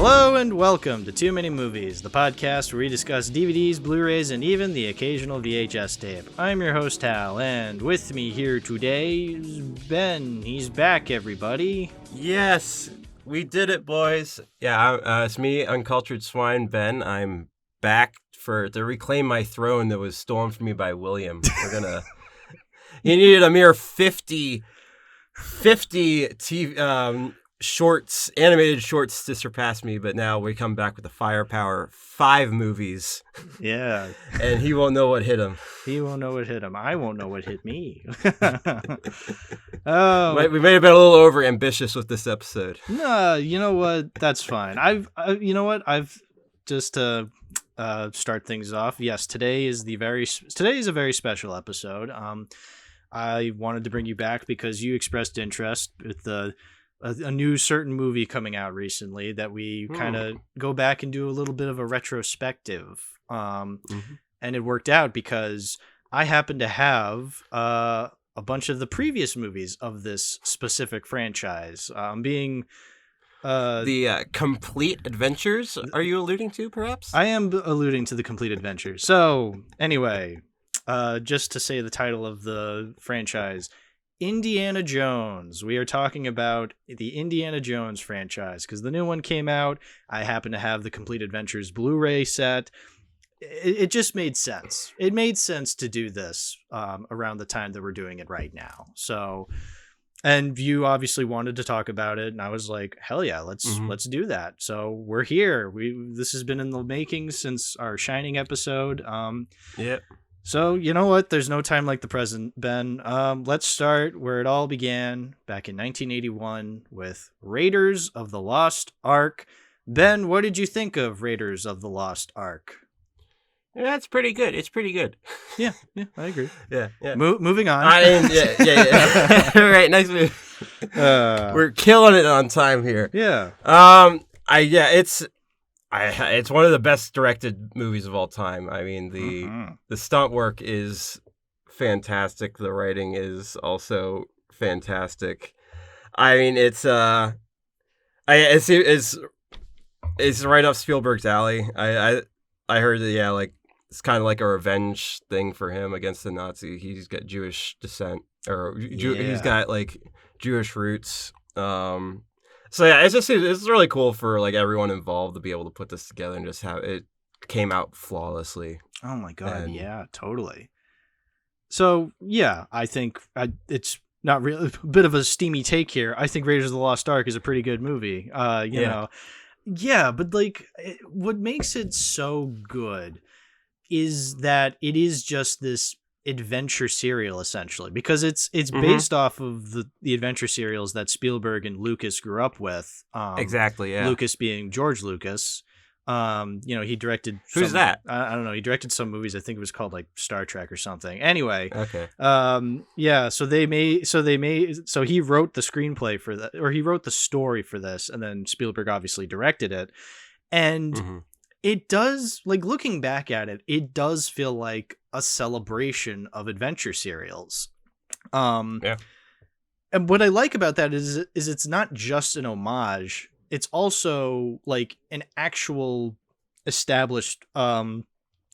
Hello and welcome to Too Many Movies, the podcast where we discuss DVDs, Blu-rays, and even the occasional VHS tape. I'm your host, Hal, and with me here today is Ben. He's back, everybody. Yes, we did it, boys. Yeah, it's me, Uncultured Swine, Ben. I'm back to reclaim my throne that was stolen from me by William. He needed a mere 50 TV, animated shorts to surpass me, but now we come back with the firepower, 5 movies. Yeah. And he won't know what hit him. He won't know what hit him. I won't know what hit me. Oh, We may have been a little over ambitious with this episode. No, you know what? That's fine. I've just to start things off. Yes, today is a very special episode. I wanted to bring you back because you expressed interest with a new certain movie coming out recently that we kind of go back and do a little bit of a retrospective. And it worked out because I happen to have a bunch of the previous movies of this specific franchise. The Complete Adventures, are you alluding to, perhaps? I am alluding to the Complete Adventures. So, anyway, just to say the title of the franchise, Indiana Jones. We are talking about the Indiana Jones franchise because the new one came out. I happen to have the Complete Adventures Blu-ray set. It just made sense. It made sense to do this around the time that we're doing it right now. So, and you obviously wanted to talk about it, and I was like, hell yeah, let's do that. So we're here. This has been in the making since our Shining episode. Yep. So, you know what? There's no time like the present, Ben. Let's start where it all began back in 1981 with Raiders of the Lost Ark. Ben, what did you think of Raiders of the Lost Ark? Yeah, it's pretty good. It's pretty good. Yeah, I agree. Yeah. Moving on. Yeah. All right, next move. We're killing it on time here. Yeah. It's one of the best directed movies of all time. I mean, the stunt work is fantastic. The writing is also fantastic. I mean, it's right up Spielberg's alley. I heard that it's kind of like a revenge thing for him against the Nazi. He's got Jewish descent, he's got like Jewish roots. So yeah, it's really cool for like everyone involved to be able to put this together and just have it came out flawlessly. Oh my god, yeah, totally. So yeah, I think it's not really a bit of a steamy take here. I think Raiders of the Lost Ark is a pretty good movie. You know, yeah, but like what makes it so good is that it is just this adventure serial essentially, because it's based off of the adventure serials that Spielberg and Lucas grew up with. Exactly, yeah. Lucas being George Lucas. He directed Who's that? I don't know. He directed some movies. I think it was called like Star Trek or something. Anyway. Okay. So he wrote the screenplay for that, or he wrote the story for this, and then Spielberg obviously directed it. And it does, like, looking back at it, it does feel like a celebration of adventure serials. Yeah. And what I like about that is it's not just an homage. It's also like an actual established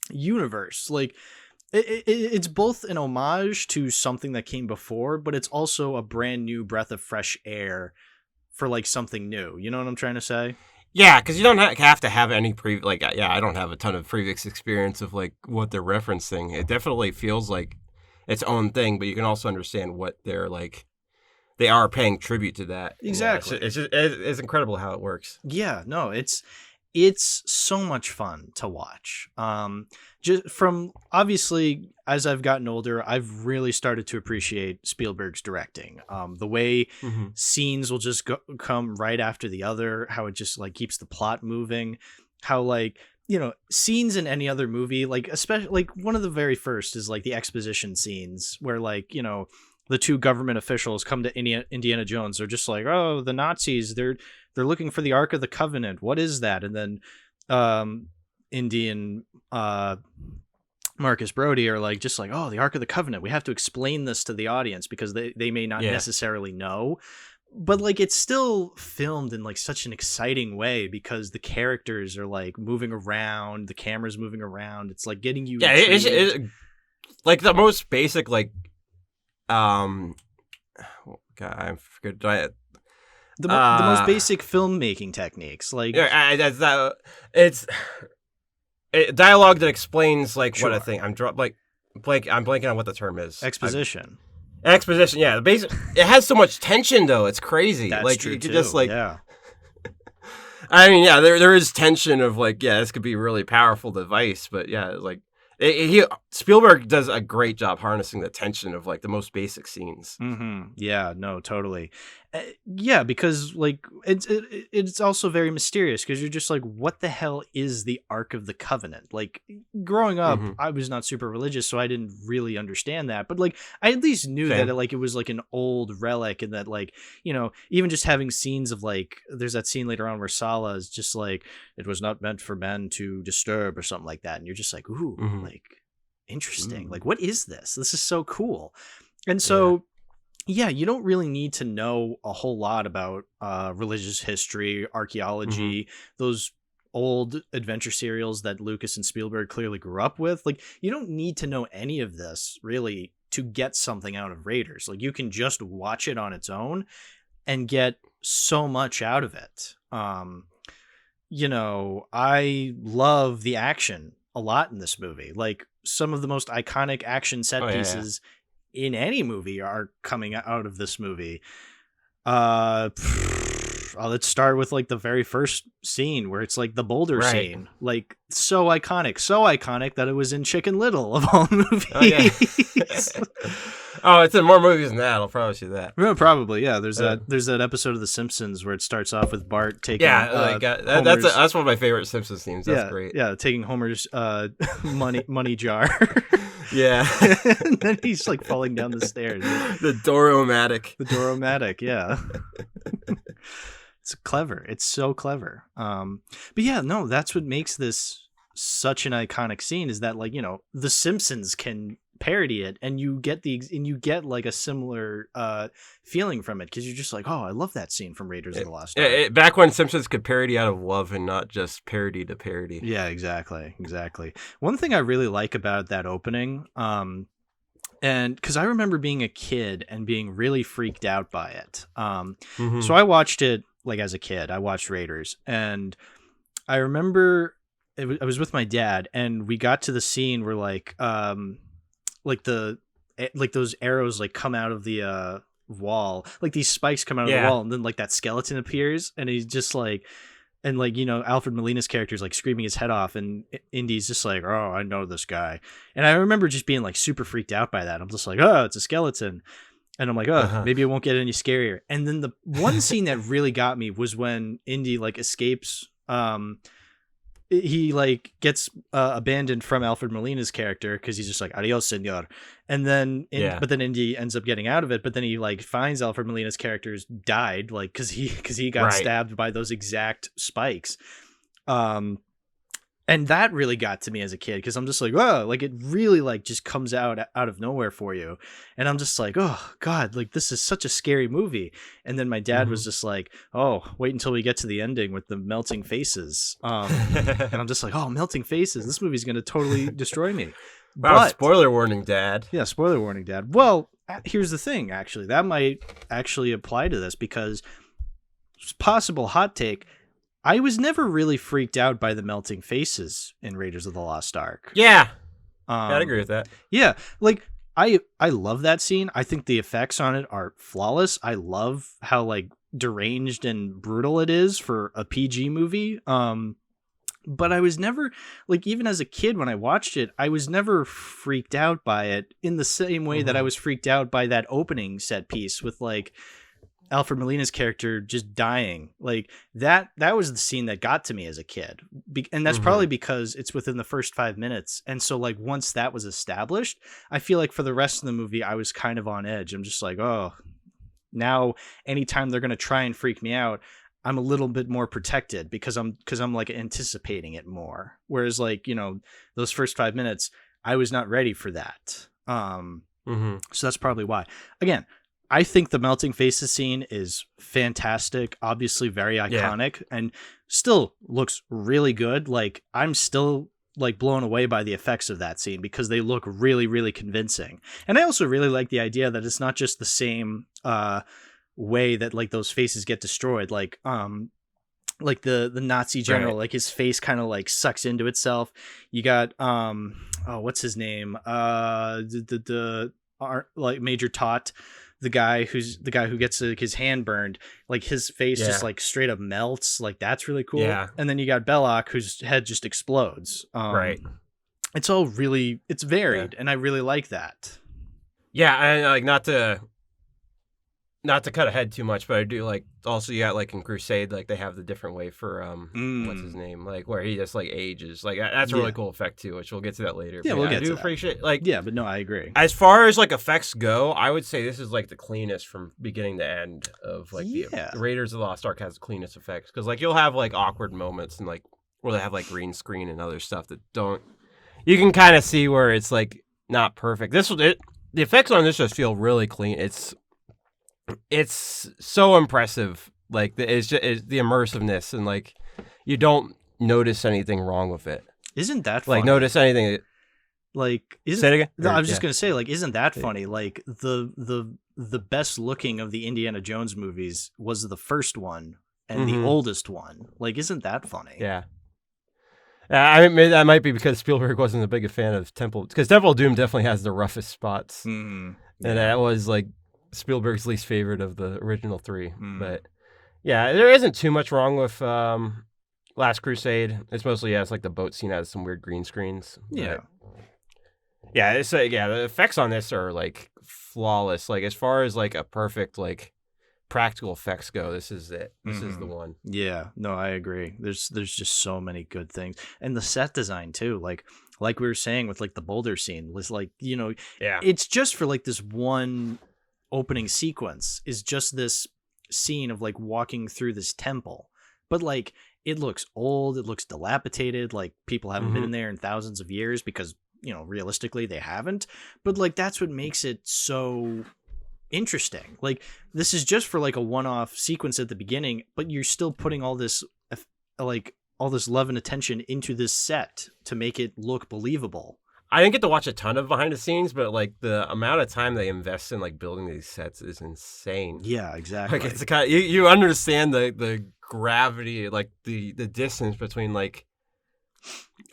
universe. Like it's both an homage to something that came before, but it's also a brand new breath of fresh air for like something new. You know what I'm trying to say? Yeah, because you don't have to have any I don't have a ton of previous experience of like what they're referencing. It definitely feels like its own thing, but you can also understand what they're like. They are paying tribute to that. Exactly. Yeah, it's incredible how it works. Yeah, no, it's so much fun to watch. Just from obviously as I've gotten older, I've really started to appreciate Spielberg's directing. The way scenes will just come right after the other, how it just like keeps the plot moving, how like, you know, scenes in any other movie, like especially like one of the very first is like the exposition scenes where like, you know, the two government officials come to Indiana Jones. They're just like, oh, the Nazis, they're looking for the Ark of the Covenant. What is that? And then Indian Marcus Brody are like, just like, oh, the Ark of the Covenant. We have to explain this to the audience because they may not necessarily know. but like it's still filmed in like such an exciting way because the characters are like moving around, the camera's moving around. It's like getting you. Yeah, it's like the most basic like God, I forget. The most basic filmmaking techniques, like dialogue that explains like Sure. what I think. I'm blanking on what the term is. exposition. Exposition, yeah. It has so much tension though. It's crazy. That's like true you could too. just like. Yeah. I mean, yeah, there is tension of like, yeah, this could be a really powerful device, but yeah, like Spielberg does a great job harnessing the tension of like the most basic scenes. Mm-hmm. Yeah, no, totally. Yeah, because like it's also very mysterious because you're just like, what the hell is the Ark of the Covenant? Like growing up, I was not super religious, so I didn't really understand that. But like I at least knew that it was like an old relic, and that like, you know, even just having scenes of like, there's that scene later on where Sala is just like, it was not meant for men to disturb or something like that, and you're just like, ooh, like interesting. Like, what is this? This is so cool. And so. Yeah, you don't really need to know a whole lot about religious history, archaeology, those old adventure serials that Lucas and Spielberg clearly grew up with. Like, you don't need to know any of this, really, to get something out of Raiders. Like, you can just watch it on its own and get so much out of it. You know, I love the action a lot in this movie. Like, some of the most iconic action set pieces in any movie are coming out of this movie. Let's start with like the very first scene where it's like the boulder scene, like so iconic that it was in Chicken Little of all movies. Oh, it's in more movies than that. I'll promise you that. Well, probably, yeah. There's that episode of The Simpsons where it starts off with Bart taking that's one of my favorite Simpsons themes. That's great. Yeah, taking Homer's money jar. Yeah. And then he's like falling down the stairs. The Doromatic. Yeah. It's clever. It's so clever. But yeah, no, that's what makes this such an iconic scene, is that like, you know, The Simpsons can parody it and you get like a similar feeling from it, because you're just like, oh, I love that scene from Raiders of the Lost Ark. Back when Simpsons could parody out of love and not just parody to parody. Yeah, exactly. One thing I really like about that opening, and because I remember being a kid and being really freaked out by it. So I watched it like as a kid. I watched Raiders, and I remember I was with my dad, and we got to the scene where like those arrows like come out of the wall, like these spikes come out of the wall, and then like that skeleton appears, and he's just like, and like, you know, Alfred Molina's character is like screaming his head off, and Indy's just like, oh, I know this guy. And I remember just being like super freaked out by that. I'm just like, oh, it's a skeleton. And I'm like, oh, maybe it won't get any scarier. And then the one scene that really got me was when Indy like escapes. He like gets abandoned from Alfred Molina's character because he's just like, adios, senor. And then but then Indy ends up getting out of it, but then he like finds Alfred Molina's character's died, like because he got stabbed by those exact spikes. And that really got to me as a kid, because I'm just like, oh, like it really like just comes out of nowhere for you. And I'm just like, oh God, like this is such a scary movie. And then my dad was just like, oh, wait until we get to the ending with the melting faces. And I'm just like, oh, melting faces. This movie's going to totally destroy me. Wow, but, spoiler warning, Dad. Yeah, spoiler warning, Dad. Well, here's the thing, actually. That might actually apply to this, because possible hot take, I was never really freaked out by the melting faces in Raiders of the Lost Ark. Yeah. I'd agree with that. Yeah. Like, I love that scene. I think the effects on it are flawless. I love how, like, deranged and brutal it is for a PG movie. But I was never, like, even as a kid when I watched it, I was never freaked out by it in the same way that I was freaked out by that opening set piece with, like, Alfred Molina's character just dying. Like that was the scene that got to me as a kid. And that's probably because it's within the first 5 minutes. And so like once that was established, I feel like for the rest of the movie, I was kind of on edge. I'm just like, oh, now anytime they're going to try and freak me out, I'm a little bit more protected because I'm like anticipating it more. Whereas like, you know, those first 5 minutes, I was not ready for that. So that's probably why. Again, I think the melting faces scene is fantastic, obviously very iconic, and still looks really good. Like, I'm still like blown away by the effects of that scene because they look really, really convincing. And I also really like the idea that it's not just the same way that like those faces get destroyed. Like the Nazi general, like his face kind of like sucks into itself. You got what's his name? Like Major Tot, the guy who gets his hand burned, like his face just like straight up melts. Like, that's really cool. Yeah. And then you got Belloc, whose head just explodes. Right. It's all really, it's varied, and I really like that. Yeah, and like not to cut ahead too much, but I do like also you got like in Crusade, like they have the different way for what's his name, like where he just like ages, like that's a really cool effect too, which we'll get to that later. Yeah, we'll get to that. Appreciate like but no, I agree. As far as like effects go, I would say this is like the cleanest from beginning to end of like the Raiders of the Lost Ark has the cleanest effects because like you'll have like awkward moments and like where they have like green screen and other stuff that don't. You can kind of see where it's like not perfect. The effects on this just feel really clean. It's so impressive. Like it's the immersiveness and like you don't notice anything wrong with it. Isn't that funny? Like notice anything? Like say it again? No, I was just gonna say, like, isn't that funny? Like the best looking of the Indiana Jones movies was the first one and the oldest one. Like, isn't that funny? Yeah. I mean, that might be because Spielberg wasn't a big fan of Temple, because Temple of Doom definitely has the roughest spots, and that was like Spielberg's least favorite of the original three. But yeah, there isn't too much wrong with Last Crusade. It's mostly it's like the boat scene has some weird green screens. Yeah, it's the effects on this are like flawless. Like as far as like a perfect like practical effects go, this is it. This is the one. Yeah, no, I agree. There's just so many good things, and the set design too. Like we were saying with like the boulder scene was like, it's just for like this one opening sequence is just this scene of like walking through this temple, but like it looks old, it looks dilapidated, like people haven't been in there in thousands of years because realistically they haven't, but like that's what makes it so interesting. Like this is just for like a one-off sequence at the beginning, but you're still putting all this love and attention into this set to make it look believable. I didn't get to watch a ton of behind the scenes, but like the amount of time they invest in like building these sets is insane. Yeah, exactly. Like it's kind of, you understand the gravity, like the distance between like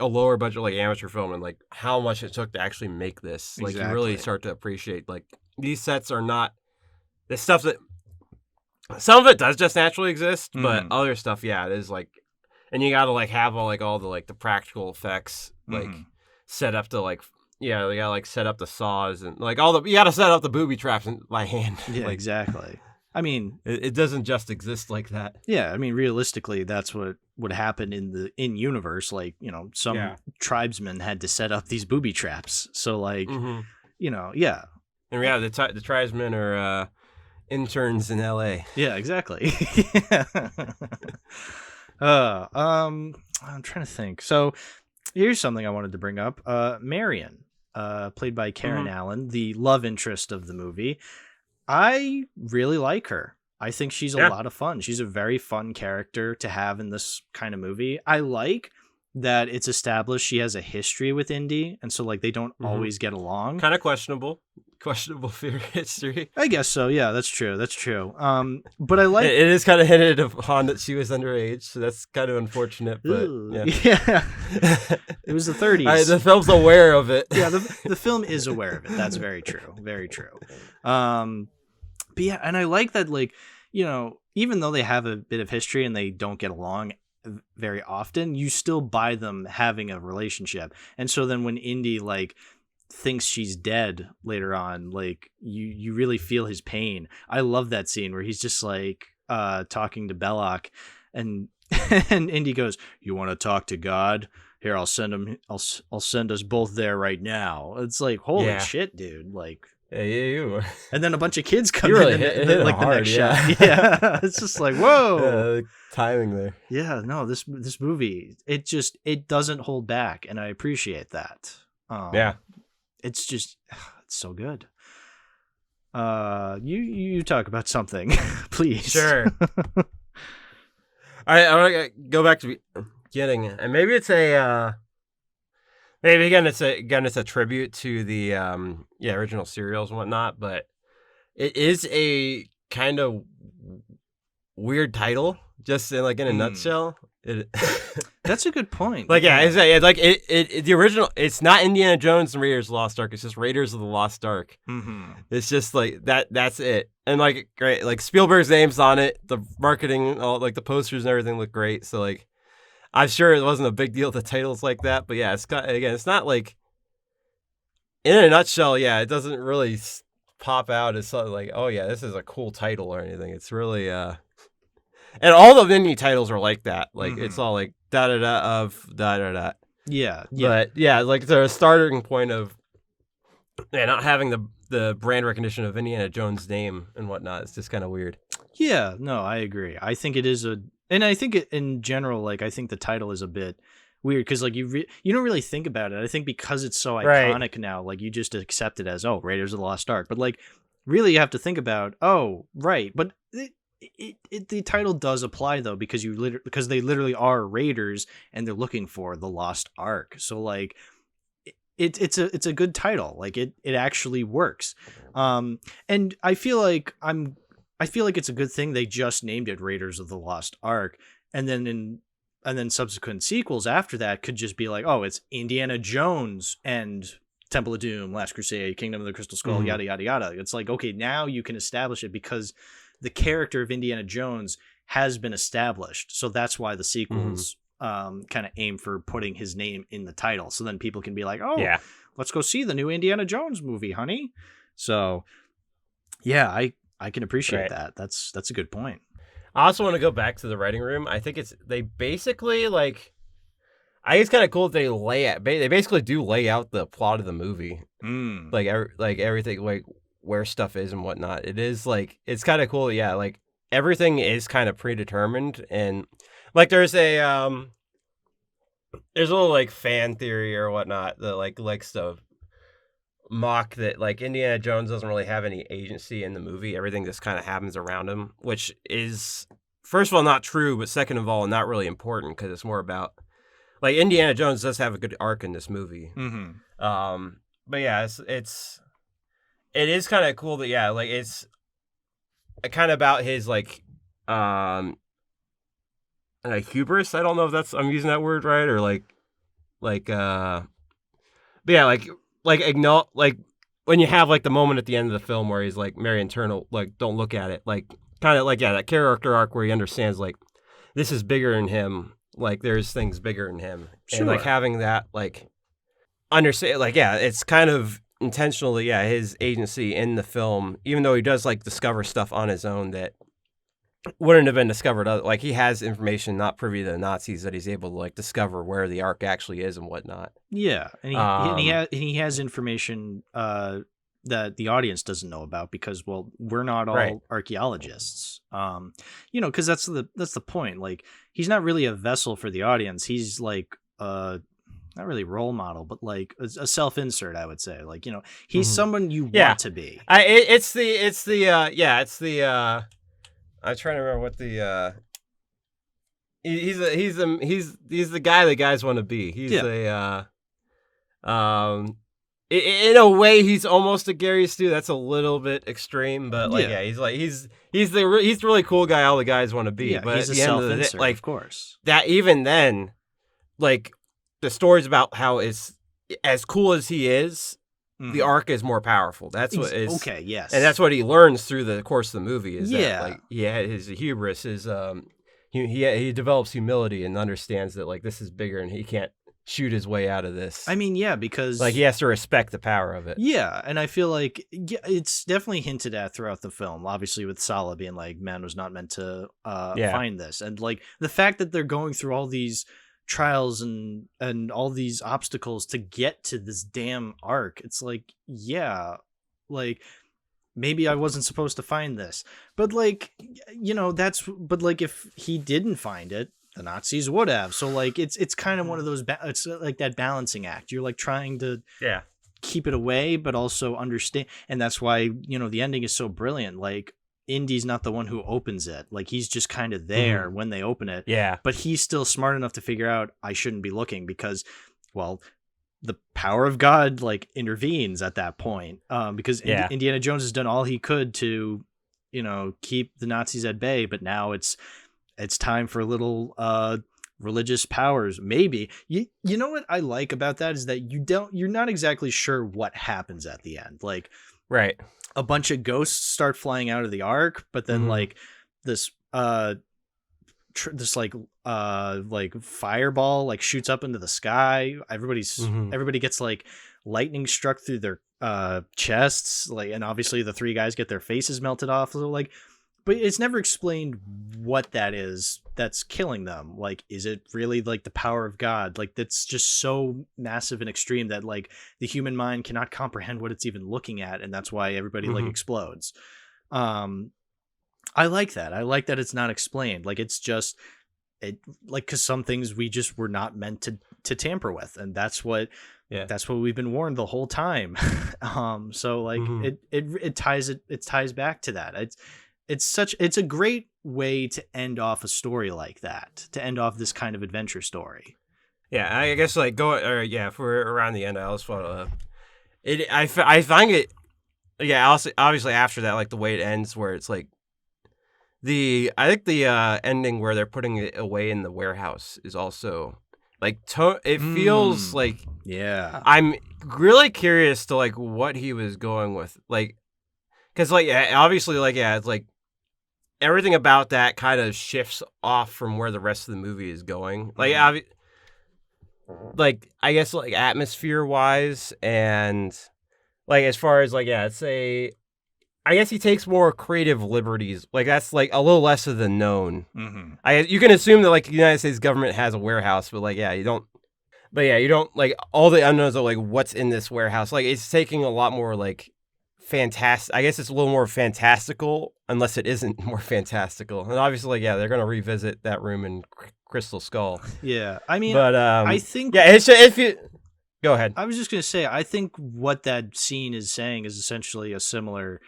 a lower budget like amateur film and like how much it took to actually make this. Like you really start to appreciate like these sets are not the stuff that some of it does just naturally exist, but other stuff, it is like, and you got to like have all the like the practical effects like set up to like they gotta like set up the saws and like you gotta set up the booby traps by hand. Yeah, like, exactly. I mean, it doesn't just exist like that. Yeah, I mean, realistically, that's what would happen in universe. Like, some tribesmen had to set up these booby traps. So, like, And the tribesmen are interns in L.A. Yeah, exactly. I'm trying to think. So, here's something I wanted to bring up. Marion, played by Karen Allen, the love interest of the movie. I really like her. I think she's a lot of fun. She's a very fun character to have in this kind of movie. I like that it's established she has a history with Indy, and so like they don't always get along. Kind of questionable for your history. I guess so. Yeah, that's true. But I like it is kind of hinted upon that she was underage, so that's kind of unfortunate. But yeah. It was the 30s. The film's aware of it. Yeah, the film is aware of it. That's very true. Very true. But yeah, and I like that, like, even though they have a bit of history and they don't get along very often, you still buy them having a relationship. And so then when Indy like thinks she's dead later on, like you really feel his pain. I love that scene where he's just like talking to Belloc, and Indy goes, "You want to talk to God? Here, I'll send him. I'll send us both there right now." It's like, holy shit, dude! Like. You. And then a bunch of kids come really in hit like hard, the next shot. Yeah, it's just like, whoa. Timing there. Yeah, no, this movie, it doesn't hold back, and I appreciate that. It's just, it's so good. You talk about something, please. Sure. I want to go back to the beginning, and maybe it's a maybe again it's a tribute to the original serials and whatnot, but it is a kind of weird title, just in a nutshell. That's a good point. The original. It's not Indiana Jones and Raiders of the Lost Ark. It's just Raiders of the Lost Ark. Mm-hmm. It's just like that. That's it. And great. Like Spielberg's name's on it. The marketing, all the posters and everything look great. So I'm sure it wasn't a big deal. The titles like that, but yeah, it's not like. In a nutshell, yeah, it doesn't really pop out as something like, oh yeah, this is a cool title or anything. It's really and all the mini titles are like that. It's all like da da da of da da da. Yeah. But yeah, the starting point of not having the brand recognition of Indiana Jones' name and whatnot. It's just kind of weird. Yeah, no, I agree. I think it is and I think in general, I think the title is a bit weird because you don't really think about it. I think because it's so iconic now, you just accept it as, oh, Raiders of the Lost Ark. But really you have to think about, oh, right. But the title does apply though, because because they literally are raiders and they're looking for the Lost Ark. So it's a good title. It actually works. And I feel like it's a good thing they just named it Raiders of the Lost Ark, and then subsequent sequels after that could just be oh, it's Indiana Jones and Temple of Doom, Last Crusade, Kingdom of the Crystal Skull, yada yada yada. It's okay, now you can establish it because the character of Indiana Jones has been established. So that's why the sequels kind of aim for putting his name in the title. So then people can be oh, yeah, let's go see the new Indiana Jones movie, honey. So yeah, I can appreciate that. That's a good point. I also want to go back to the writing room. I think they basically I think it's kind of cool that they basically do lay out the plot of the movie. Everything, where stuff is and whatnot. It is it's kind of cool. Yeah. Everything is kind of predetermined, and there's a little fan theory or whatnot that likes to mock that Indiana Jones doesn't really have any agency in the movie. Everything just kind of happens around him, which is first of all not true, but second of all not really important because it's more about Indiana Jones does have a good arc in this movie. Mm-hmm. But yeah, it is kind of cool that it's kind of about his hubris. I don't know if I'm using that word right, or but yeah, when you have the moment at the end of the film where he's Marion Turner, don't look at it, kind of that character arc where he understands this is bigger than him, there's things bigger than him. Sure. And having that understand it's kind of intentionally his agency in the film, even though he does discover stuff on his own that wouldn't have been discovered he has information not privy to the Nazis that he's able to discover where the Ark actually is and whatnot. Yeah, and he has information that the audience doesn't know about because we're not all archaeologists. Because that's the point. He's not really a vessel for the audience. He's not really role model, but a self-insert, I would say. He's someone you want to be. I'm trying to remember what the he's the guy that guys want to be. He's in a way he's almost a Gary Stu. That's a little bit extreme, but he's the really cool guy all the guys want to be. But he's a self-insert, of course. That even then, the stories about how it's as cool as he is, the Ark is more powerful. That's what is okay. Yes, and that's what he learns through the course of the movie. Is that his hubris is he develops humility and understands that this is bigger and he can't shoot his way out of this. I mean, yeah, because he has to respect the power of it. Yeah, and I feel it's definitely hinted at throughout the film. Obviously, with Sala being man was not meant to find this, and the fact that they're going through all these trials and all these obstacles to get to this damn Ark. It's maybe I wasn't supposed to find this, but if he didn't find it, the Nazis would have. So it's kind of one of those it's that balancing act. You're trying to keep it away, but also understand. And that's why, the ending is so brilliant. Like, Indy's not the one who opens it. Like, he's just kind of there when they open it. Yeah. But he's still smart enough to figure out I shouldn't be looking because, well, the power of God like intervenes at that point. Because Indiana Jones has done all he could to, keep the Nazis at bay. But now it's time for a little religious powers. Maybe you know what I like about that is that you're not exactly sure what happens at the end. Like, right. A bunch of ghosts start flying out of the Ark, but then like this fireball like shoots up into the sky. Everybody gets like lightning struck through their chests, like, and obviously the three guys get their faces melted off. So like, but it's never explained what that is that's killing them. Like, is it really like the power of God? Like, that's just so massive and extreme that like the human mind cannot comprehend what it's even looking at, and that's why everybody like explodes. I like that. I like that it's not explained. Like, it's just because some things we just were not meant to tamper with, and that's what we've been warned the whole time. So like it ties back to that. It's a great way to end off a story like that, to end off this kind of adventure story. Yeah, I guess like if we're around the end, I also want to. I find it. Yeah, also, obviously after that, like the way it ends, where it's like I think the ending where they're putting it away in the warehouse is also like it feels like I'm really curious to like what he was going with, like, because like obviously like it's like everything about that kind of shifts off from where the rest of the movie is going, like like I guess like atmosphere wise, and like as far as like I guess he takes more creative liberties. Like, that's, like, a little less of the known. You can assume that, like, the United States government has a warehouse, but, like, you don't... But, you don't, like, all the unknowns are, like, what's in this warehouse. Like, it's taking a lot more, like, fantastic... I guess it's a little more fantastical, unless it isn't more fantastical. And obviously, like, they're going to revisit that room in Crystal Skull. Yeah, I mean, but, I think... Yeah, it's if you... Go ahead. I was just going to say, I think what that scene is saying is essentially a similar...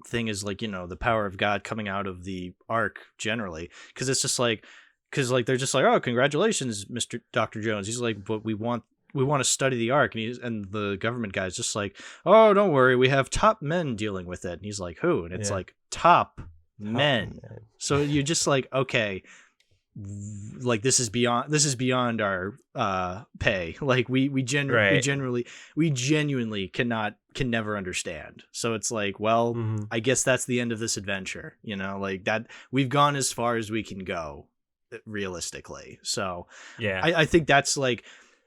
thing is like, the power of God coming out of the Ark generally, because it's just like, they're just like, oh, congratulations, Mr. Dr. Jones. He's like, but we want to study the Ark, and the government guy's just like, oh, don't worry, we have top men dealing with it. And he's like, who? And it's like top men. So you're just like, okay, like this is beyond our pay. Like we genuinely can never understand. So it's like, well, I guess that's the end of this adventure, like that we've gone as far as we can go realistically. So I think that's like,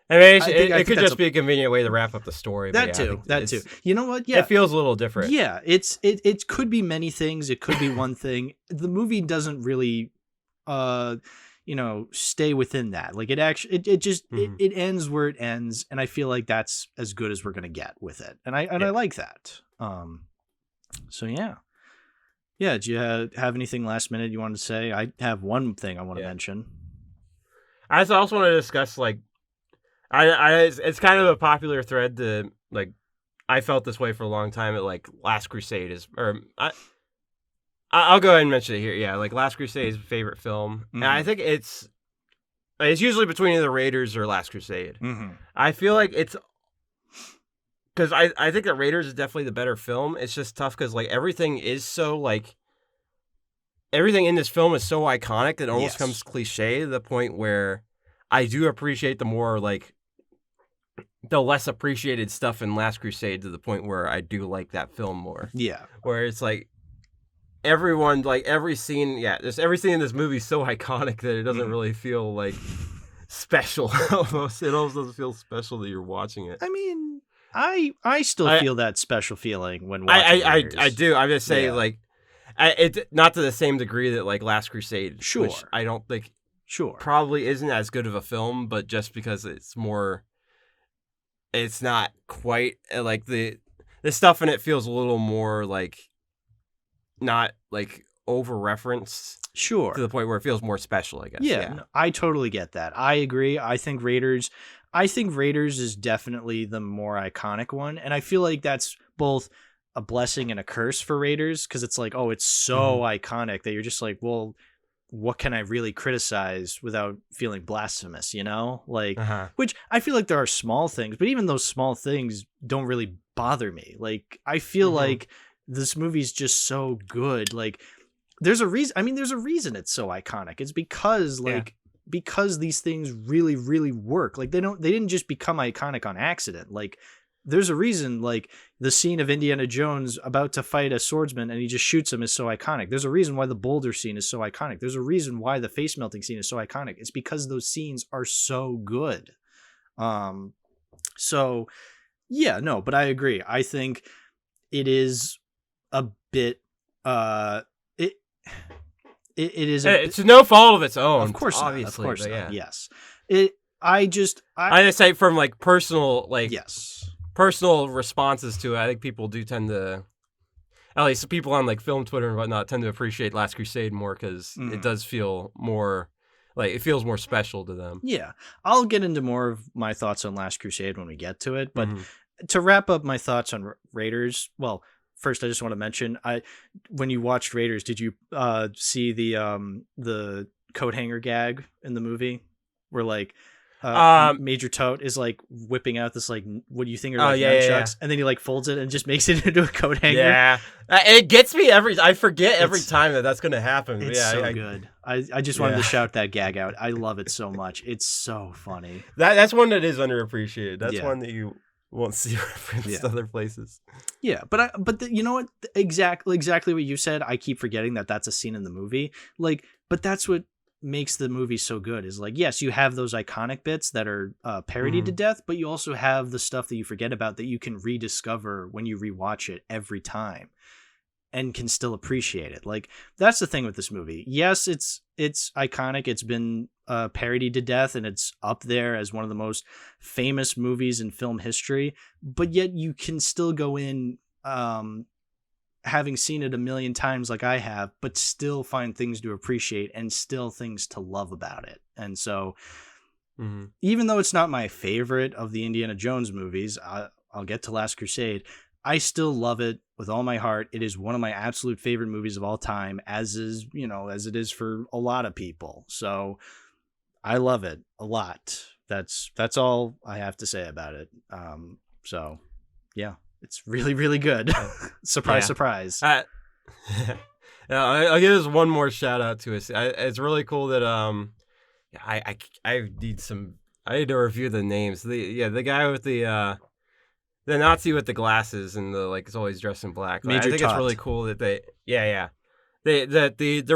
I mean, it could just be a convenient way to wrap up the story. That too. You know what? Yeah, it feels a little different. Yeah, it could be many things. It could be one thing. The movie doesn't really stay within that. Like, it actually it ends where it ends, and I feel like that's as good as we're gonna get with it, and I like that. So yeah. Do you have anything last minute you wanted to say? I have one thing I want to mention. I also want to discuss, like, it's kind of a popular thread to, like, I felt this way for a long time at, like, Last Crusade I'll go ahead and mention it here. Yeah, like, Last Crusade is my favorite film. And I think it's usually between either Raiders or Last Crusade. I feel like it's... Because I think that Raiders is definitely the better film. It's just tough because, like, everything is so, like... Everything in this film is so iconic that it almost comes cliche to the point where I do appreciate the more, like... the less appreciated stuff in Last Crusade to the point where I do like that film more. Yeah. Where it's like... Everyone, like, every scene, just every scene in this movie is so iconic that it doesn't really feel, like, special. Almost. It almost doesn't feel special that you're watching it. I mean, I still feel that special feeling when watching I do. I'm just saying, like, it not to the same degree that, like, Last Crusade. Sure. Which I don't think probably isn't as good of a film, but just because it's not quite, like, the stuff in it feels a little more, like, not, like, over-referenced. Sure. To the point where it feels more special, I guess. Yeah. No, I totally get that. I agree. I think Raiders, I think Raiders is definitely the more iconic one, and I feel like that's both a blessing and a curse for Raiders, because it's like, oh, it's so iconic that you're just like, well, what can I really criticize without feeling blasphemous, you know? Like, which I feel like there are small things, but even those small things don't really bother me. Like, I feel like this movie's just so good. Like, there's a reason. I mean, there's a reason it's so iconic. It's because because these things really, really work. Like, they didn't just become iconic on accident. Like, there's a reason, like, the scene of Indiana Jones about to fight a swordsman and he just shoots him is so iconic. There's a reason why the boulder scene is so iconic. There's a reason why the face melting scene is so iconic. It's because those scenes are so good. So yeah, no, but I agree. I think it is a bit, it is, it's no fault of its own. Of course, obviously, not, of course, yeah. not. Yes. I just say from like personal, like, yes, personal responses to it, I think people do tend to, at least people on like film Twitter and whatnot, tend to appreciate Last Crusade more because it does feel more, like, it feels more special to them. Yeah. I'll get into more of my thoughts on Last Crusade when we get to it, but to wrap up my thoughts on Raiders, well, first I just want to mention, when you watched Raiders, did you see the coat hanger gag in the movie where, like, Major Tote is like whipping out this, like, what do you think are like nunchucks, and then he like folds it and just makes it into a coat hanger. Yeah, it gets me I forget every time that's gonna happen. It's so good. I just wanted to shout that gag out. I love it so much. It's so funny. That's one that is underappreciated. That's one that you won't see referenced other places. Yeah, but you know what? Exactly what you said. I keep forgetting that that's a scene in the movie. Like, but that's what makes the movie so good, is like, yes, you have those iconic bits that are parodied to death, but you also have the stuff that you forget about that you can rediscover when you rewatch it every time and can still appreciate it. Like, that's the thing with this movie. Yes, it's iconic. It's been parodied to death, and it's up there as one of the most famous movies in film history, but yet you can still go in having seen it a million times like I have, but still find things to appreciate and still things to love about it. And so even though it's not my favorite of the Indiana Jones movies, I'll get to Last Crusade, I still love it with all my heart. It is one of my absolute favorite movies of all time, as it is for a lot of people. So I love it a lot. That's all I have to say about it. So yeah. It's really, really good. Surprise. I'll give this one more shout out to us. It's really cool that I need to review the names. The guy with the Nazi with the glasses and the, like, is always dressed in black. Major I think Todd. It's really cool that the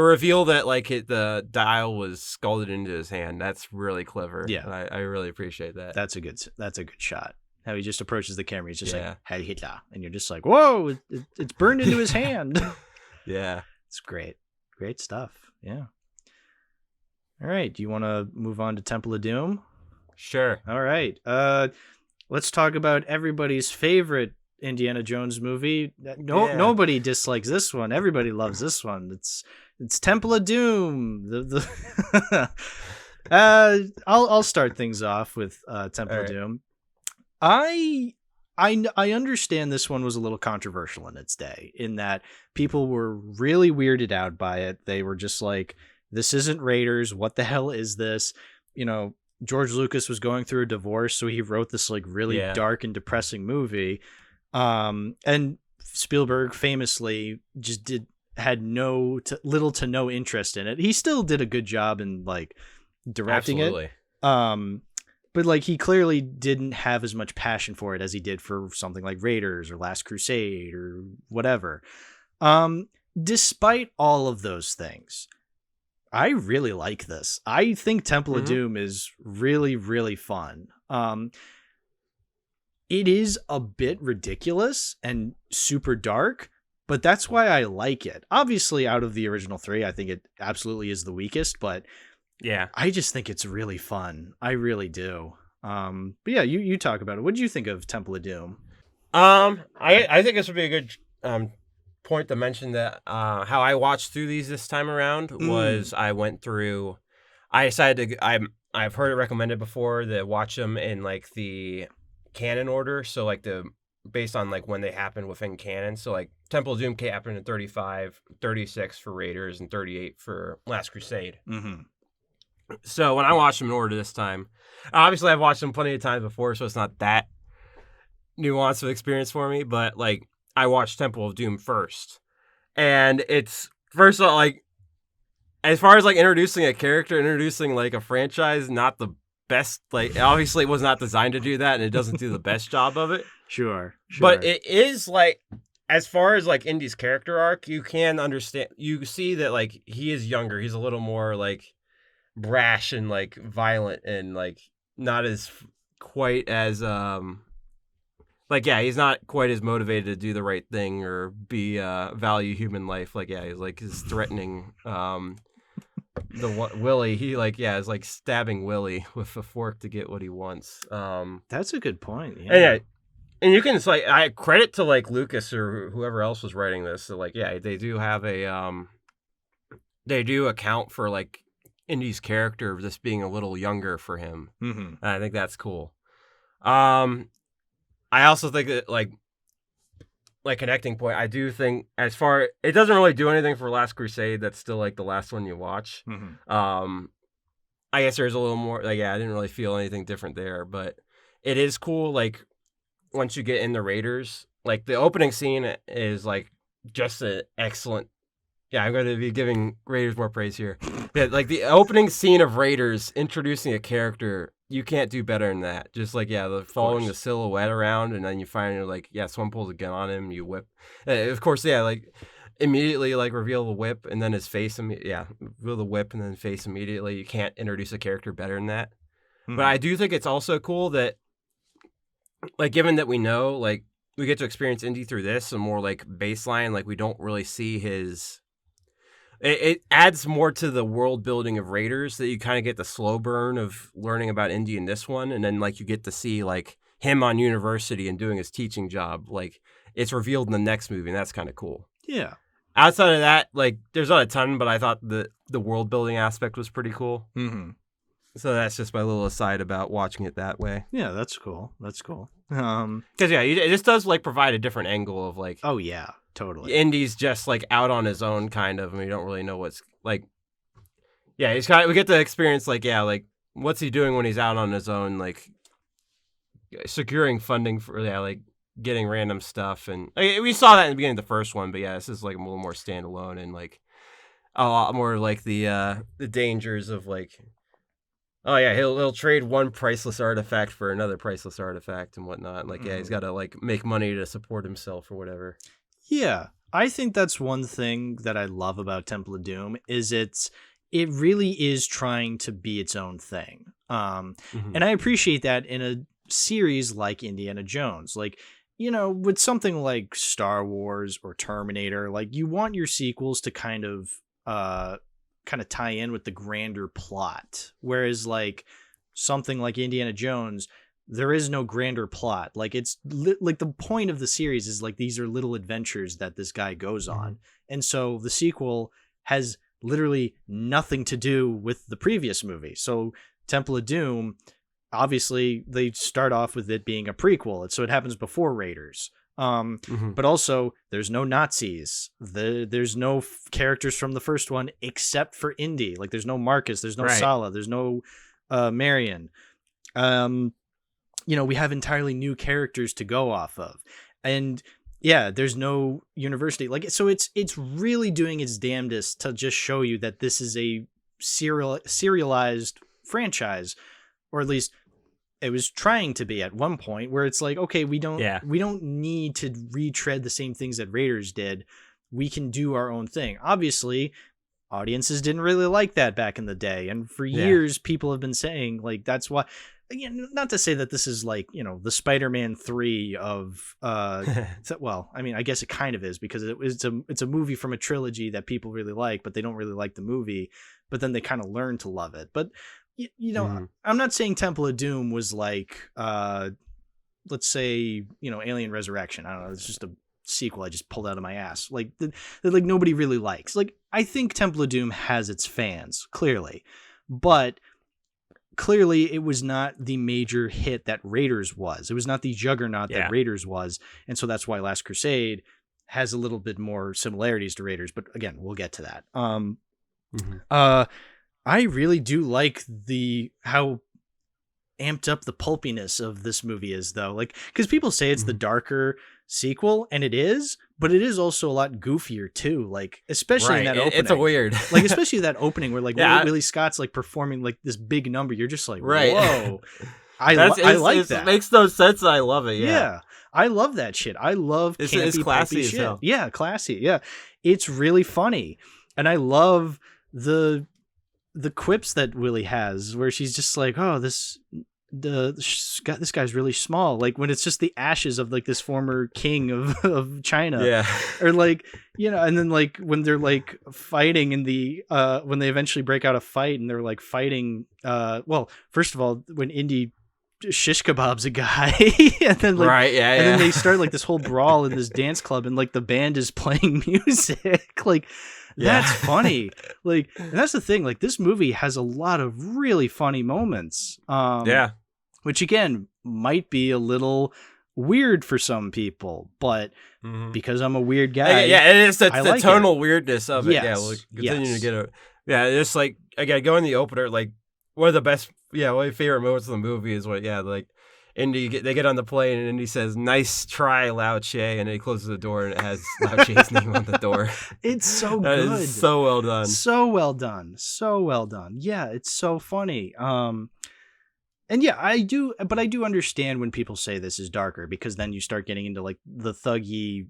reveal that, like, the dial was sculpted into his hand. That's really clever. Yeah, I really appreciate that. That's a good shot. How he just approaches the camera. He's just like, Heil Hitler. And you're just like, whoa, it's burned into his hand. Yeah. It's great. Great stuff. Yeah. All right. Do you want to move on to Temple of Doom? Sure. All right. Let's talk about everybody's favorite Indiana Jones movie. Nobody dislikes this one. Everybody loves this one. It's Temple of Doom. I'll start things off with Temple of Doom. I understand this one was a little controversial in its day, in that people were really weirded out by it. They were just like, this isn't Raiders. What the hell is this? You know, George Lucas was going through a divorce, so he wrote this, like, really dark and depressing movie. And Spielberg famously just had little to no interest in it. He still did a good job in, like, directing it. But, like, he clearly didn't have as much passion for it as he did for something like Raiders or Last Crusade or whatever. Despite all of those things, I really like this. I think Temple of Doom is really, really fun. It is a bit ridiculous and super dark, but that's why I like it. Obviously, out of the original three, I think it absolutely is the weakest, but yeah, I just think it's really fun. I really do. But yeah, you talk about it. What did you think of Temple of Doom? I think this would be a good point to mention that how I watched through these this time around was I decided to. I've heard it recommended before that watch them in like the canon order, so like based on like when they happened within canon. So like Temple of Doom happened in 35, 36 for Raiders, and 38 for Last Crusade. Mm-hmm. So when I watched them in order this time, obviously I've watched them plenty of times before, so it's not that nuanced of experience for me. But like I watched Temple of Doom first, and it's first of all like as far as like introducing a character, introducing like a franchise, not the best. Like obviously it was not designed to do that, and it doesn't do the best job of it. Sure. But it is like, as far as like Indy's character arc, you can understand. You see that like he is younger. He's a little more like brash and like violent and like not as quite as like he's not quite as motivated to do the right thing or be value human life. Like he's threatening Willie. He like is like stabbing Willie with a fork to get what he wants. That's a good point. Yeah. And you can like I credit to like Lucas or whoever else was writing this. So like they do have they do account for like Indy's character of this being a little younger for him. Mm-hmm. And I think that's cool. I also think that like connecting point. I do think it doesn't really do anything for Last Crusade. That's still like the last one you watch. Mm-hmm. I guess there's a little more like I didn't really feel anything different there, but it is cool like. Once you get into Raiders, like the opening scene is like just an excellent. Yeah, I'm going to be giving Raiders more praise here. Yeah, like the opening scene of Raiders introducing a character, you can't do better than that. Just like following the silhouette around, and then you find like someone pulls a gun on him, you whip. Of course, like immediately like reveal the whip and then his face. Reveal the whip and then face immediately. You can't introduce a character better than that. Mm-hmm. But I do think it's also cool that. Like, given that we know, like, we get to experience Indy through this, a more, like, baseline, like, we don't really see his... It adds more to the world building of Raiders that you kind of get the slow burn of learning about Indy in this one, and then, like, you get to see, like, him on university and doing his teaching job. Like, it's revealed in the next movie, and that's kind of cool. Yeah. Outside of that, like, there's not a ton, but I thought the world building aspect was pretty cool. Mm-hmm. So that's just my little aside about watching it that way. Yeah, that's cool. That's cool. Because it just does like provide a different angle of like. Oh yeah, totally. Indy's just like out on his own, kind of, and we don't really know what's like. Yeah, we get to experience like like what's he doing when he's out on his own, like securing funding for like getting random stuff, and like, we saw that in the beginning of the first one, but this is like a little more standalone and like a lot more like the dangers of like. Oh yeah, he'll trade one priceless artifact for another priceless artifact and whatnot. And like he's got to like make money to support himself or whatever. Yeah, I think that's one thing that I love about Temple of Doom is it really is trying to be its own thing. And I appreciate that in a series like Indiana Jones. Like, with something like Star Wars or Terminator, like you want your sequels to kind of tie in with the grander plot, whereas like something like Indiana Jones, there is no grander plot. Like it's like the point of the series is like these are little adventures that this guy goes on, and so the sequel has literally nothing to do with the previous movie. So Temple of Doom, obviously they start off with it being a prequel, so it happens before Raiders. But also there's no Nazis. There's no characters from the first one except for Indy. Like there's no Marcus, there's no Sala, there's no Marion. We have entirely new characters to go off of, and there's no university. Like so, it's really doing its damnedest to just show you that this is a serialized franchise, or at least. It was trying to be at one point where it's like, okay, we don't need to retread the same things that Raiders did. We can do our own thing. Obviously, audiences didn't really like that back in the day. And for years, people have been saying like, that's why, not to say that this is like, the Spider-Man 3 of, well, I mean, I guess it kind of is because it's a movie from a trilogy that people really like, but they don't really like the movie, but then they kind of learn to love it. But I'm not saying Temple of Doom was like, let's say, Alien Resurrection. I don't know. It's just a sequel I just pulled out of my ass. Like, that like nobody really likes. Like, I think Temple of Doom has its fans, clearly. But clearly it was not the major hit that Raiders was. It was not the juggernaut that Raiders was. And so that's why Last Crusade has a little bit more similarities to Raiders. But again, we'll get to that. I really do like how amped up the pulpiness of this movie is, though. Like, because people say it's the darker sequel, and it is, but it is also a lot goofier too. Like, especially in that opening. It's a weird, like, especially that opening where like Willie Scott's like performing like this big number. You're just like, whoa. I like that. It makes no sense. I love it. Yeah. I love that shit. I love campy, it's classy shit. Hell. Yeah, classy. Yeah, it's really funny, and I love the quips that Willie has, where she's just like, "Oh, this guy's really small." Like when it's just the ashes of like this former king of China, or like, you know, and then like when they're like fighting in the when they eventually break out a fight and they're like fighting. Well, first of all, when Indy shish kebabs a guy and then like and then they start like this whole brawl in this dance club and like the band is playing music. Like that's funny. Like, and that's the thing, like this movie has a lot of really funny moments, which again might be a little weird for some people, but because I'm a weird guy, and it's the like tonal weirdness of it. Yes. We'll continue to get it. It's like again, go in the opener, like one of the best, one of my favorite moments of the movie is when, like, Indy, they get on the plane and Indy says, "Nice try, Lao Che," and then he closes the door and it has Lao Che's name on the door. It's so good. That is so well done. So well done. So well done. Yeah, it's so funny. And yeah, I do understand when people say this is darker, because then you start getting into like the thuggy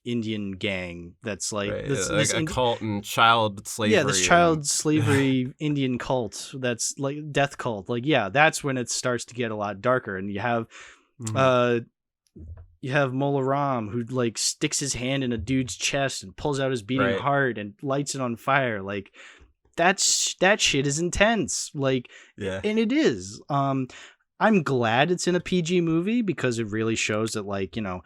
Indian gang that's like this a cult and child slavery. Yeah, this child slavery Indian cult that's like death cult. Like, yeah, that's when it starts to get a lot darker. And you have Mola Ram, who like sticks his hand in a dude's chest and pulls out his beating heart and lights it on fire. Like that shit is intense. Like, and it is. I'm glad it's in a PG movie, because it really shows that, like, you know,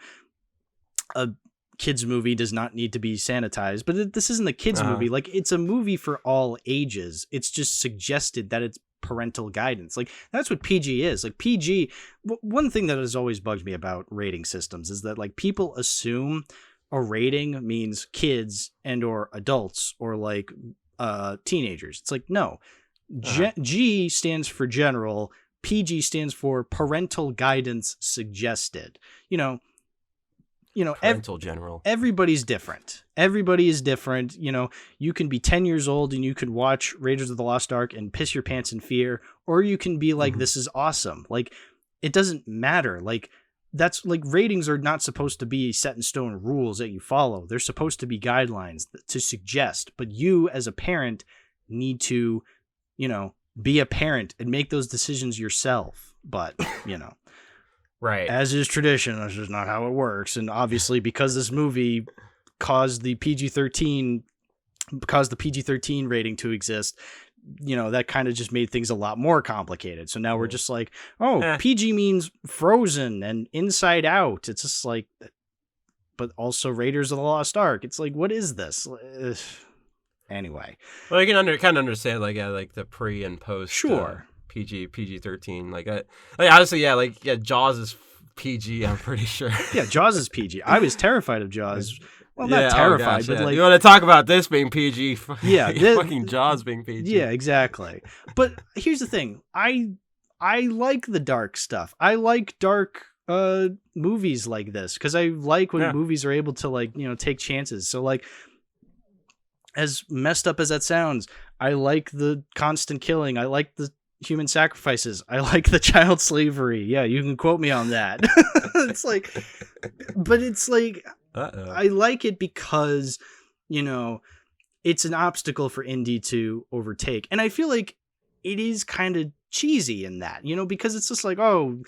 a kids movie does not need to be sanitized, but this isn't a kids movie. Like, it's a movie for all ages. It's just suggested that it's parental guidance. Like, that's what PG is. Like, PG, one thing that has always bugged me about rating systems is that, like, people assume a rating means kids and or adults or like teenagers. It's like, no. G stands for general, PG stands for parental guidance suggested. Parental general. Everybody's different. Everybody is different. You know, you can be 10 years old and you can watch Raiders of the Lost Ark and piss your pants in fear, or you can be like, this is awesome. Like, it doesn't matter. Like, that's like, ratings are not supposed to be set in stone rules that you follow. They're supposed to be guidelines to suggest, but you as a parent need to, you know, be a parent and make those decisions yourself. But, you know. Right. As is tradition, that's just not how it works. And obviously, because this movie caused the PG-13 rating to exist, you know, that kind of just made things a lot more complicated. So now we're just like, PG means Frozen and Inside Out. It's just like, but also Raiders of the Lost Ark. It's like, what is this? Anyway. Well, you can kind of understand, like, like the pre and post. Sure. PG-13. Like honestly, Jaws is PG, I'm pretty sure. Yeah, Jaws is PG. I was terrified of Jaws. Well, not terrified, but like, you want to talk about this being PG? Yeah, fucking Jaws being PG. Yeah, exactly. But here's the thing: I like the dark stuff. I like dark movies like this, because I like when movies are able to, like, you know, take chances. So, like, as messed up as that sounds, I like the constant killing. I like the human sacrifices. I like the child slavery. Yeah, you can quote me on that. It's like, but it's like, I like it because, you know, it's an obstacle for Indy to overtake. And I feel like it is kind of cheesy in that, you know, because it's just like, oh,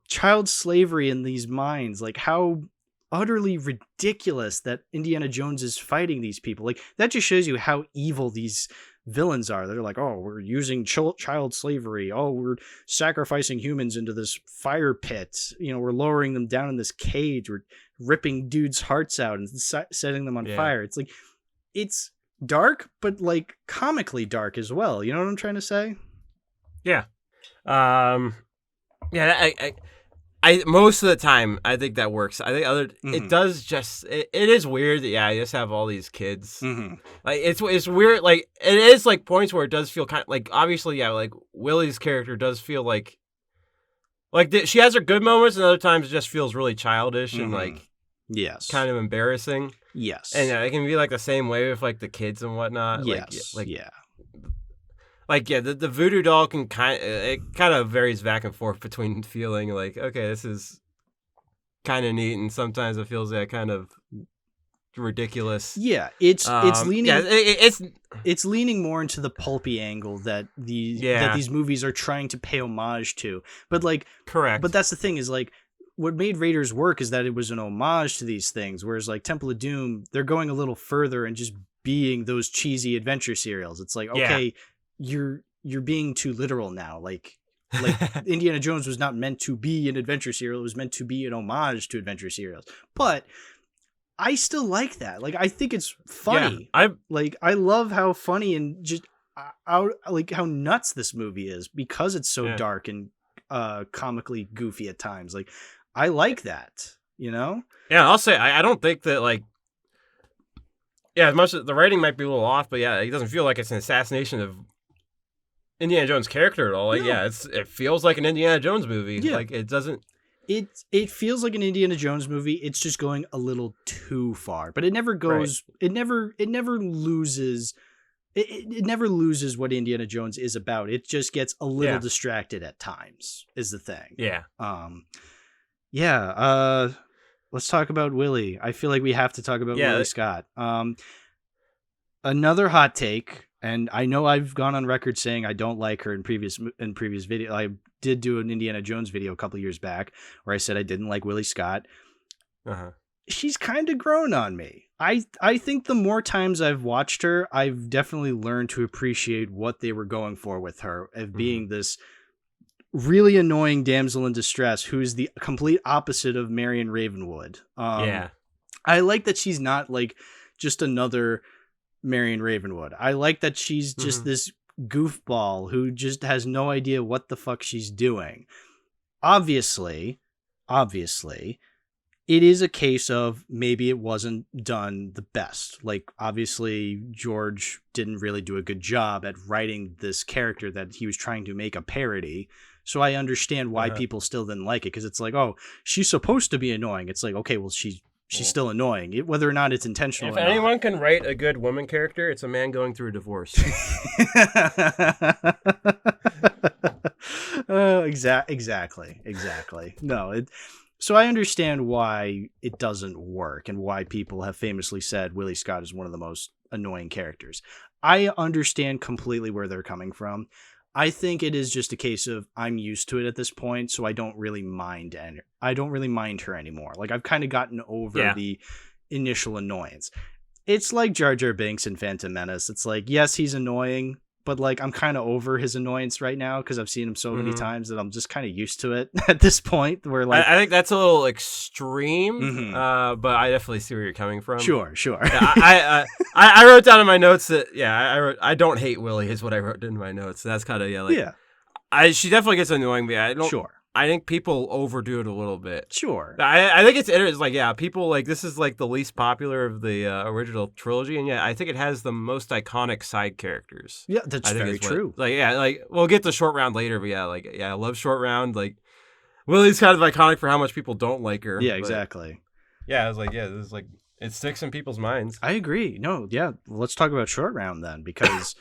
child slavery in these mines, like how utterly ridiculous that Indiana Jones is fighting these people. Like, that just shows you how evil these villains are. They're like, oh, we're using child slavery. Oh, we're sacrificing humans into this fire pit. You know, we're lowering them down in this cage. We're ripping dudes' hearts out and setting them on fire. It's like, it's dark, but like comically dark as well. You know what I'm trying to say? Yeah. Yeah, I most of the time I think that works. I think it does just it is weird that you just have all these kids. Like it's weird. Like it is like points where it does feel kind of like obviously like Willie's character does feel like she has her good moments and other times it just feels really childish and like yes, kind of embarrassing. Yes, and it can be like the same way with like the kids and whatnot. Yes, the voodoo doll can kind of varies back and forth between feeling like, okay, this is kind of neat, and sometimes it feels kind of ridiculous. Yeah, it's leaning. Yeah, it's leaning more into the pulpy angle that these movies are trying to pay homage to. But like, correct. But that's the thing is like, what made Raiders work is that it was an homage to these things, whereas like Temple of Doom, they're going a little further and just being those cheesy adventure serials. It's like, okay. You're being too literal now. Like Indiana Jones was not meant to be an adventure serial. It was meant to be an homage to adventure serials. But I still like that. Like, I think it's funny. Yeah, I love how funny and just how nuts this movie is because it's so dark and comically goofy at times. Like, I like that, you know? Yeah, I'll say I don't think that like. Yeah, as much as the writing might be a little off, but yeah, it doesn't feel like it's an assassination of Indiana Jones' character at all. Like, no. It feels like an Indiana Jones movie. Yeah. Like, it doesn't. It feels like an Indiana Jones movie. It's just going a little too far, but it never goes. Right. It never loses. It never loses what Indiana Jones is about. It just gets a little distracted at times. Is the thing. Yeah. Let's talk about Willie. I feel like we have to talk about Willie Scott. Another hot take. And I know I've gone on record saying I don't like her in previous video. I did do an Indiana Jones video a couple years back where I said I didn't like Willie Scott. She's kind of grown on me. I think the more times I've watched her, I've definitely learned to appreciate what they were going for with her of being this really annoying damsel in distress who's the complete opposite of Marion Ravenwood. I like that she's not like just another Marion Ravenwood. I like that she's just this goofball who just has no idea what the fuck she's doing. Obviously, it is a case of maybe it wasn't done the best. Like, obviously, George didn't really do a good job at writing this character that he was trying to make a parody. So I understand why people still didn't like it, because it's like, oh, she's supposed to be annoying. It's like, okay, well, she's still annoying, whether or not it's intentional. If anyone can write a good woman character, it's a man going through a divorce. Exactly. No, so I understand why it doesn't work and why people have famously said Willie Scott is one of the most annoying characters. I understand completely where they're coming from. I think it is just a case of I'm used to it at this point, so I don't really mind her anymore. Like, I've kind of gotten over the initial annoyance. It's like Jar Jar Binks in Phantom Menace. It's like, yes, he's annoying, but like I'm kind of over his annoyance right now because I've seen him so many times that I'm just kind of used to it at this point. Where like I think that's a little extreme, but I definitely see where you're coming from. Sure. Yeah, I wrote down in my notes that I don't hate Willie is what I wrote in my notes. That's kind of she definitely gets annoying, but I don't. Sure. I think people overdo it a little bit. Sure. I think it's like, people like, this is like the least popular of the original trilogy. And I think it has the most iconic side characters. Yeah, that's very true. We'll get to Short Round later, but I love Short Round. Like, Willie's kind of iconic for how much people don't like her. Yeah, exactly. I was like, this is like, it sticks in people's minds. I agree. No, let's talk about Short Round then, because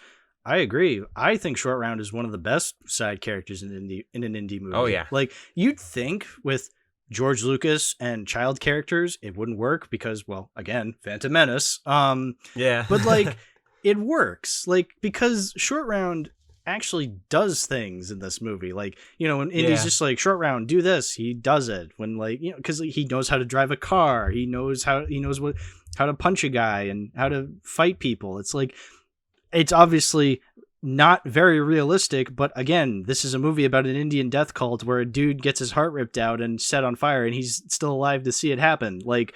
I agree. I think Short Round is one of the best side characters in an indie movie. Oh, yeah. Like, you'd think with George Lucas and child characters, it wouldn't work because, well, again, Phantom Menace. But, like, it works. Like, because Short Round actually does things in this movie. Like, you know, when Indy's just like, Short Round, do this, he does it. When, like, you know, because he knows how to drive a car. He knows how to punch a guy and how to fight people. It's like, it's obviously not very realistic, but again, this is a movie about an Indian death cult where a dude gets his heart ripped out and set on fire and he's still alive to see it happen. Like,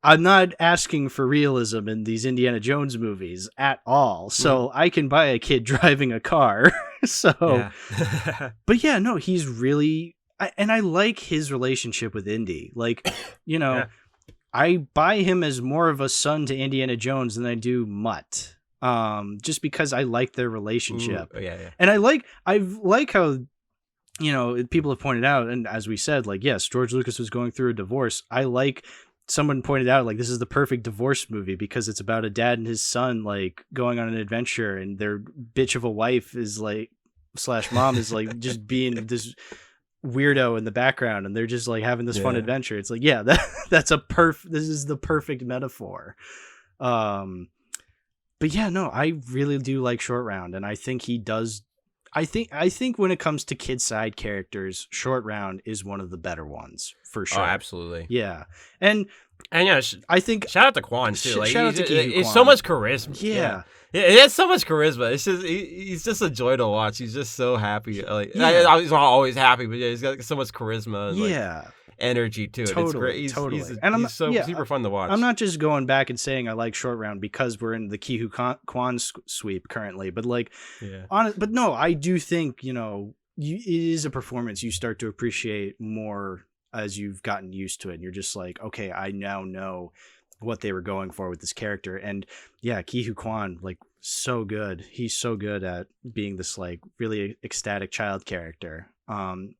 I'm not asking for realism in these Indiana Jones movies at all. So I can buy a kid driving a car. So, but yeah, no, he's really, and I like his relationship with Indy. Like, you know, I buy him as more of a son to Indiana Jones than I do Mutt. Just because I like their relationship. And I like how, you know, people have pointed out, and as we said, like, yes, George Lucas was going through a divorce. I like, someone pointed out, like, this is the perfect divorce movie because it's about a dad and his son, like, going on an adventure, and their bitch of a wife is like, / mom is like just being this weirdo in the background, and they're just like having this fun adventure. It's like, yeah, this is the perfect metaphor. But yeah, no, I really do like Short Round, and I think he does. I think when it comes to kid side characters, Short Round is one of the better ones for sure. Oh, absolutely. Yeah, and yeah, I think shout out to Quan too. Like, shout out to Ki-Hu he's Kwan. so much charisma. Yeah. He has so much charisma. It's just he's just a joy to watch. He's just so happy. Like, he's not always happy, but yeah, he's got so much charisma and like, energy to it. Totally, it's great. He's super fun to watch. I'm not just going back and saying I like Short Round because we're in the Ki-Hu Kwan sweep currently, but like, but no, I do think, you know, it is a performance you start to appreciate more as you've gotten used to it. And you're just like, okay, I now know what they were going for with this character. And yeah, Ki-Hu Kwan, like, so good. He's so good at being this like really ecstatic child character.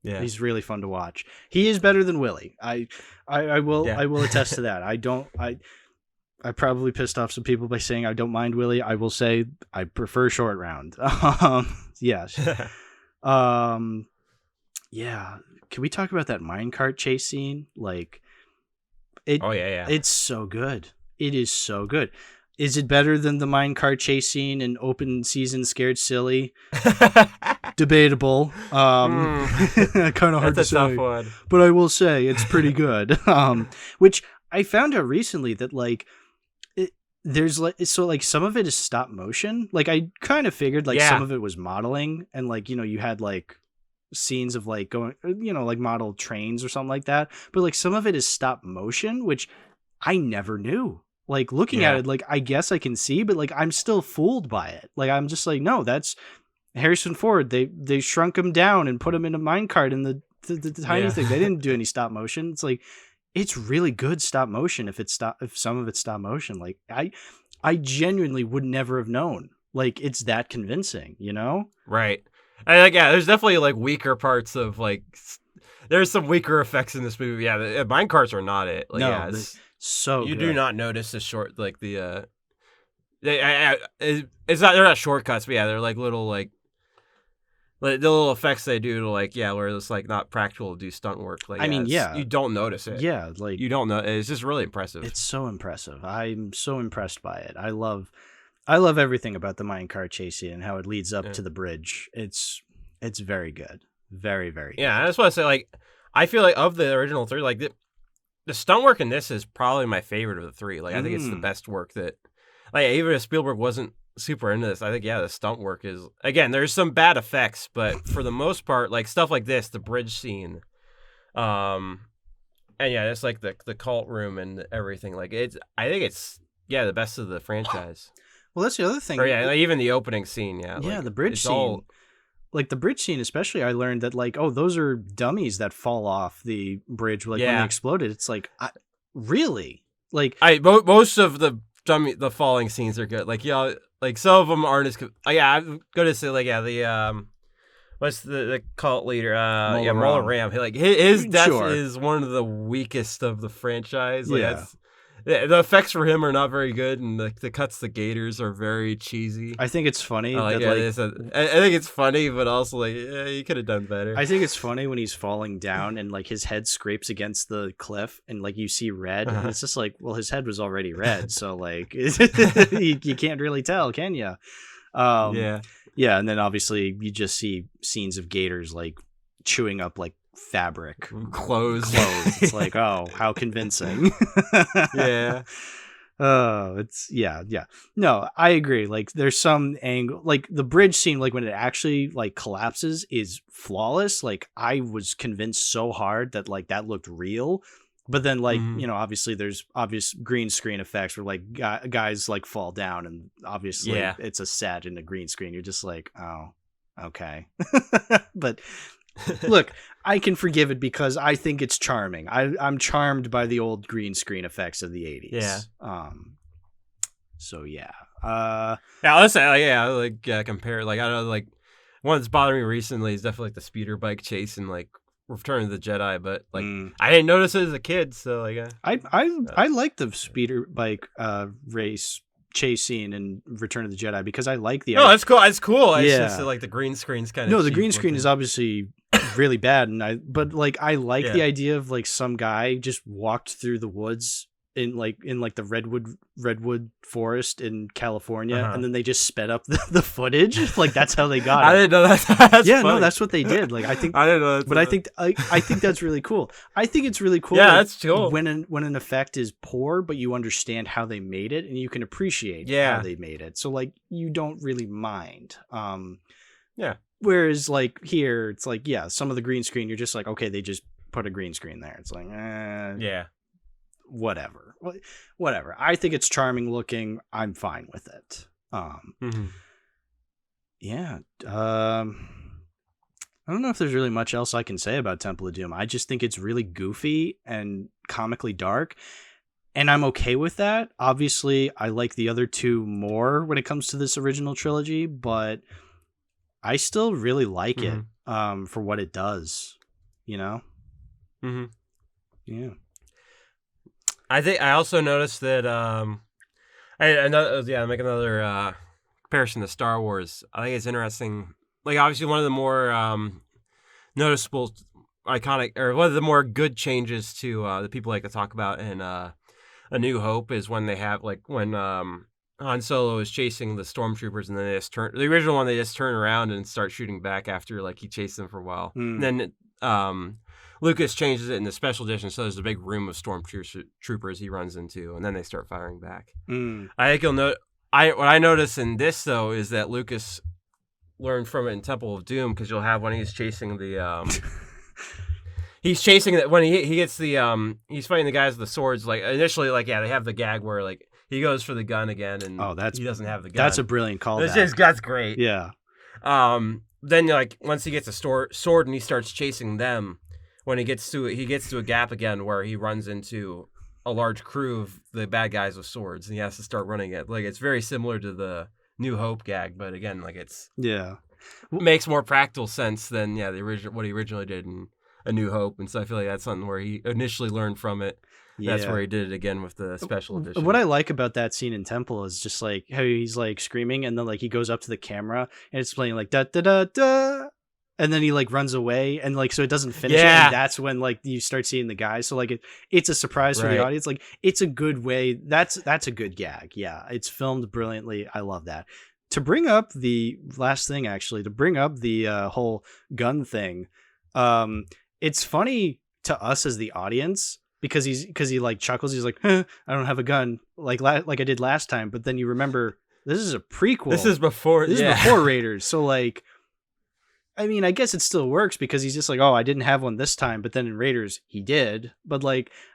He's really fun to watch. He is better than Willie. I will attest to that. I probably pissed off some people by saying I don't mind Willie. I will say I prefer Short Round. Yes. Yeah. Can we talk about that minecart chase scene? Like, it's so good. It is so good. Is it better than the minecart chase scene in Open Season Scared Silly? Debatable. Kind of hard to say. Tough one. But I will say it's pretty good. Which I found out recently that like there's like, so like some of it is stop motion. Like I kind of figured like some of it was modeling, and like, you know, you had like scenes of like going, you know, like model trains or something like that. But like some of it is stop motion, which I never knew. Like looking at it, like I guess I can see, but like I'm still fooled by it. Like I'm just like, no, that's Harrison Ford. They shrunk him down and put him in a minecart in the tiny thing. They didn't do any stop motion. It's like, it's really good stop motion if some of it's stop motion. Like I genuinely would never have known. Like it's that convincing, you know? Right. And like, there's definitely like weaker parts of like, there's some weaker effects in this movie. Yeah, the minecarts are not it. Like, no, so you good. do not notice the short, like it's not, they're not shortcuts, but yeah, they're like the little effects they do to like, where it's like not practical to do stunt work. Like, you don't notice it. Yeah, like you don't know. It's just really impressive. It's so impressive. I'm so impressed by it. I love everything about the minecart chase scene and how it leads up to the bridge. It's very good. Very, very good. Yeah, I just want to say, like, I feel like of the original three, like the stunt work in this is probably my favorite of the three. Like, I think it's the best work that, like, even if Spielberg wasn't super into this, I think, the stunt work is, again, there's some bad effects, but for the most part, like, stuff like this, the bridge scene, and it's like the cult room and everything. Like, I think it's, the best of the franchise. Well, that's the other thing. Or, like, even the opening scene, like, the bridge scene. Like the bridge scene, especially, I learned that like, oh, those are dummies that fall off the bridge like when they exploded. It's like, really? Like, most of the falling scenes are good. Like, like some of them aren't as good. I'm gonna say like, the what's the cult leader? Mola Ram. Like his death is one of the weakest of the franchise. Like, the effects for him are not very good, and the cuts to gators are very cheesy. I think it's funny. I think it's funny, but also like, you could have done better. I think it's funny when he's falling down and like his head scrapes against the cliff, and like you see red. And it's just like, well, his head was already red, so like you can't really tell, can you? And then obviously you just see scenes of gators like chewing up like fabric clothes. It's like, oh, how convincing. It's no, I agree. Like there's some angle, like the bridge scene, like when it actually like collapses is flawless. Like I was convinced so hard that like that looked real, But then, like, Mhm. you know, obviously there's obvious green screen effects where, like, guys, like, fall down, and obviously Yeah. it's a set in a green screen. You're just like, oh, okay. But look, I can forgive it because I think it's charming. I'm charmed by the old green screen effects of the 80s. Yeah. So, yeah. Yeah, let's say, compare, like, I don't know, like, one that's bothering me recently is definitely, like, the speeder bike chase in, like, Return of the Jedi, but, like, I didn't notice it as a kid, so, like, I like the speeder bike race chase scene in Return of the Jedi because I like the no, it's cool. It's cool. It's Yeah. just like the green screen's kind of no, the green screen is obviously really bad, and but like I like Yeah. the idea of like some guy just walked through the woods in the redwood forest in California, and then they just sped up the footage. Like that's how they got it. I didn't know that. That's yeah, funny. no, that's what they did. Like I think I didn't know that. but I think that's really cool. I think it's really cool. Yeah, like, that's cool. When an effect is poor, but you understand how they made it, and you can appreciate how they made it. So like you don't really mind. Yeah. Whereas like here, it's like some of the green screen, you're just like, okay, they just put a green screen there. It's like, yeah. Whatever. I think it's charming looking. I'm fine with it. Yeah. I don't know if there's really much else I can say about Temple of Doom. I just think it's really goofy and comically dark, and I'm okay with that. Obviously, I like the other two more when it comes to this original trilogy, but I still really like it for what it does, you know? Yeah. I think I also noticed that make another comparison to Star Wars. I think it's interesting. Like obviously one of the more noticeable, iconic, or one of the more good changes to that people like to talk about in A New Hope is when they have when Han Solo is chasing the stormtroopers, and then they just turn the original one. They just turn around and start shooting back after he chased them for a while. And then Lucas changes it in the special edition, so there's a big room of stormtroopers he runs into, and then they start firing back. I think you'll note. What I notice in this though is that Lucas learned from it in Temple of Doom, because you'll have when he's chasing the he's chasing that when he gets the he's fighting the guys with the swords. Like initially, they have the gag where he goes for the gun again, and he doesn't have the gun. That's a brilliant call. That's great. Yeah. Then once he gets a sword and he starts chasing them, when he gets to a gap again where he runs into a large crew of the bad guys with swords, and he has to start running it. Like it's very similar to the New Hope gag, but again, it makes more practical sense than the original what he originally did in A New Hope, and so I feel like that's something where he initially learned from it. Yeah. That's where he did it again with the special edition. What I like about that scene in Temple is just how he's screaming, and then he goes up to the camera and it's playing da da da da, and then he runs away, and so it doesn't finish it, and that's when you start seeing the guys. So it's a surprise for the audience. It's a good way. That's a good gag. Yeah, it's filmed brilliantly. I love that. To bring up the last thing, actually, to bring up the whole gun thing, it's funny to us as the audience because he chuckles. He's like, I don't have a gun like I did last time. But then you remember this is a prequel. This is before Raiders. So I mean, I guess it still works because he's just I didn't have one this time, but then in Raiders he did. But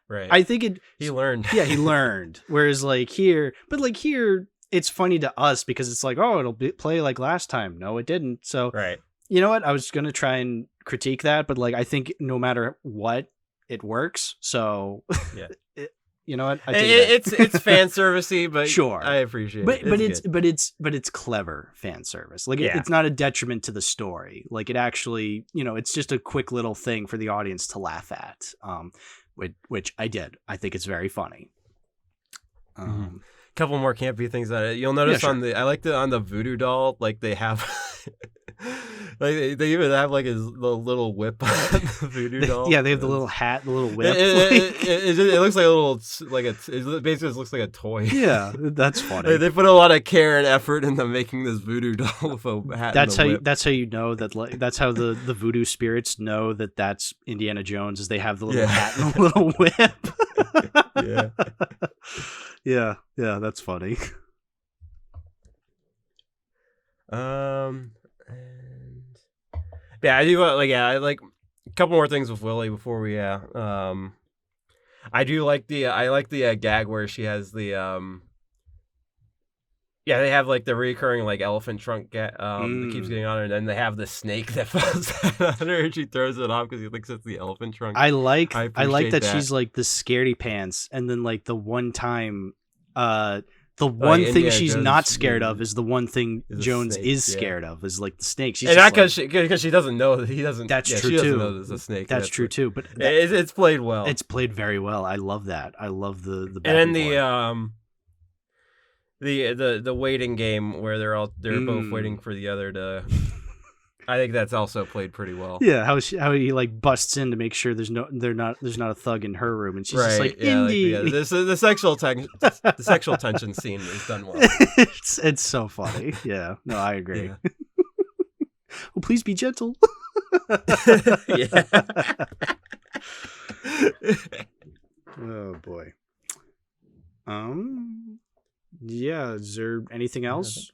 I think he learned. Yeah, he learned. Whereas here, here it's funny to us because it's it'll play like last time. No, it didn't. So you know what? I was gonna try and critique that, but I think no matter what, it works. So yeah. You know what? It's fan servicey, but sure, I appreciate it. But it's clever fan service. It's not a detriment to the story. It actually, it's just a quick little thing for the audience to laugh at. Which I did. I think it's very funny. Couple more campy things on it. You'll notice on the voodoo doll, they have they even have the little whip on the voodoo doll. Yeah, they have the little hat, the little whip. It looks like a little it basically just looks like a toy. Yeah, that's funny. They put a lot of care and effort into making this voodoo doll with a hat. That's how you know that. That's how the voodoo spirits know that that's Indiana Jones, is they have the little hat and the little whip. Yeah. Yeah, that's funny. I do I like a couple more things with Willie before we I I do like the gag where she has the yeah, they have like the recurring like elephant trunk that keeps getting on her, and then they have the snake that falls on her and she throws it off because he thinks it's the elephant trunk. I like that she's like the scaredy pants, and then like the one time the one thing she's not scared of is the one thing Jones is scared of is like the snake. She's and not because she doesn't know that he doesn't. That's true she too. Doesn't know there's a snake. That's true too. But it's played well. It's played very well. I love that. I love the back and forth. The waiting game where they're both waiting for the other to. I think that's also played pretty well. Yeah, how he like busts in to make sure there's not a thug in her room, and she's just like, Indy. The sexual tension scene is done well. It's so funny. Yeah, no, I agree. Yeah. Well, please be gentle. Yeah. Oh boy. Yeah. Is there anything else?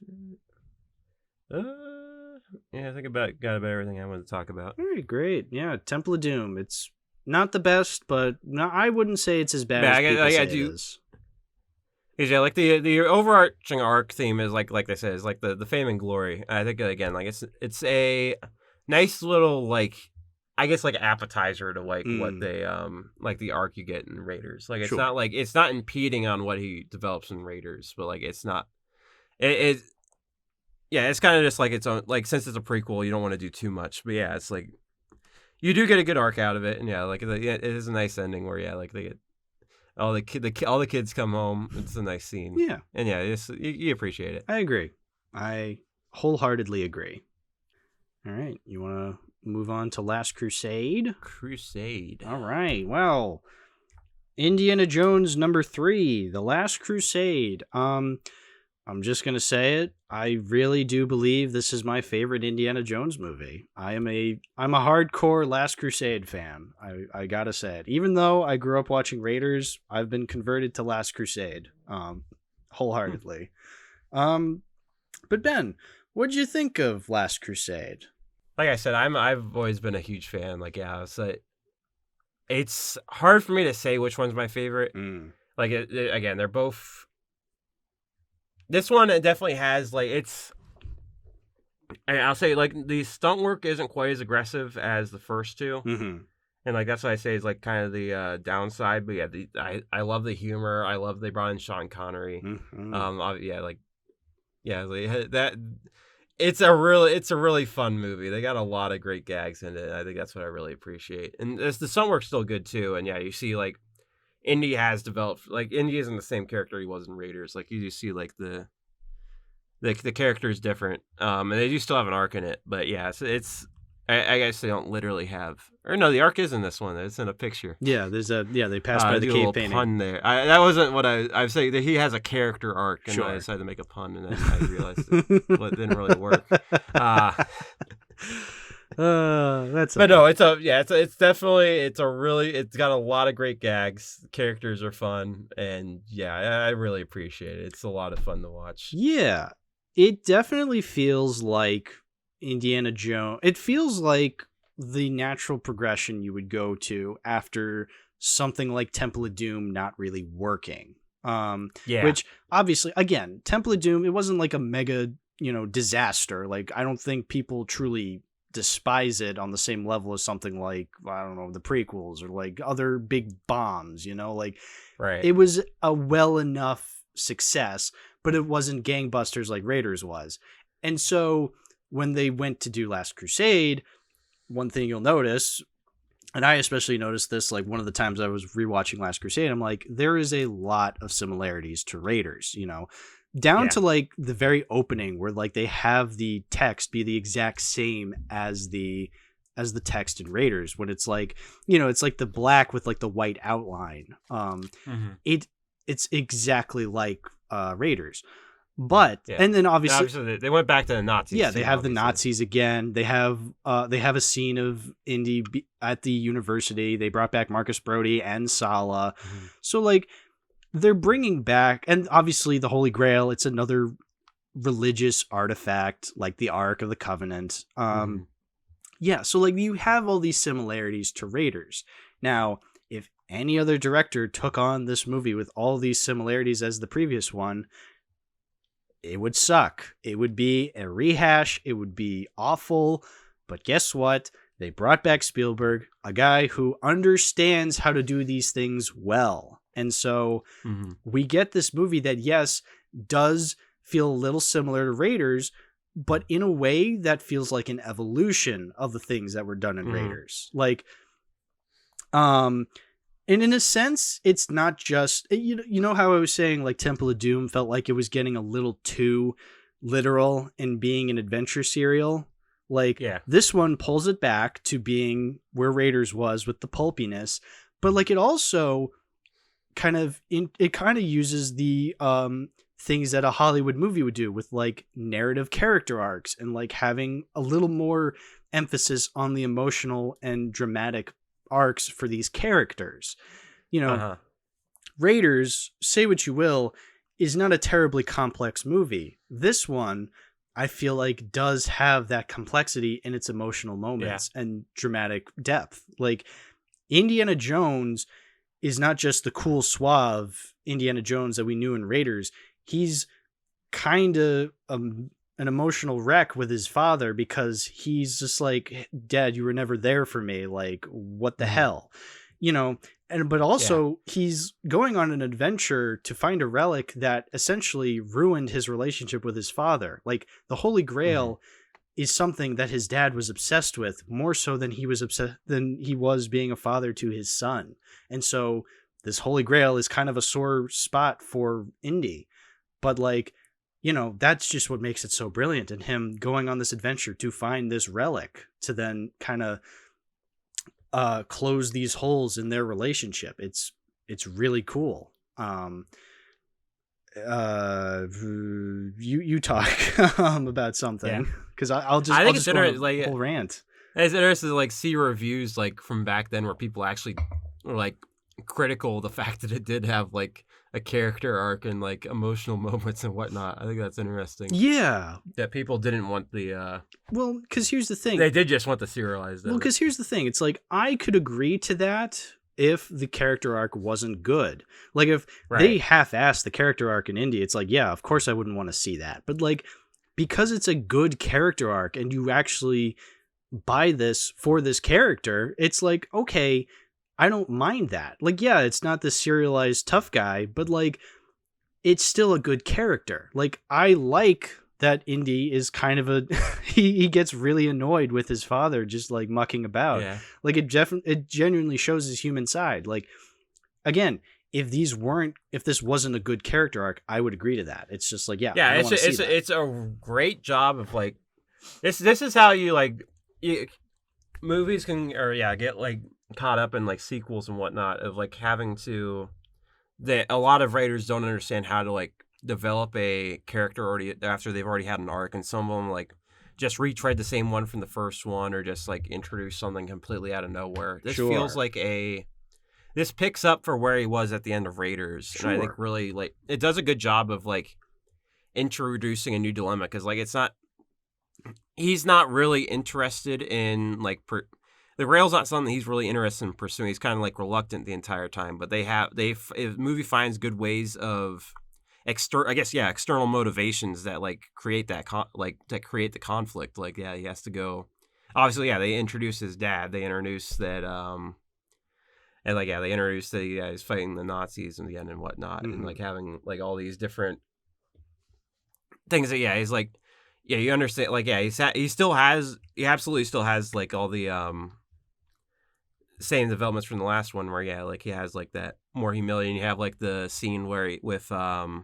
Yeah, I think got about everything I wanted to talk about. All right, great. Yeah, Temple of Doom. It's not the best, but no, I wouldn't say it's as bad as people say it is. Yeah, like the overarching arc theme is like they said, is like the fame and glory. I think again, like it's a nice little like I guess like appetizer to like what they like the arc you get in Raiders. Like it's not like it's not impeding on what he develops in Raiders, but like it's not yeah, it's kind of just like its own. Like since it's a prequel, you don't want to do too much. But yeah, it's like you do get a good arc out of it, and yeah, like it is a nice ending where yeah, like they get all the kids come home. It's a nice scene. Yeah, and yeah, you appreciate it. I agree. I wholeheartedly agree. All right, you want to move on to Last Crusade? Crusade. All right. Well, Indiana Jones #3, The Last Crusade. I'm just going to say it. I really do believe this is my favorite Indiana Jones movie. I'm a hardcore Last Crusade fan. I got to say it. Even though I grew up watching Raiders, I've been converted to Last Crusade wholeheartedly. But Ben, what'd you think of Last Crusade? Like I said, I've always been a huge fan. Like yeah, it's hard for me to say which one's my favorite. Like again, they're both. This one it definitely has like it's. And I'll say like the stunt work isn't quite as aggressive as the first two, and like that's what I say is like kind of the downside. But yeah, I love the humor. I love they brought in Sean Connery. That it's a really fun movie. They got a lot of great gags in it. I think that's what I really appreciate. And the stunt work's still good too. And yeah, you see like. Indy has developed like Indy isn't the same character he was in Raiders. Like you do see like the character is different, and they do still have an arc in it. But yeah, it's I guess they don't literally have or no, the arc is in this one. It's in a picture. Yeah, they pass by the cave painting. Pun there. That wasn't what I was saying. That he has a character arc, and I decided to make a pun, and then I realized it didn't really work. That's but no, it's definitely it's got a lot of great gags. The characters are fun, and yeah, I really appreciate it. It's a lot of fun to watch. Yeah, it definitely feels like Indiana Jones. It feels like the natural progression you would go to after something like Temple of Doom not really working. Which obviously, again, Temple of Doom, it wasn't like a mega disaster. Like I don't think people truly despise it on the same level as something like I don't know the prequels or like other big bombs, like right. It was a well enough success, but it wasn't gangbusters like Raiders was. And so when they went to do Last Crusade, one thing you'll notice, and I especially noticed this like one of the times I was rewatching Last Crusade, I'm like there is a lot of similarities to Raiders, down to like the very opening where like they have the text be the exact same as the text in Raiders when it's like it's like the black with like the white outline. It's exactly like Raiders, but and then obviously they went back to the Nazis. Yeah, they have the Nazis again. They have a scene of Indy at the university. They brought back Marcus Brody and Sala, so like. They're bringing back, and obviously the Holy Grail, it's another religious artifact, like the Ark of the Covenant. Yeah, so like you have all these similarities to Raiders. Now, if any other director took on this movie with all these similarities as the previous one, it would suck. It would be a rehash. It would be awful. But guess what? They brought back Spielberg, a guy who understands how to do these things well. And so we get this movie that, yes, does feel a little similar to Raiders, but in a way that feels like an evolution of the things that were done in Raiders. Like, and in a sense, it's not just, you know how I was saying like Temple of Doom felt like it was getting a little too literal in being an adventure serial. Like this one pulls it back to being where Raiders was with the pulpiness, but like it also kind of uses the things that a Hollywood movie would do with like narrative character arcs and like having a little more emphasis on the emotional and dramatic arcs for these characters. You know, Raiders, say what you will, is not a terribly complex movie. This one, I feel like, does have that complexity in its emotional moments and dramatic depth. Like Indiana Jones is not just the cool, suave Indiana Jones that we knew in Raiders. He's kind of an emotional wreck with his father because he's just like, Dad, you were never there for me. Like, what the hell? You know, but also he's going on an adventure to find a relic that essentially ruined his relationship with his father. Like the Holy Grail is something that his dad was obsessed with more so than he was being a father to his son. And so this Holy Grail is kind of a sore spot for Indy. But like, you know, that's just what makes it so brilliant. And him going on this adventure to find this relic to then kind of close these holes in their relationship. It's really cool. You talk about something because I think it's interesting. Like whole rant. It's interesting to like see reviews like from back then where people actually were like critical of the fact that it did have like a character arc and like emotional moments and whatnot. I think that's interesting. Yeah, that people didn't want the. Well, because here's the thing. They did just want the serialized. Well, because here's the thing. It's like I could agree to that if the character arc wasn't good. Like if they half-assed the character arc in Indy, it's like, yeah, of course I wouldn't want to see that. But like because it's a good character arc and you actually buy this for this character, it's like, okay, I don't mind that. Like, yeah, it's not the serialized tough guy, but like, it's still a good character. Like, I like that Indy is kind of a, he gets really annoyed with his father just like mucking about. Yeah. Like it genuinely shows his human side. Like, again, if this wasn't a good character arc, I would agree to that. It's just like, it's a great job of like, this is how you like, movies can, get like, caught up in like sequels and whatnot of like having to a lot of writers don't understand how to like develop a character already after they've already had an arc, and some of them like just retread the same one from the first one or just like introduce something completely out of nowhere. This feels like this picks up for where he was at the end of Raiders. And I think really like it does a good job of like introducing a new dilemma because like he's not really interested in like the rail's not something he's really interested in pursuing. He's kind of like reluctant the entire time. But if the movie finds good ways of external motivations that like create that that create the conflict. Like he has to go. Obviously, they introduce his dad. They introduce that and like they introduce that he's fighting the Nazis in the end and whatnot, and like having like all these different things that he's like you understand like he absolutely still has like all the same developments from the last one where he has like that more humility, and you have like the scene where what's her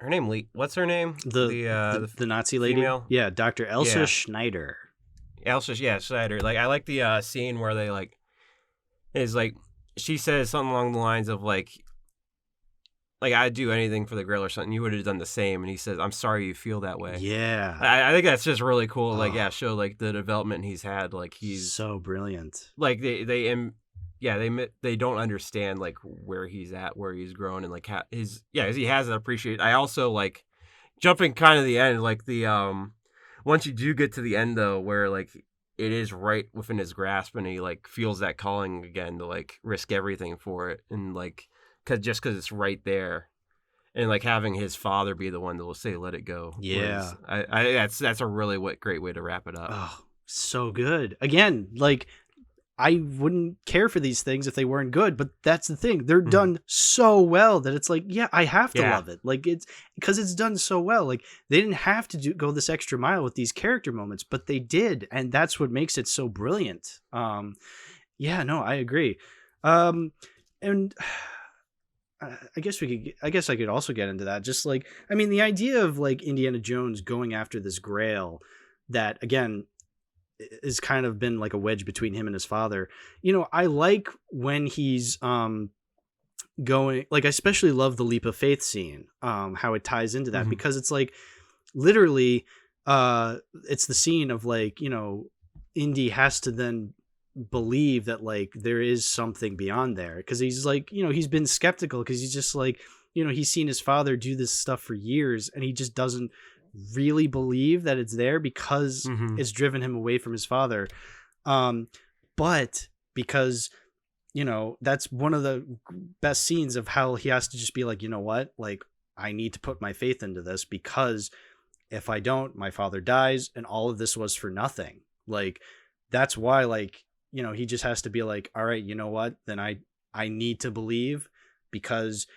name? What's her name? The Nazi lady. Female? Yeah, Dr. Elsa Schneider. Schneider. Like I like the scene where they like is like she says something along the lines of like I'd do anything for the Grail or something. You would have done the same. And he says, "I'm sorry you feel that way." Yeah, I think that's just really cool. Like, show like the development he's had. Like he's so brilliant. Like they don't understand like where he's at, where he's grown, and like he has that appreciate. I also like jumping kind of the end, like the once you do get to the end though, where like it is right within his grasp, and he like feels that calling again to like risk everything for it, and like because it's right there, and like having his father be the one that will say let it go. Yeah, that's a really great way to wrap it up. Oh, so good. Again, like I wouldn't care for these things if they weren't good, but that's the thing. They're done so well that it's like, yeah, I have to love it. Like it's because it's done so well. Like they didn't have to go this extra mile with these character moments, but they did, and that's what makes it so brilliant. Yeah, no, I agree. And I guess I could also get into that. Just like, I mean, the idea of like Indiana Jones going after this Grail that again is kind of been like a wedge between him and his father. You know, I like when he's going, like, I especially love the leap of faith scene, how it ties into that, because it's like literally it's the scene of like, you know, Indy has to then believe that like there is something beyond there, because he's like, you know, he's been skeptical because he's just like, you know, he's seen his father do this stuff for years and he just doesn't really believe that it's there because it's driven him away from his father. But because, you know, that's one of the best scenes of how he has to just be like, you know what, like I need to put my faith into this, because if I don't, my father dies and all of this was for nothing. Like that's why, like, you know, he just has to be like, all right, you know what, then I need to believe, because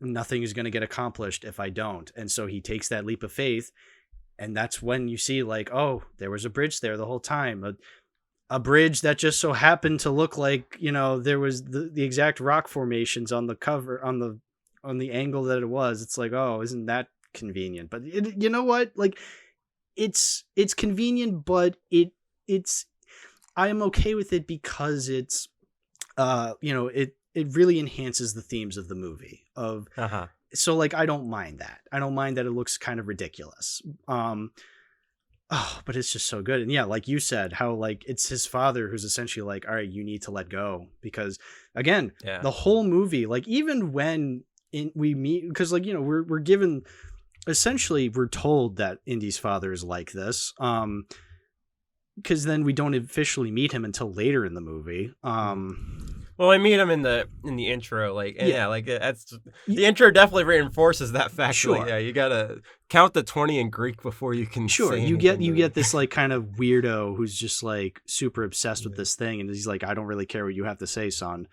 nothing is going to get accomplished if I don't. And so he takes that leap of faith, and that's when you see like, oh, there was a bridge there the whole time, a bridge that just so happened to look like, you know, there was the exact rock formations on the cover, on the angle that it was. It's like, oh, isn't that convenient? But you know what, like it's convenient, but it's I am okay with it because it's you know, it really enhances the themes of the movie of so like I don't mind that it looks kind of ridiculous, but it's just so good. And yeah, like you said, how like it's his father who's essentially like, all right, you need to let go, because again, the whole movie, like even when we meet, because like, you know, we're given, essentially we're told that Indy's father is like this, because then we don't officially meet him until later in the movie. Well, I meet him in the intro, like, and like that's the intro definitely reinforces that fact. Sure. Like, yeah, you gotta count the 20 in Greek before you can. Sure, say you get this like kind of weirdo who's just like super obsessed with this thing, and he's like, I don't really care what you have to say, son.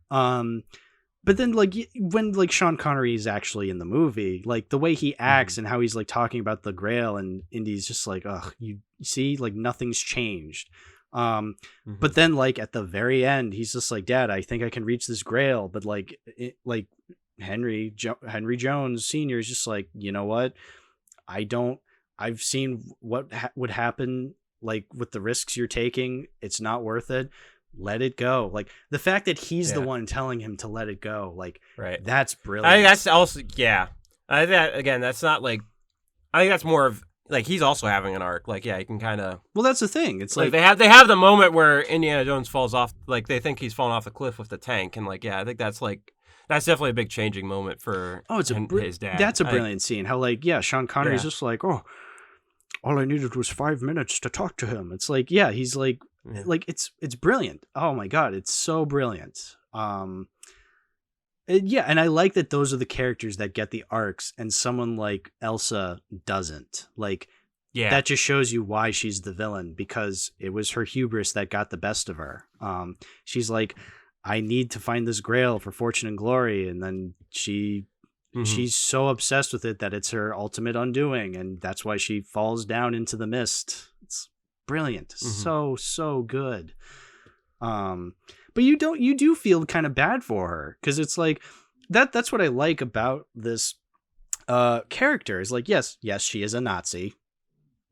But then like when like Sean Connery is actually in the movie, like the way he acts and how he's like talking about the Grail, and Indy's just like, ugh, you see, like nothing's changed. But then like at the very end, he's just like, Dad, I think I can reach this Grail. But like, Henry Jones Sr. is just like, you know what? I've seen what would happen, like with the risks you're taking. It's not worth it. Let it go. Like the fact that he's the one telling him to let it go, like, that's brilliant. I think that's also, that's not like, I think that's more of, like, he's also having an arc. Like, yeah, he can kind of. Well, that's the thing. It's like they have the moment where Indiana Jones falls off. Like, they think he's falling off the cliff with the tank, and like, yeah, I think that's definitely a big changing moment for. His dad. That's a brilliant scene. How like, yeah, Sean Connery's just like, oh, all I needed was 5 minutes to talk to him. It's like, yeah, he's like, like it's brilliant. Oh my god, it's so brilliant. And I like that those are the characters that get the arcs, and someone like Elsa doesn't. Like, that just shows you why she's the villain, because it was her hubris that got the best of her. She's like, I need to find this Grail for fortune and glory, and then she's so obsessed with it that it's her ultimate undoing, and that's why she falls down into the mist. It's brilliant, so good. But you do feel kind of bad for her, because it's like that's what I like about this character is like, yes, she is a Nazi.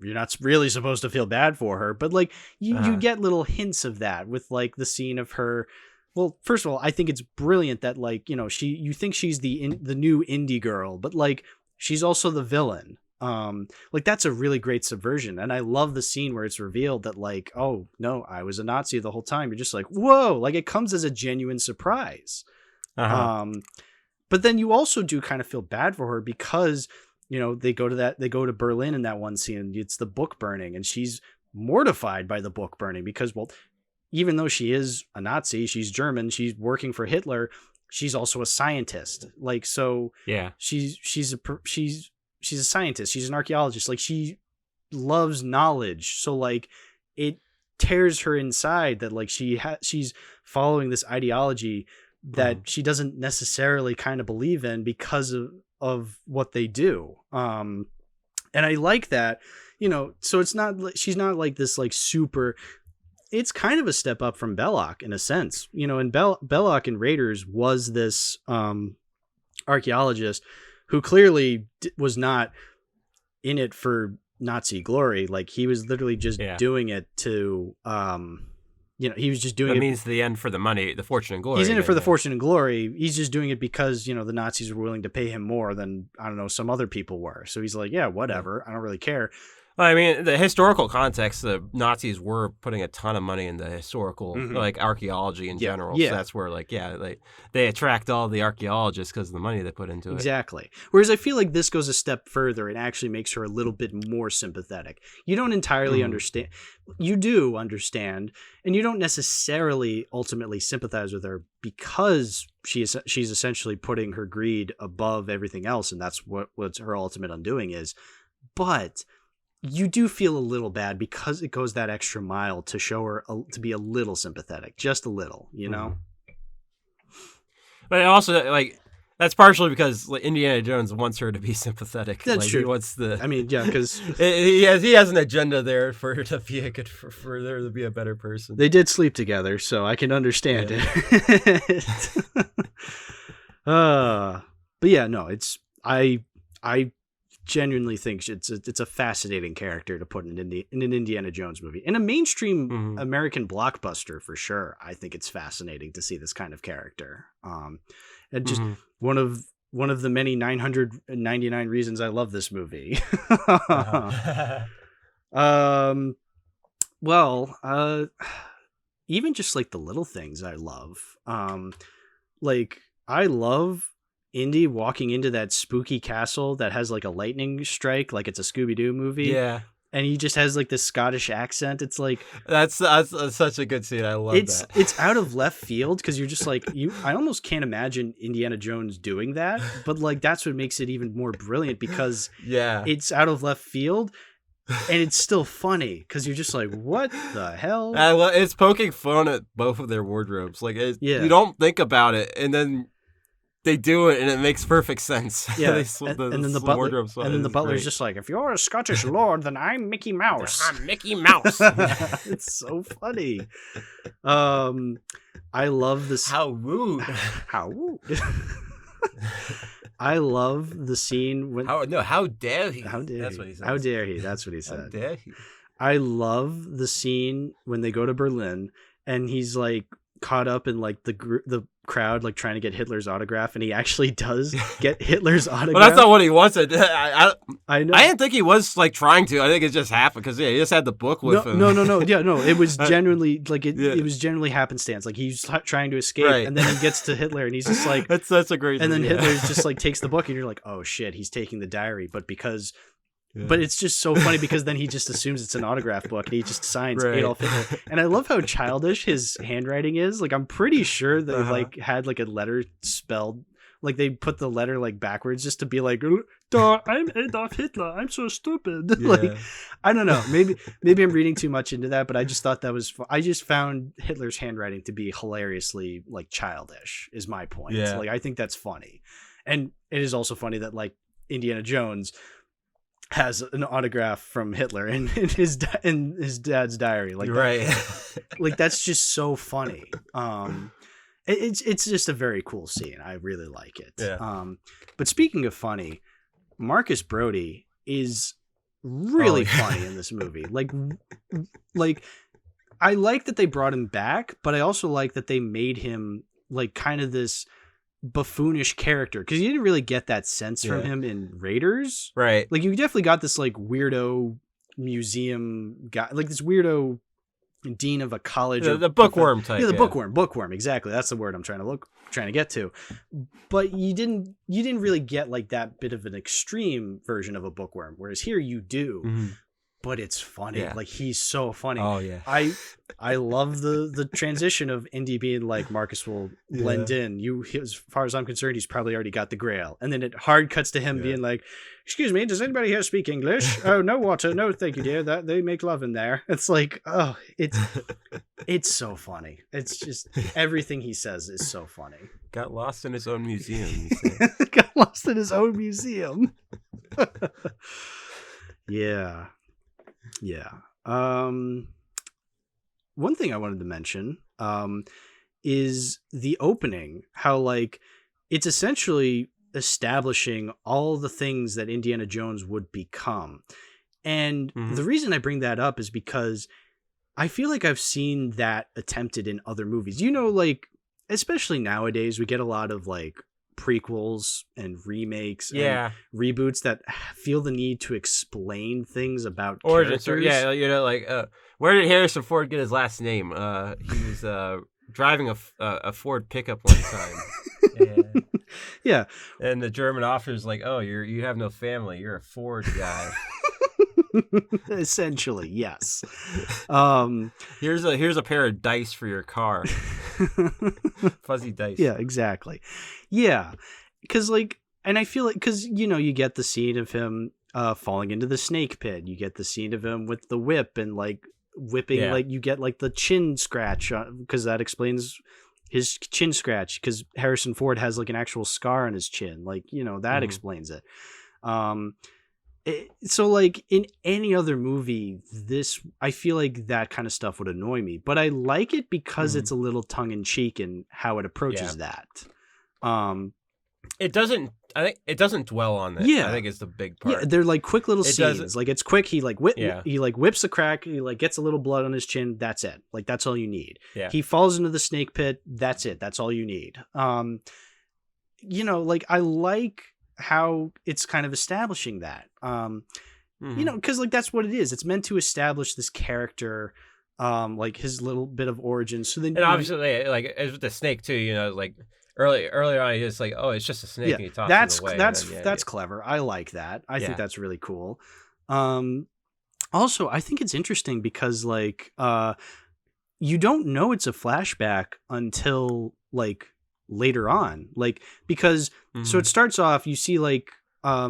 You're not really supposed to feel bad for her, but like you get little hints of that with like the scene of her. Well, first of all, I think it's brilliant that like, you know, you think she's the new indie girl, but like she's also the villain. Like that's a really great subversion, and I love the scene where it's revealed that like, oh no, I was a Nazi the whole time. You're just like, whoa, like it comes as a genuine surprise. But then you also do kind of feel bad for her, because you know they go to Berlin in that one scene, and it's the book burning, and she's mortified by the book burning because, well, even though she is a Nazi, she's German, she's working for Hitler, she's also a scientist. Like, so Yeah. she's a scientist, she's an archaeologist, like she loves knowledge. So like it tears her inside that like she's following this ideology that she doesn't necessarily kind of believe in because of what they do. And I like that, you know, so it's not like she's not like this like super, it's kind of a step up from Belloc in a sense, you know, and Belloc in Raiders was this archaeologist who clearly was not in it for Nazi glory. Like he was literally just doing it to, you know, he was just doing it. It means the end for the money, the fortune and glory. He's in it for the fortune and glory. He's just doing it because, you know, the Nazis were willing to pay him more than, I don't know, some other people were. So he's like, yeah, whatever. I don't really care. I mean, the historical context, the Nazis were putting a ton of money into historical, like archaeology in general. Yeah. So that's where, like, they attract all the archaeologists because of the money they put into it. Exactly. Whereas I feel like this goes a step further and actually makes her a little bit more sympathetic. You don't entirely understand. You do understand, and you don't necessarily ultimately sympathize with her because she's essentially putting her greed above everything else, and that's what her ultimate undoing is. But you do feel a little bad because it goes that extra mile to show her to be a little sympathetic, just a little, you know? But also, like, that's partially because like, Indiana Jones wants her to be sympathetic. That's like, true. He wants I mean, yeah, because he has an agenda there for her to be for there to be a better person. They did sleep together, so I can understand it. But yeah, no, I genuinely think it's a fascinating character to put in an Indiana Jones movie. In a mainstream American blockbuster, for sure, I think it's fascinating to see this kind of character. And just one of the many 999 reasons I love this movie. Even just like the little things I love. Like I love Indy walking into that spooky castle that has like a lightning strike, like it's a Scooby-Doo movie. Yeah. And he just has like this Scottish accent. It's like that's such a good scene. I love that. It's out of left field because you're just like I almost can't imagine Indiana Jones doing that, but like that's what makes it even more brilliant because it's out of left field and it's still funny because you're just like, what the hell? It's poking fun at both of their wardrobes. Like you don't think about it, and then they do it, and it makes perfect sense. Yeah, and then the butler's just like, if you're a Scottish lord, then I'm Mickey Mouse. I'm Mickey Mouse. It's so funny. I love this. How rude. How rude. I love the scene when. How dare he? That's what he said. How dare he? That's what he said. How dare he? I love the scene when they go to Berlin, and he's like caught up in like the crowd like trying to get Hitler's autograph, and he actually does get Hitler's autograph. Well, that's not what he wanted. I know. I didn't think he was like trying to. I think it just happened because he just had the book with him. No. Yeah, no. It was genuinely like it was genuinely happenstance. Like he's trying to escape, and then he gets to Hitler, and he's just like, that's a great. And then Hitler just like takes the book, and you're like, oh shit, he's taking the diary, but because. Yeah. But it's just so funny because then he just assumes it's an autograph book and he just signs Adolf Hitler. And I love how childish his handwriting is. Like I'm pretty sure they like had like a letter spelled like they put the letter like backwards just to be like, I'm Adolf Hitler. I'm so stupid. Yeah. Like I don't know. Maybe I'm reading too much into that, but I just thought that was I just found Hitler's handwriting to be hilariously like childish is my point. Yeah. Like I think that's funny. And it is also funny that like Indiana Jones has an autograph from Hitler in his dad's diary, like like that's just so funny. It's just a very cool scene. I really like it. Yeah. But speaking of funny, Marcus Brody is really funny in this movie. Like I like that they brought him back, but I also like that they made him like kind of this buffoonish character because you didn't really get that sense from him in Raiders, right? Like you definitely got this like weirdo museum guy, like this weirdo dean of a college, the bookworm type. Yeah, the bookworm. Exactly, that's the word I'm trying to get to. But you didn't really get like that bit of an extreme version of a bookworm, whereas here you do. but it's funny. Yeah. Like, he's so funny. Oh yeah. I love the transition of Indy being like, Marcus will blend in. As far as I'm concerned, he's probably already got the grail. And then it hard cuts to him being like, excuse me, does anybody here speak English? Oh, no water. No, thank you, dear. That they make love in there. It's like, oh, it's so funny. It's just everything he says is so funny. Got lost in his own museum. Got lost in his own museum. Yeah. One thing I wanted to mention is the opening, how like it's essentially establishing all the things that Indiana Jones would become. And the reason I bring that up is because I feel like I've seen that attempted in other movies. You know, like, especially nowadays, we get a lot of like prequels and remakes and reboots that feel the need to explain things about characters. Yeah, you know, like where did Harrison Ford get his last name? He was driving a Ford pickup one time. Yeah. And the German officer's like, "Oh, you have no family. You're a Ford guy." Essentially, yes. Here's a pair of dice for your car. Fuzzy dice. Yeah, exactly. Yeah, because like, and I feel like, because you know, you get the scene of him falling into the snake pit. You get the scene of him with the whip and like whipping. Like you get like the chin scratch because that explains his chin scratch, because Harrison Ford has like an actual scar on his chin. Like, you know, that explains it. So like in any other movie, I feel like that kind of stuff would annoy me, but I like it because it's a little tongue in cheek in how it approaches that. It doesn't. I think it doesn't dwell on that. Yeah, I think it's the big part. Yeah, they're like quick little scenes. Like, it's quick. He like he like whips a crack. He like gets a little blood on his chin. That's it. Like, that's all you need. Yeah. He falls into the snake pit. That's it. That's all you need. You know, like, I like how it's kind of establishing that. You know, because like that's what it is. It's meant to establish this character, like his little bit of origin. So then, and obviously, like as with the snake too, you know, like early on, it's like, oh, it's just a snake. Yeah, and he tosses that's it away, that's clever. I like that. I think that's really cool. Also, I think it's interesting because like you don't know it's a flashback until like later on, like, because so it starts off, you see like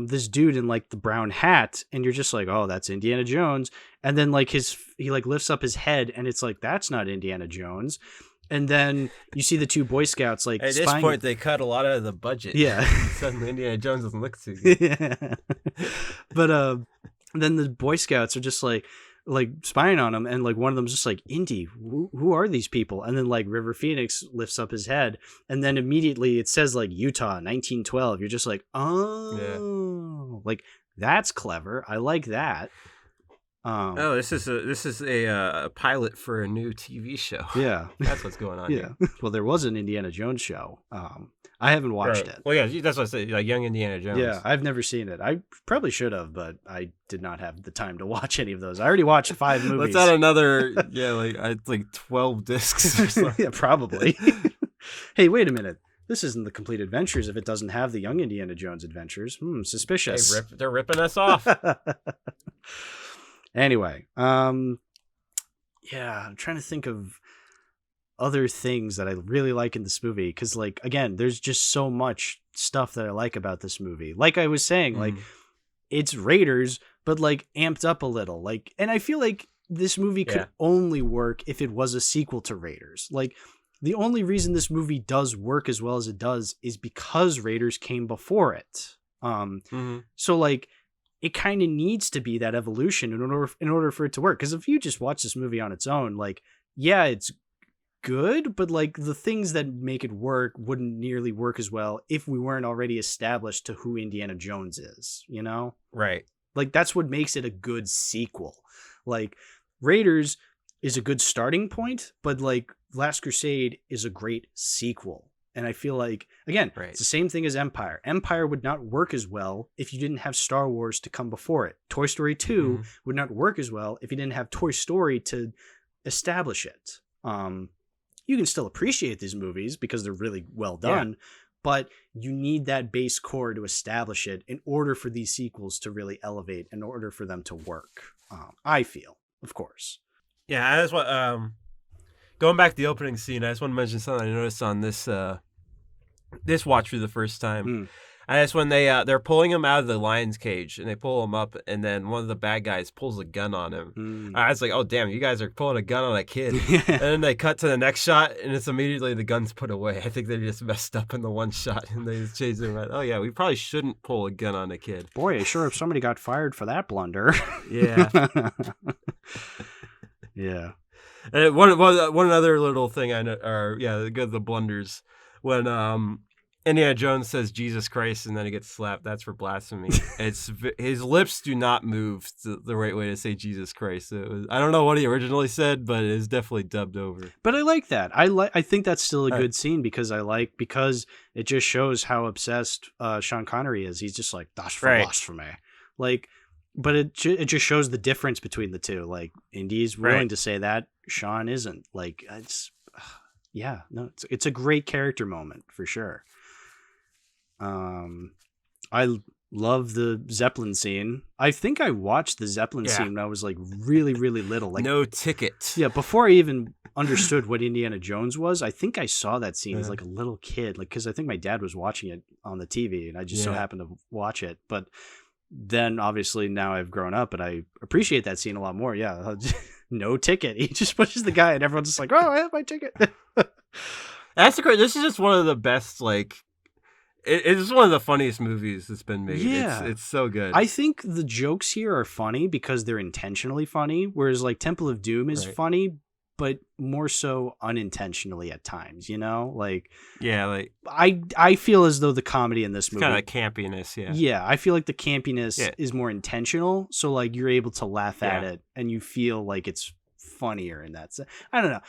this dude in like the brown hat, and you're just like, oh, that's Indiana Jones. And then like he like lifts up his head, and it's like, that's not Indiana Jones. And then you see the two Boy Scouts like at this point they cut a lot of the budget. Yeah. Suddenly Indiana Jones doesn't look too good. Yeah. But then the Boy Scouts are just like spying on him, and like one of them's just like, Indy, who are these people? And then like River Phoenix lifts up his head, and then immediately it says like Utah 1912. You're just like, oh, like, that's clever. I like that. This is a pilot for a new TV show. Yeah. That's what's going on. Yeah. Here. Well, there was an Indiana Jones show. I haven't watched it. Well, yeah, that's what I said. Like Young Indiana Jones. Yeah, I've never seen it. I probably should have, but I did not have the time to watch any of those. I already watched 5 movies. Let's add another. Like 12 discs. Or something. Yeah, probably. Hey, wait a minute. This isn't the Complete Adventures if it doesn't have the Young Indiana Jones Adventures. Suspicious. They're ripping us off. Anyway, yeah, I'm trying to think of other things that I really like in this movie, because like, again, there's just so much stuff that I like about this movie. Like I was saying, like, it's Raiders, but like amped up a little. Like, and I feel like this movie could only work if it was a sequel to Raiders. Like, the only reason this movie does work as well as it does is because Raiders came before it. So like, it kind of needs to be that evolution in order for it to work. Because if you just watch this movie on its own, like, yeah, it's good, but like the things that make it work wouldn't nearly work as well if we weren't already established to who Indiana Jones is, you know? Right. Like, that's what makes it a good sequel. Like, Raiders is a good starting point, but like Last Crusade is a great sequel. And I feel like, again, it's the same thing as Empire. Empire would not work as well if you didn't have Star Wars to come before it. Toy Story 2 would not work as well if you didn't have Toy Story to establish it. You can still appreciate these movies because they're really well done, but you need that base core to establish it in order for these sequels to really elevate, in order for them to work. I feel, of course. Yeah, I just want going back to the opening scene. I just want to mention something I noticed on this watch for the first time. And that's when they're pulling him out of the lion's cage, and they pull him up, and then one of the bad guys pulls a gun on him. I was like, oh, damn, you guys are pulling a gun on a kid. And then they cut to the next shot, and it's immediately the gun's put away. I think they just messed up in the one shot, and they just changed it. Oh, yeah, we probably shouldn't pull a gun on a kid. Boy, sure, if somebody got fired for that blunder. Yeah. Yeah. And one other little thing I know, the blunders, when Indiana Jones says Jesus Christ and then he gets slapped, that's for blasphemy. His lips do not move the right way to say Jesus Christ. I don't know what he originally said, but it is definitely dubbed over. But I like that. I think that's still a good scene because it just shows how obsessed Sean Connery is. He's just like, that's for blasphemy. Like, but it just shows the difference between the two. Like, Indy's willing to say that, Sean isn't. Like, it's a great character moment for sure. I love the Zeppelin scene. I think I watched the Zeppelin scene when I was like really, really little. Like, no ticket. Yeah, before I even understood what Indiana Jones was, I think I saw that scene as like a little kid, like because I think my dad was watching it on the TV, and I just so happened to watch it. But then, obviously, now I've grown up, and I appreciate that scene a lot more. Yeah, no ticket. He just pushes the guy, and everyone's just like, "Oh, I have my ticket." That's great. This is just one of the best, like. It's one of the funniest movies that's been made. Yeah. It's so good. I think the jokes here are funny because they're intentionally funny, whereas like Temple of Doom is funny, but more so unintentionally at times, you know? Like, yeah, like I feel as though the comedy in this movie, kind of campiness, yeah, I feel like the campiness is more intentional, so like you're able to laugh at it and you feel like it's funnier in that sense. I don't know.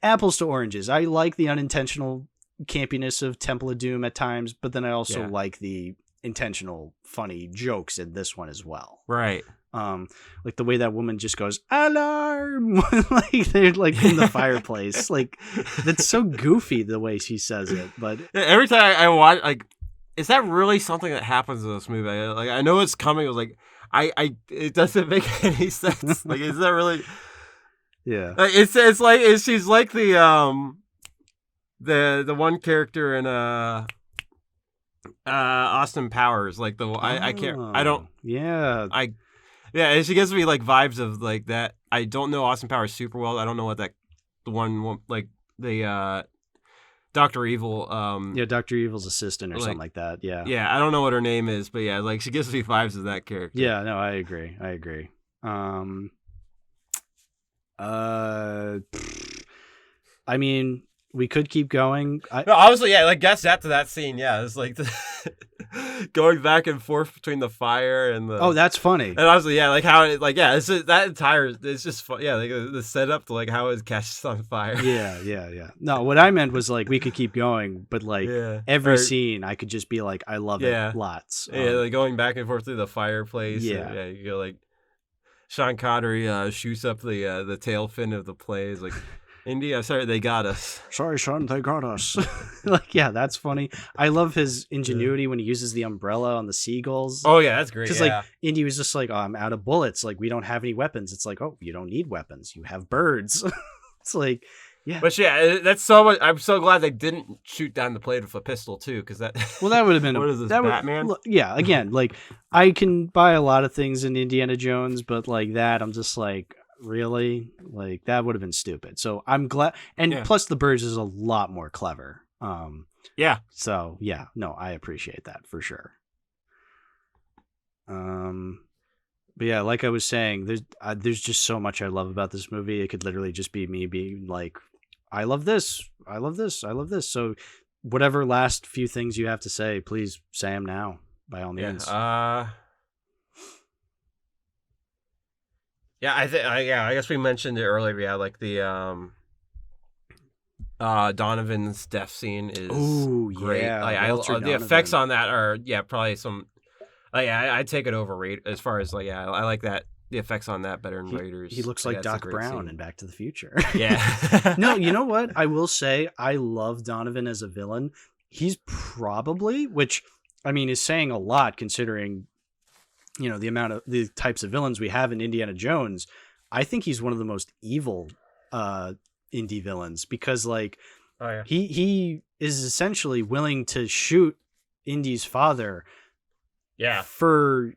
Apples to oranges. I like the unintentional campiness of Temple of Doom at times, but then I also like the intentional funny jokes in this one as well. Right. Like the way that woman just goes alarm, like they're like in the fireplace. Like that's so goofy the way she says it. But every time I watch, like, is that really something that happens in this movie? Like, I know it's coming. It was like, it doesn't make any sense. Like, is that really? Yeah. Like, it's like she's like the one character in Austin Powers, like and she gives me like vibes of like that. I don't know Austin Powers super well. I don't know what the one like the Dr. Evil Dr. Evil's assistant or something like that. Yeah, I don't know what her name is, but yeah, like she gives me vibes of that character. Yeah, no, I agree. I mean, we could keep going. Obviously, yeah, like gets after that scene, yeah, it's like going back and forth between the fire and the. Oh, that's funny. And obviously, yeah, like how it, like it's just, that entire, it's just fun, yeah, like the setup to like how it catches on fire. Yeah. No, what I meant was like we could keep going, but like every scene, I could just be like, I love it, lots. Yeah, like going back and forth through the fireplace. Yeah, you go like Sean Connery shoots up the tail fin of the plane. Like. India, sorry, they got us. Sorry, Sean, they got us. Like, yeah, that's funny. I love his ingenuity when he uses the umbrella on the seagulls. Oh, yeah, that's great. Because, like, Indy was just like, oh, I'm out of bullets. Like, we don't have any weapons. It's like, oh, you don't need weapons. You have birds. It's like, yeah. But, yeah, that's so much. I'm so glad they didn't shoot down the plane with a pistol, too, because that... Well, that would have been... What is this, Batman? Yeah, again, like, I can buy a lot of things in Indiana Jones, but, like, that, I'm just like... Really? Like that would have been stupid. So I'm glad, and plus the birds is a lot more clever. Yeah. So yeah, no, I appreciate that for sure. But yeah, like I was saying, there's just so much I love about this movie. It could literally just be me being like, I love this, I love this, I llove this. So whatever last few things you have to say, please say them now, by all means. Yeah, I guess we mentioned it earlier. Yeah, like the Donovan's death scene is great. Yeah, like the effects on that are probably some. I'd take it over as far as like I like that the effects on that better than Raiders. He looks like Doc Brown in Back to the Future. Yeah. No, you know what? I will say I love Donovan as a villain. he's probably, which I mean is saying a lot considering, the types of villains we have in Indiana Jones. I think he's one of the most evil indie villains because he is essentially willing to shoot Indy's father for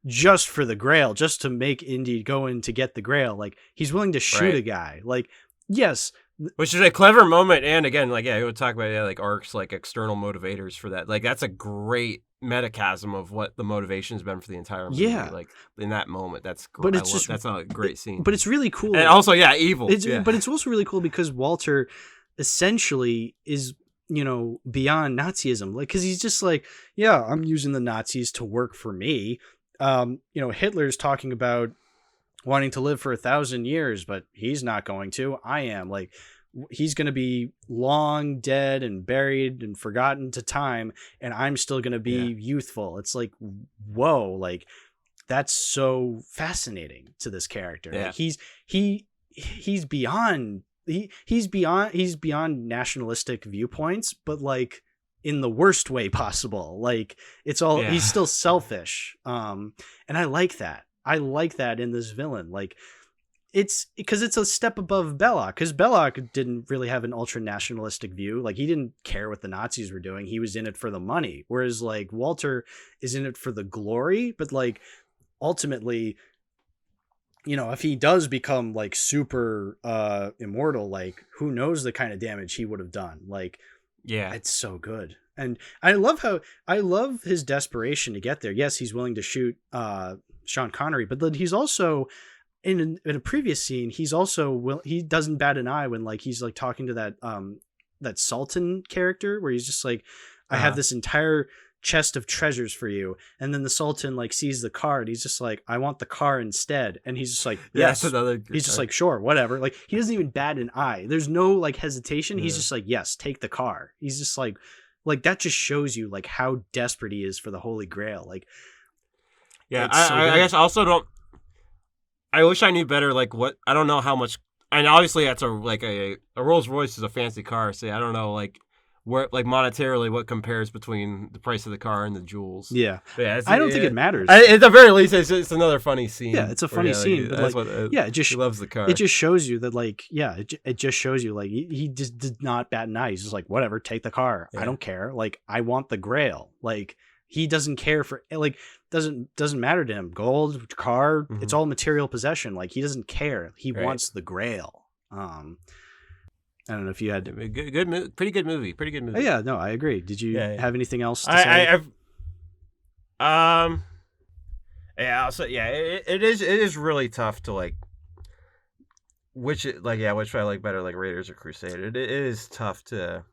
just for the Grail, just to make Indy go in to get the Grail. Like he's willing to shoot a guy. Like, yes, which is a clever moment, and again, you would talk about Ark's external motivators for that. Like that's a great metachasm of what the motivation's been for the entire movie. Yeah, like in that moment, that's great. But that's a great scene. But it's really cool, and also evil. But it's also really cool because Walter essentially is beyond Nazism, because he's just I'm using the Nazis to work for me. Hitler's talking about wanting to live for 1,000 years, but he's not going to. I am. He's going to be long dead and buried and forgotten to time, and I'm still going to be youthful. It's whoa, that's so fascinating to this character. Yeah. He's beyond nationalistic viewpoints, but in the worst way possible. It's all he's still selfish. And I like that. I like that in this villain. It's because it's a step above Belloc, because Belloc didn't really have an ultra nationalistic view. He didn't care what the Nazis were doing. He was in it for the money. Whereas Walter is in it for the glory, but ultimately, if he does become super immortal, who knows the kind of damage he would have done. It's so good. And I love his desperation to get there. Yes, he's willing to shoot Sean Connery, but then he's also in a previous scene, he doesn't bat an eye when he's talking to that Sultan character, where he's just I have this entire chest of treasures for you, and then the Sultan sees the car and he's just I want the car instead, and he's just yes, he's just sure, whatever. He doesn't even bat an eye. There's no hesitation. He's just yes, take the car. He's just that just shows you how desperate he is for the Holy Grail. I guess I also don't. I wish I knew better. What, I don't know how much. And obviously that's a Rolls Royce is a fancy car. So I don't know where monetarily what compares between the price of the car and the jewels. Yeah, I don't think it matters. At the very least, it's another funny scene. Yeah, it's a funny scene. But it just he loves the car. It just shows you that it just shows you he just did not bat an eye. He's just whatever, take the car. Yeah. I don't care. I want the Grail. He doesn't care for doesn't matter to him. Gold, car, it's all material possession. He doesn't care. He wants the Grail. I don't know if you had pretty good movie. Oh, yeah, no, I agree. Did you have anything else to say? It is really tough to which I like better, Raiders or Crusade. It is tough to.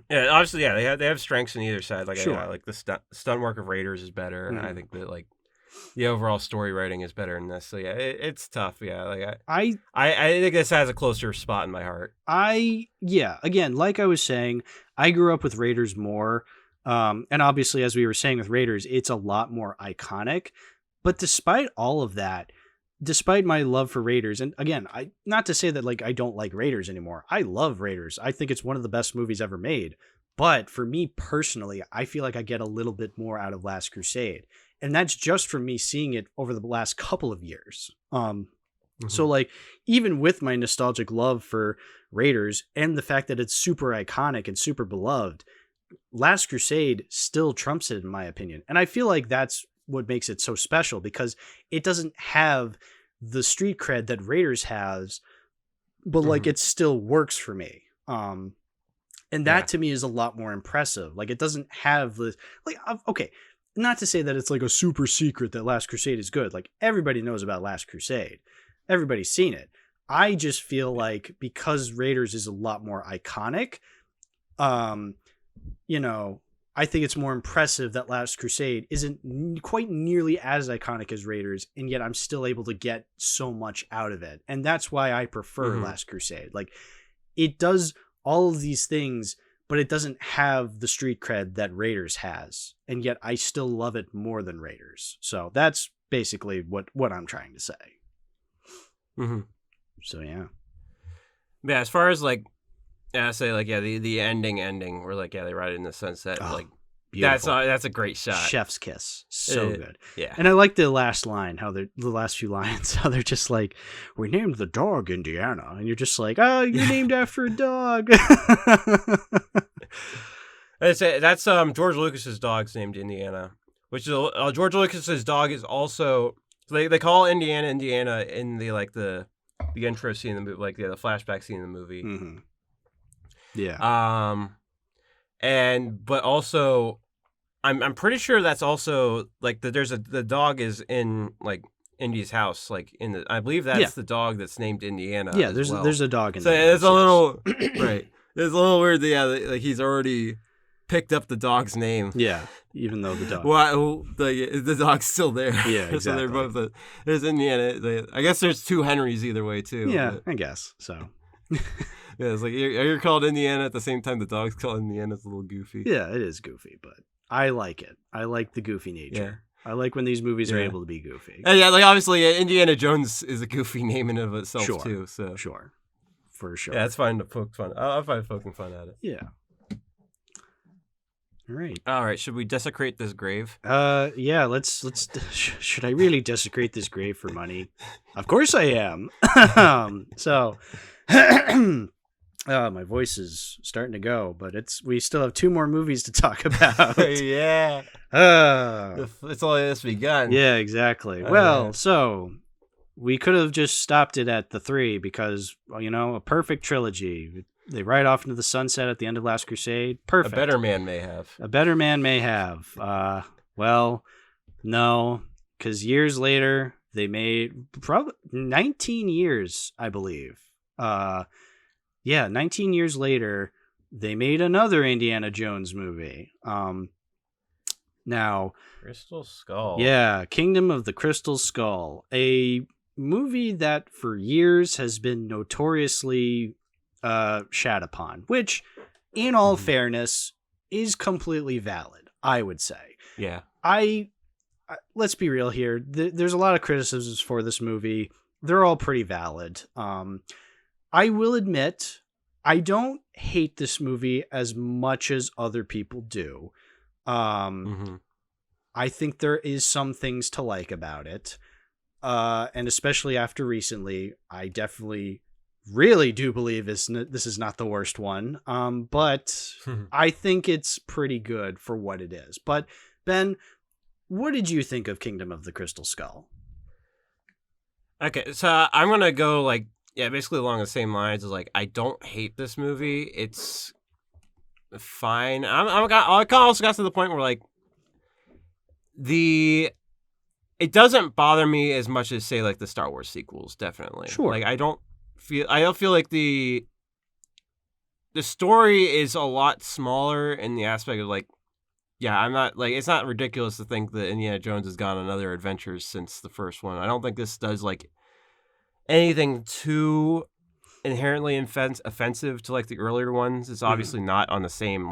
Yeah, obviously, they have strengths on either side. Sure. The stunt work of Raiders is better, and I think that the overall story writing is better in this. So it's tough. Yeah, I think this has a closer spot in my heart. Again, like I was saying, I grew up with Raiders more, and obviously, as we were saying with Raiders, it's a lot more iconic. But despite all of that, despite my love for Raiders, and again, not to say that I don't like Raiders anymore. I love Raiders. I think it's one of the best movies ever made. But for me personally, I feel I get a little bit more out of Last Crusade. And that's just from me seeing it over the last couple of years. So even with my nostalgic love for Raiders and the fact that it's super iconic and super beloved, Last Crusade still trumps it in my opinion. And I feel that's what makes it so special, because it doesn't have the street cred that Raiders has, but it still works for me. And that to me is a lot more impressive. It doesn't have the okay, not to say that it's a super secret that Last Crusade is good. Everybody knows about Last Crusade. Everybody's seen it. I just feel because Raiders is a lot more iconic, I think it's more impressive that Last Crusade isn't quite nearly as iconic as Raiders, and yet I'm still able to get so much out of it. And that's why I prefer Last Crusade. It does all of these things, but it doesn't have the street cred that Raiders has. And yet I still love it more than Raiders. So that's basically what I'm trying to say. So, yeah. Yeah, as far as Yeah, I say like the ending where like they ride it in the sunset. Like beautiful. That's a great shot. Chef's kiss. So good. Yeah. And I like the last line, the last few lines, how they're just like, we named the dog Indiana. And you're just like, oh, you're named after a dog. That's George Lucas's dog's named Indiana, which is George Lucas's dog is also they call Indiana in the intro scene in the movie, like the flashback scene in the movie. Mm-hmm. Yeah. But also, I'm pretty sure that's also like the dog is in like Indy's house, like I believe that's the dog that's named Indiana. Yeah, there's a dog in so there. It's a little right. It's a little weird. Like he's already picked up the dog's name. Yeah, even though the dog. Well, the dog's still there. Yeah, exactly. So they're both there's Indiana. I guess there's two Henrys either way too. Yeah, I guess so. Yeah, it's like you're called Indiana at the same time the dog's called Indiana. It's a little goofy. Yeah, it is goofy, but I like it. I like the goofy nature. Yeah. I like when these movies are able to be goofy. And yeah, like obviously Indiana Jones is a goofy name in and of itself too. So sure, for sure. Yeah, it's fine to poke fun. I'll find poking fun at it. Yeah. All right. Should we desecrate this grave? Yeah. Let's. Should I really desecrate this grave for money? Of course I am. So. My voice is starting to go, but we still have 2 more movies to talk about. Yeah. It's only just begun. Yeah, exactly. Well, so we could have just stopped it at the 3 because, a perfect trilogy. They ride off into the sunset at the end of Last Crusade. Perfect. A better man may have. Well, no, because years later, they made probably 19 years, I believe. 19 years later, they made another Indiana Jones movie. Now, Crystal Skull. Yeah, Kingdom of the Crystal Skull, a movie that for years has been notoriously shat upon, which, in all fairness, is completely valid, I would say. Yeah. Let's be real here. There's a lot of criticisms for this movie. They're all pretty valid. I will admit, I don't hate this movie as much as other people do. I think there is some things to like about it. And especially after recently, I definitely really do believe this is not the worst one. But I think it's pretty good for what it is. But Ben, what did you think of Kingdom of the Crystal Skull? Okay, so I'm going to go basically along the same lines as I don't hate this movie. It's fine. I also got to the point where it doesn't bother me as much as say the Star Wars sequels. Definitely, sure. I don't feel like the story is a lot smaller in the aspect of I'm not it's not ridiculous to think that Indiana Jones has gone on other adventures since the first one. I don't think this does anything too inherently offensive to the earlier ones. It's obviously not on the same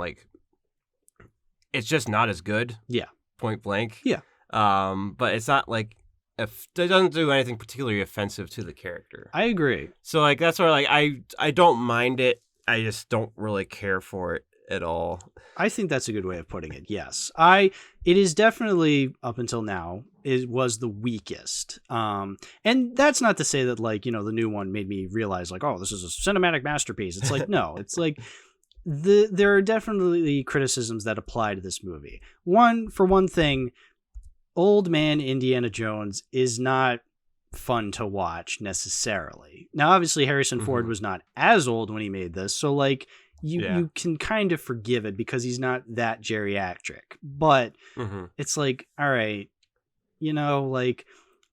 it's just not as good. Yeah. Point blank. Yeah. But it's not it doesn't do anything particularly offensive to the character. I agree. So that's where I don't mind it. I just don't really care for it at all. I think that's a good way of putting it. Yes. It is definitely, up until now, it was the weakest. And that's not to say that the new one made me realize oh, this is a cinematic masterpiece. It's no, it's there are definitely criticisms that apply to this movie. For one thing, old man Indiana Jones is not fun to watch necessarily. Now, obviously Harrison Ford was not as old when he made this. So you can kind of forgive it because he's not that geriatric, but it's all right,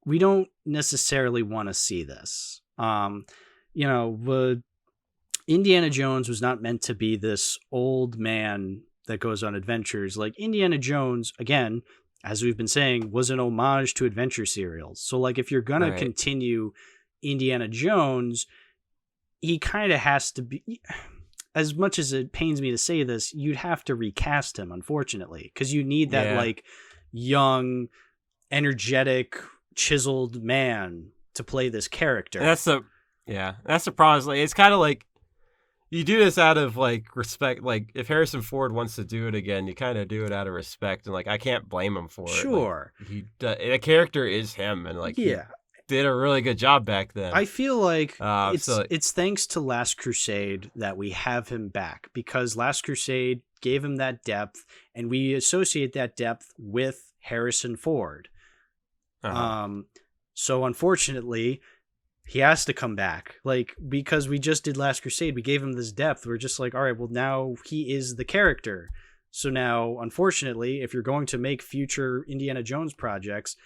we don't necessarily want to see this. Indiana Jones was not meant to be this old man that goes on adventures. Indiana Jones, again, as we've been saying, was an homage to adventure serials. So if you're going to continue Indiana Jones, he kind of has to be, as much as it pains me to say this, you'd have to recast him, unfortunately, because you need that young, energetic, chiseled man to play this character. That's the problem. It's kind of you do this out of like respect. Like if Harrison Ford wants to do it again, you kind of do it out of respect, and like I can't blame him for it. Sure, like, the character is him, and like yeah, he did a really good job back then. I feel like so, it's thanks to Last Crusade that we have him back, because Last Crusade gave him that depth, and we associate that depth with Harrison Ford. So unfortunately, he has to come back, like, because we just did Last Crusade, we gave him this depth. We're just like, all right, well, now he is the character. So now, unfortunately, if you're going to make future Indiana Jones projects,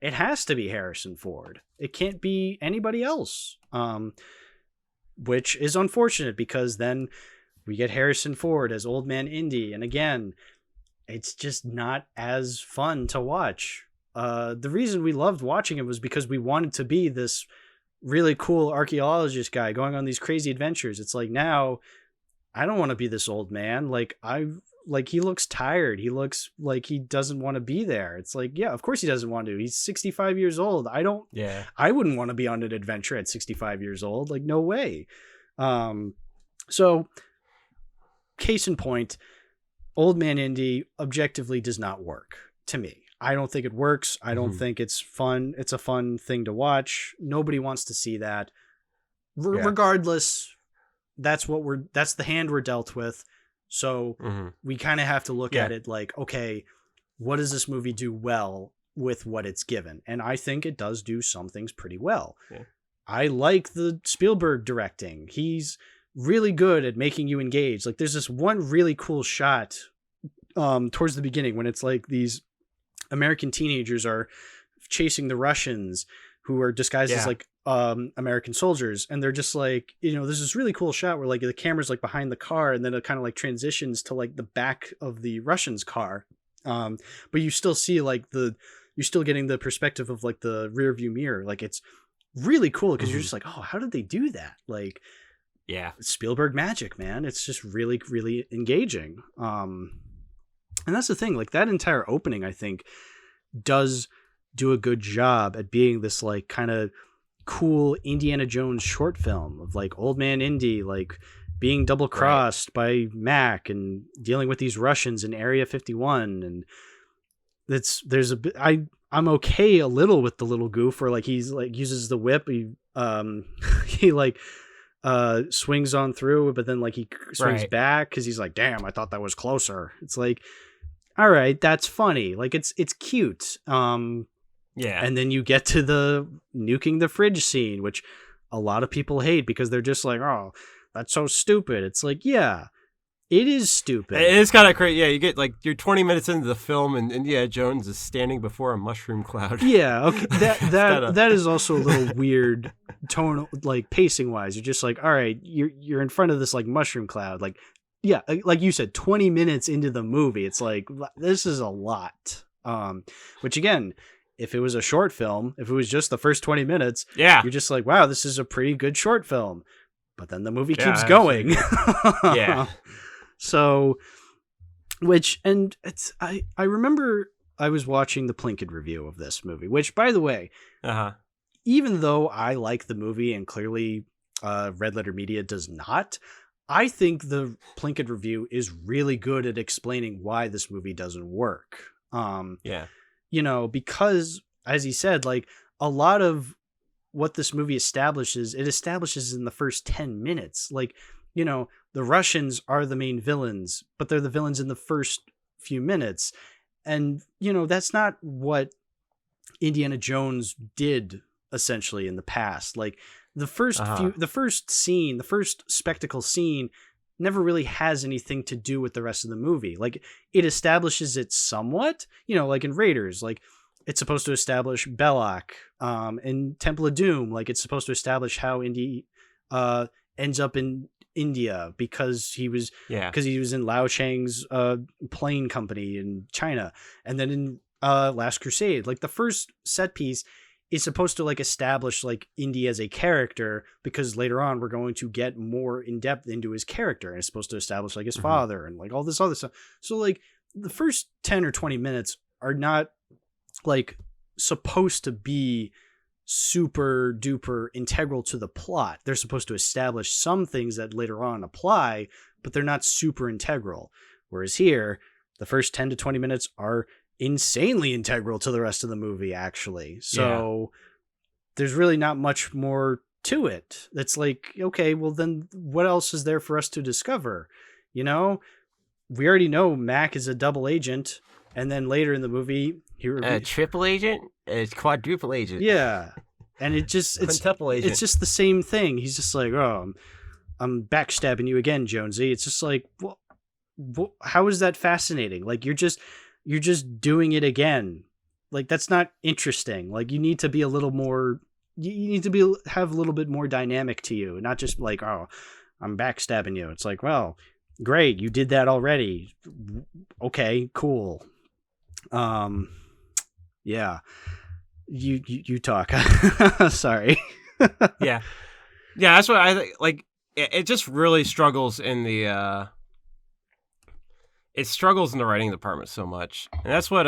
it has to be Harrison Ford. It can't be anybody else, which is unfortunate, because then we get Harrison Ford as Old Man Indy. And again, it's just not as fun to watch. The reason we loved watching it was because we wanted to be this really cool archaeologist guy going on these crazy adventures. It's like, now I don't want to be this old man. Like he looks tired. He looks like he doesn't want to be there. It's like, yeah, of course he doesn't want to. He's 65 years old. I wouldn't want to be on an adventure at 65 years old. Like, no way. So case in point, Old Man Indy objectively does not work to me. I don't think it works. I don't think it's fun. It's a fun thing to watch. Nobody wants to see that. Regardless, that's the hand we're dealt with. So we kind of have to look at it like, okay, what does this movie do well with what it's given? And I think it does do some things pretty well. Yeah. I like the Spielberg directing. He's really good at making you engage. Like, there's this one really cool shot towards the beginning when it's like these American teenagers are chasing the Russians who are disguised as like American soldiers, and they're just like, there's this really cool shot where like the camera's like behind the car, and then it kind of like transitions to like the back of the Russians' car, but you still see like you're still getting the perspective of like the rear view mirror. Like, it's really cool because you're just like, oh, how did they do that? Like, yeah, Spielberg magic, man. It's just really, really engaging. And that's the thing, like that entire opening, I think, does do a good job at being this like kind of cool Indiana Jones short film of like Old Man Indy, like being double crossed by Mac and dealing with these Russians in Area 51. And there's a bit, I'm okay a little with the little goof where like he's like uses the whip. He like swings on through, but then like he swings back because he's like, damn, I thought that was closer. It's like, all right, that's funny. Like, it's cute. And then you get to the nuking the fridge scene, which a lot of people hate because they're just like, oh, that's so stupid. It's like, yeah, it is stupid. It is kind of crazy. Yeah, you get like you're 20 minutes into the film and Indiana Jones is standing before a mushroom cloud. Yeah, okay. That is also a little weird tone, like pacing wise. You're just like, all right, you're in front of this like mushroom cloud. Like, yeah, like you said, 20 minutes into the movie, it's like, this is a lot. Which again, if it was a short film, if it was just the first 20 minutes, you're just like, wow, this is a pretty good short film. But then the movie keeps going. Yeah. So, I remember I was watching the Plinkett review of this movie, which, by the way, even though I like the movie and clearly Red Letter Media does not, I think the Plinkett review is really good at explaining why this movie doesn't work. Because, as he said, like a lot of what this movie establishes in the first 10 minutes. Like, the Russians are the main villains, but they're the villains in the first few minutes. And, that's not what Indiana Jones did essentially in the past. Like the first spectacle scene never really has anything to do with the rest of the movie. Like, it establishes it somewhat, like in Raiders, like it's supposed to establish Belloc, in Temple of Doom. Like, it's supposed to establish how Indy, ends up in India because he was in Lao Chang's plane company in China. And then in Last Crusade, like the first set piece is supposed to like establish like Indy as a character, because later on we're going to get more in depth into his character, and it's supposed to establish like his father and like all this other stuff. So like the first 10 or 20 minutes are not like supposed to be super duper integral to the plot. They're supposed to establish some things that later on apply, but they're not super integral. Whereas here, the first 10 to 20 minutes are insanely integral to the rest of the movie, actually. So there's really not much more to it. That's like, okay, well then what else is there for us to discover? You know, we already know Mac is a double agent, and then later in the movie, triple agent? It's quadruple agent. Yeah. And it's quintuple agent. It's just the same thing. He's just like, oh, I'm backstabbing you again, Jonesy. It's just like, well, how is that fascinating? Like, you're just doing it again. Like, that's not interesting. Like, you need to be a little more, you need to have a little bit more dynamic to you, not just like, oh, I'm backstabbing you. It's like, well, great, you did that already. Okay, cool. Yeah. You talk. Sorry. Yeah. That's what I think. Like, it just really struggles in the writing department so much, and that's what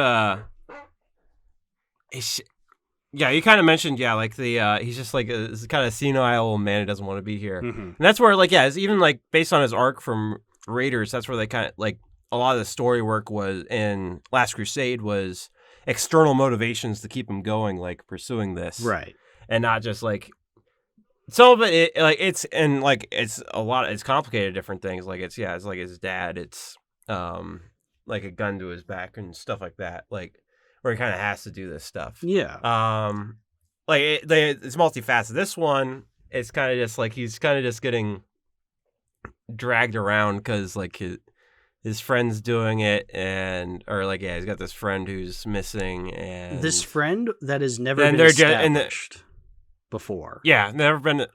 you kind of mentioned, like the he's just like this kind of senile old man who doesn't want to be here, and that's where like it's even like based on his arc from Raiders, that's where they kind of like a lot of the story work was in Last Crusade was external motivations to keep him going, like pursuing this, right, and not just like some of it it's a lot, it's complicated different things, like it's like his dad, it's like a gun to his back and stuff like that, like where he kind of has to do this stuff. Yeah. It's multifaceted. This one, it's kind of just like he's kind of just getting dragged around because like his friend's doing it, he's got this friend who's missing, and this friend that has never been established before. Yeah, never been.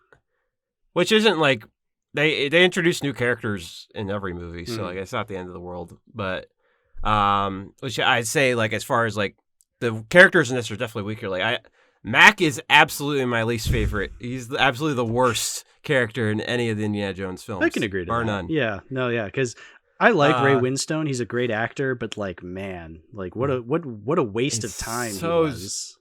Which isn't like they introduce new characters in every movie, so like it's not the end of the world. But which I'd say like as far as like the characters in this are definitely weaker. Like Mac is absolutely my least favorite. He's absolutely the worst character in any of the Indiana Jones films. I can agree to bar that. None. Yeah, no, yeah, because I like Ray Winstone. He's a great actor, but like, man, like what a waste of time he was.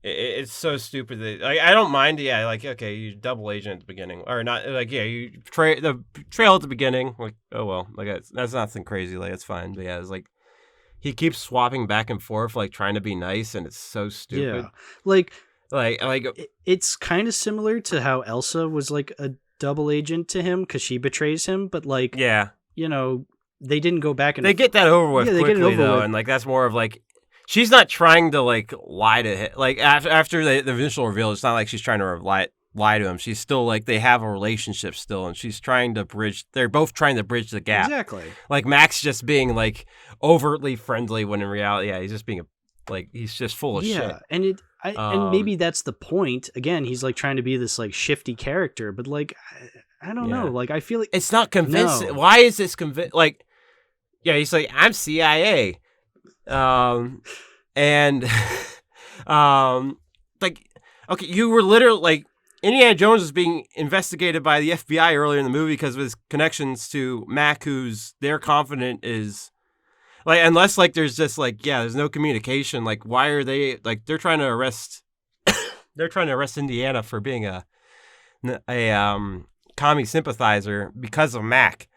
It's so stupid that like I don't mind. Yeah, like okay, you double agent at the beginning, or not? Like you the trail at the beginning. Like oh well, like that's nothing crazy. Like it's fine. But yeah, it's like he keeps swapping back and forth, like trying to be nice, and it's so stupid. Yeah, like it's kind of similar to how Elsa was like a double agent to him because she betrays him, but like you know, they didn't go back and they get that over with quickly though, and like that's more of like. She's not trying to like lie to him. Like after the initial reveal, it's not like she's trying to lie to him. She's still like they have a relationship still, and she's trying to bridge. They're both trying to bridge the gap. Exactly. Like Max just being like overtly friendly when in reality, he's just being he's just full of shit. Yeah, and and maybe that's the point. Again, he's like trying to be this like shifty character, but like I don't know. Like I feel like it's not convincing. No. Why is this convincing? Like, he's like I'm CIA. And like okay, you were literally like Indiana Jones is being investigated by the FBI earlier in the movie because of his connections to Mac, who's they're confident is like unless like there's just like there's no communication, like why are they like they're trying to arrest Indiana for being a commie sympathizer because of Mac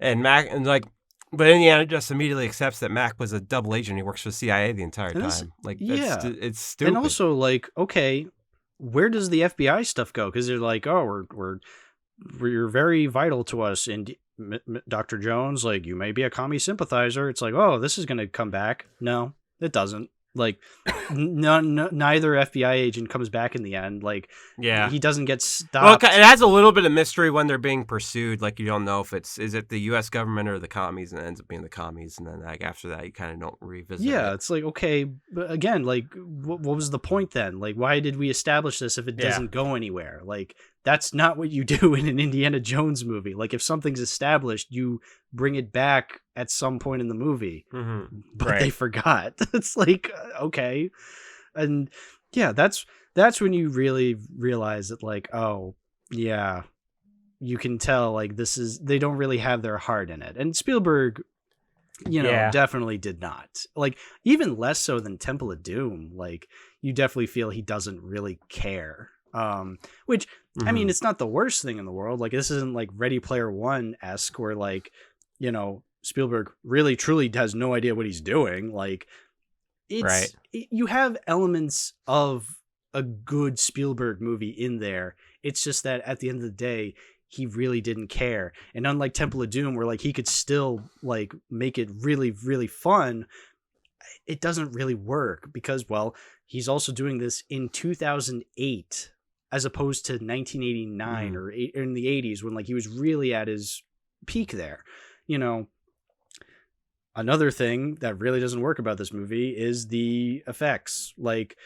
and like. But Indiana just immediately accepts that Mac was a double agent. He works for the CIA the entire time. Like, it's stupid. And also, like, okay, where does the FBI stuff go? Because they're like, oh, you're very vital to us, and Dr. Jones, like, you may be a commie sympathizer. It's like, oh, this is going to come back. No, it doesn't. Like, neither FBI agent comes back in the end. Like, he doesn't get stopped. Well, it adds a little bit of mystery when they're being pursued. Like, you don't know if is it the U.S. government or the commies, and it ends up being the commies. And then, like, after that, you kind of don't revisit it. It's like, okay, but again, like, what was the point then? Like, why did we establish this if it doesn't go anywhere? Like, that's not what you do in an Indiana Jones movie. Like, if something's established, you bring it back at some point in the movie. Mm-hmm. But they forgot. It's like, okay. And that's when you really realize that like, oh yeah, you can tell like they don't really have their heart in it. And Spielberg, definitely did not. Like, even less so than Temple of Doom. Like, you definitely feel he doesn't really care. Which, I mean, it's not the worst thing in the world. Like, this isn't like Ready Player One-esque where, like, Spielberg really truly has no idea what he's doing. Like, you have elements of a good Spielberg movie in there. It's just that at the end of the day, he really didn't care. And unlike Temple of Doom, where like he could still like make it really, really fun, it doesn't really work because, well, he's also doing this in 2008 as opposed to 1989 or in the 80s when like he was really at his peak there. Another thing that really doesn't work about this movie is the effects. Like,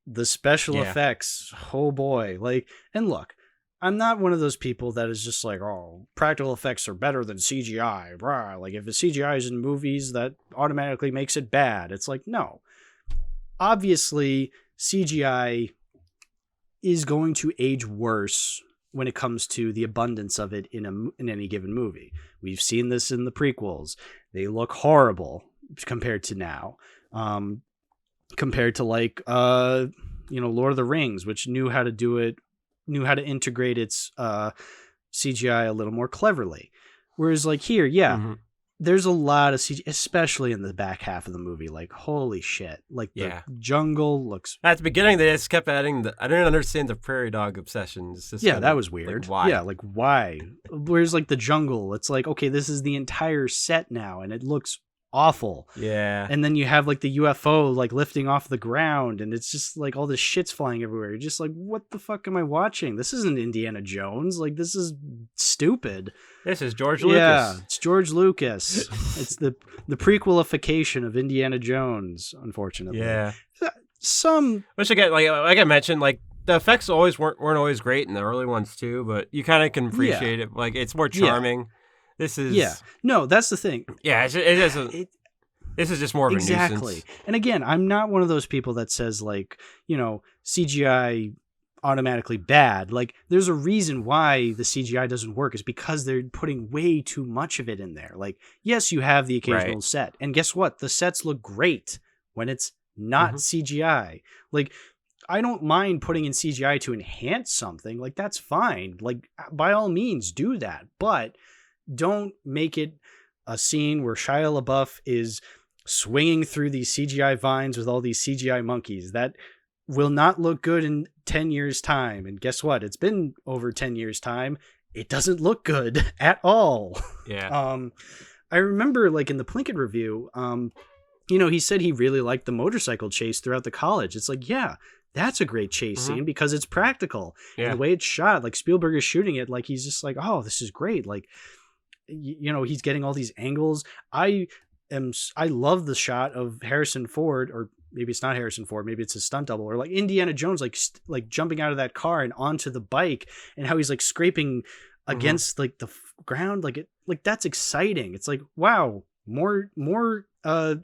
the special effects, oh boy. Like, and look, I'm not one of those people that is just like, oh, practical effects are better than CGI. Brah. Like, if the CGI is in movies, that automatically makes it bad. It's like, no. Obviously, CGI is going to age worse when it comes to the abundance of it in any given movie. We've seen this in the prequels. They look horrible compared to now. Compared to like Lord of the Rings, which knew how to integrate its CGI a little more cleverly. Whereas like here, there's a lot of CGI, especially in the back half of the movie. Like, holy shit. Like, the jungle looks... At the beginning, they just kept adding I didn't understand the prairie dog obsession. It's just that was weird. Like, why? Yeah, like, why? Whereas, like, the jungle, it's like, okay, this is the entire set now, and it looks awful. Yeah. And then you have, like, the UFO, like, lifting off the ground, and it's just, like, all this shit's flying everywhere. You're just like, what the fuck am I watching? This isn't Indiana Jones. Like, this is stupid. This is George Lucas. Yeah, it's George Lucas. It's the prequelification of Indiana Jones, unfortunately. Yeah. Which again, like I mentioned, like the effects weren't always great in the early ones too, but you kind of can appreciate it. Like, it's more charming. Yeah. This is no, that's the thing. Yeah, this is just more of a nuisance. And again, I'm not one of those people that says like, CGI automatically bad. Like, there's a reason why the CGI doesn't work is because they're putting way too much of it in there. Like, yes, you have the occasional set, and guess what? The sets look great when it's not CGI. Like, I don't mind putting in CGI to enhance something. Like, that's fine. Like, by all means, do that. But don't make it a scene where Shia LaBeouf is swinging through these CGI vines with all these CGI monkeys. That will not look good in 10 years' time. And guess what? It's been over 10 years' time. It doesn't look good at all. Yeah. I remember, like, in the Plinkett review, he said he really liked the motorcycle chase throughout the college. It's like, yeah, that's a great chase scene because it's practical. Yeah. And the way it's shot, like, Spielberg is shooting it, like, he's just like, oh, this is great. Like, he's getting all these angles. I love the shot of Harrison Ford, or maybe it's not Harrison Ford, maybe it's a stunt double, or like Indiana Jones, like jumping out of that car and onto the bike, and how he's like scraping against like the ground. Like, that's exciting. It's like, wow, more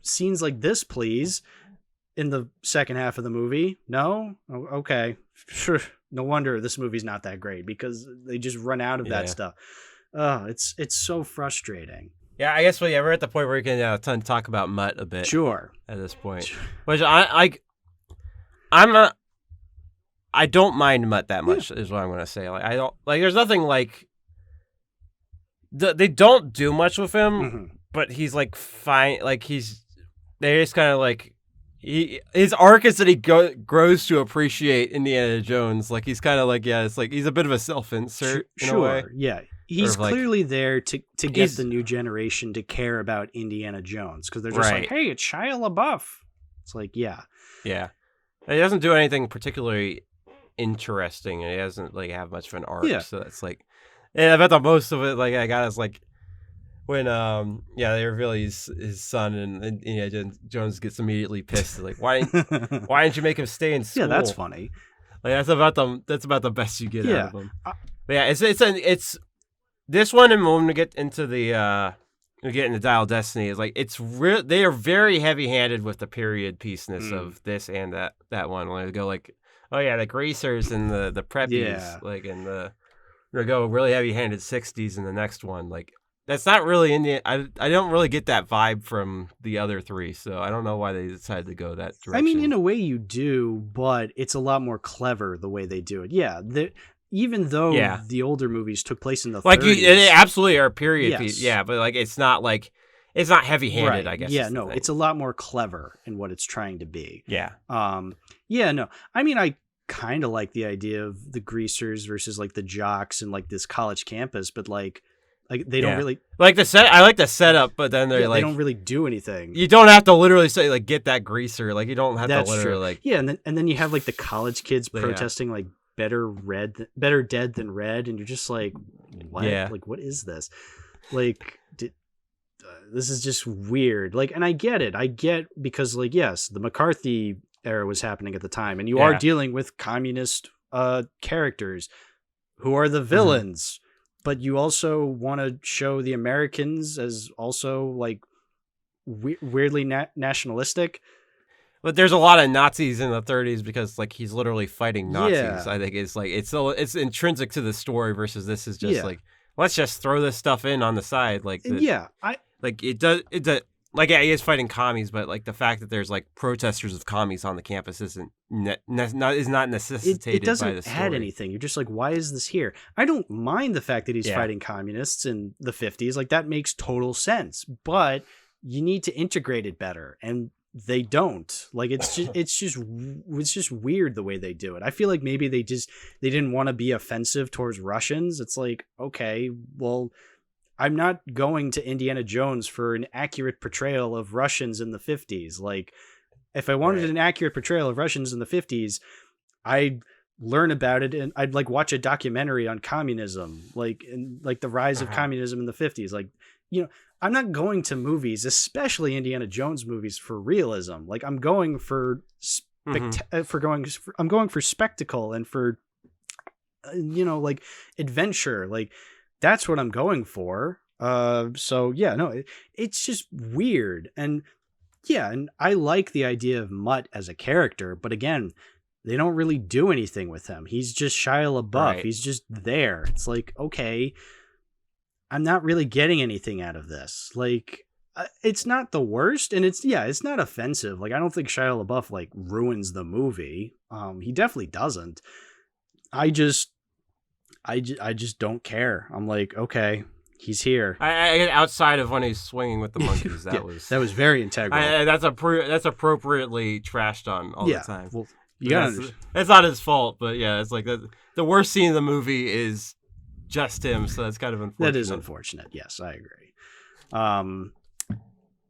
scenes like this, please, in the second half of the movie. No? Oh, okay. Sure. No wonder this movie's not that great, because they just run out of that stuff. It's so frustrating. Yeah, I guess we're at the point where we can talk about Mutt a bit. Sure. At this point, which I don't mind Mutt that much. Is what I'm going to say. Like, I don't like. There's nothing like. They don't do much with him, but he's like fine. Like, they just kind of like. His arc is that he grows to appreciate Indiana Jones. Like, he's kind of like, it's like he's a bit of a self-insert in a way. Yeah. He's clearly there to get the new generation to care about Indiana Jones, because they're just like, hey, it's Shia LaBeouf. It's like, yeah. Yeah. And he doesn't do anything particularly interesting, and he doesn't like have much of an arc. So it's like, I bet the most of it, like, I got is like, when they reveal his son, and Indiana Jones gets immediately pissed. Like, why didn't you make him stay in school? Yeah, that's funny. Like, that's about the best you get out of him. But yeah, it's this one, and when we get into the Dial Destiny, is like they are very heavy-handed with the period piece-ness of this and that one. When they go like, oh yeah, the Gracers and the preppies, like, and we're gonna go really heavy-handed 60s in the next one, like. that's not really in the. I don't really get that vibe from the other three, so I don't know why they decided to go that direction. I mean, in a way you do, but it's a lot more clever the way they do it. Yeah, even though the older movies took place in the 30s, they absolutely are period yes. piece. Yeah, but like it's not heavy-handed, right. I guess. Yeah, no, it's a lot more clever in what it's trying to be. Yeah. Yeah, no. I mean, I kind of like the idea of the greasers versus like the jocks and like this college campus, but like they don't really like the set. I like the setup, but then they don't really do anything. You don't have to literally say like get that greaser. Like you don't have to literally like and then you have like the college kids protesting like better dead than red, and you're just like, what? Yeah. Like what is this? Like this is just weird. Like, and I get because like yes, the McCarthy era was happening at the time, and you are dealing with communist characters who are the villains. But you also want to show the Americans as also like weirdly nationalistic. But there's a lot of Nazis in the 30s because like he's literally fighting Nazis. Yeah. I think it's like it's intrinsic to the story versus this is just like let's just throw this stuff in on the side like he is fighting commies, but like the fact that there's like protesters of commies on the campus is not necessitated. It doesn't by the story. add anything. You're just like, why is this here? I don't mind the fact that he's fighting communists in the 50s. Like that makes total sense, but you need to integrate it better, and they don't. Like it's just weird the way they do it. I feel like maybe they didn't want to be offensive towards Russians. It's like, okay, well, I'm not going to Indiana Jones for an accurate portrayal of Russians in the 50s. Like, if I wanted an accurate portrayal of Russians in the 50s, I'd learn about it and I'd like watch a documentary on communism, like the rise of communism in the 50s. Like, you know, I'm not going to movies, especially Indiana Jones movies, for realism. Like, I'm going for I'm going for spectacle and for like adventure. Like, that's what I'm going for. So yeah, no, it's just weird. And I like the idea of Mutt as a character, but again, they don't really do anything with him. He's just Shia LaBeouf. Right. He's just there. It's like, okay, I'm not really getting anything out of this. Like, it's not the worst, and it's not offensive. Like, I don't think Shia LaBeouf like ruins the movie. He definitely doesn't. I just don't care. I'm like, okay, he's here. I outside of when he's swinging with the monkeys, that was very integral. That's appropriately trashed on all the time. Well, that's not his fault, but yeah, it's like the worst scene in the movie is just him, so that's kind of unfortunate. That is unfortunate. Yes, I agree.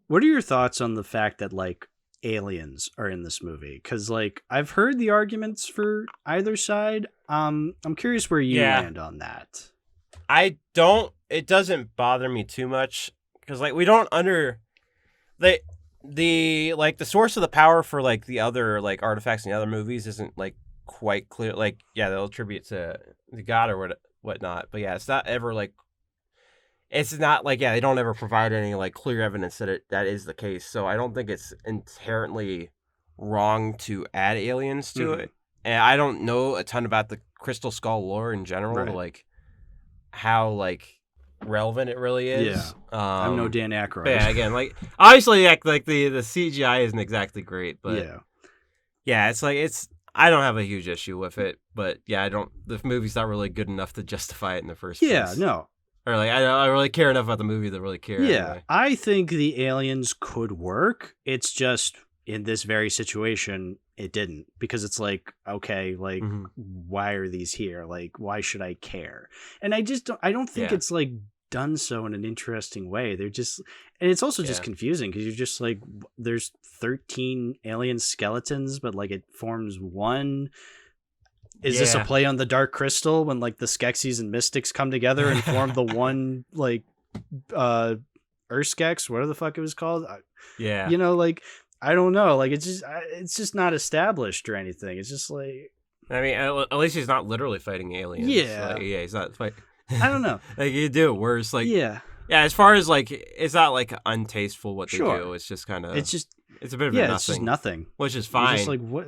What are your thoughts on the fact that like aliens are in this movie? Because like I've heard the arguments for either side. I'm curious where you land on that. It doesn't bother me too much because like we don't the source of the power for like the other like artifacts in the other movies isn't like quite clear. Like they'll attribute to the god or whatnot, but it's not ever like it's not like they don't ever provide any like clear evidence that is the case. So I don't think it's inherently wrong to add aliens to it. And I don't know a ton about the Crystal Skull lore in general, like how like relevant it really is. Yeah, I'm no Dan Aykroyd. But again, like obviously, like the CGI isn't exactly great, but it's like I don't have a huge issue with it, but the movie's not really good enough to justify it in the first place. Yeah, no. Or like I really care enough about the movie to really care. Yeah, anyway. I think the aliens could work. It's just in this very situation, it didn't, because it's like, okay, like why are these here? Like, why should I care? And I don't think it's like done so in an interesting way. They're just, and it's also just confusing because you're just like, there's 13 alien skeletons, but like it forms one. Is this a play on the Dark Crystal when like the Skeksis and Mystics come together and form the one like Urskex, whatever the fuck it was called? Like I don't know. Like it's just not established or anything. It's just like, I mean, at least he's not literally fighting aliens. Yeah, like, he's not fighting. I don't know. Like you do it worse. Like as far as like it's not like untasteful what they do. It's just kind of it's a bit of a nothing. It's just nothing, which is fine. It's just like what.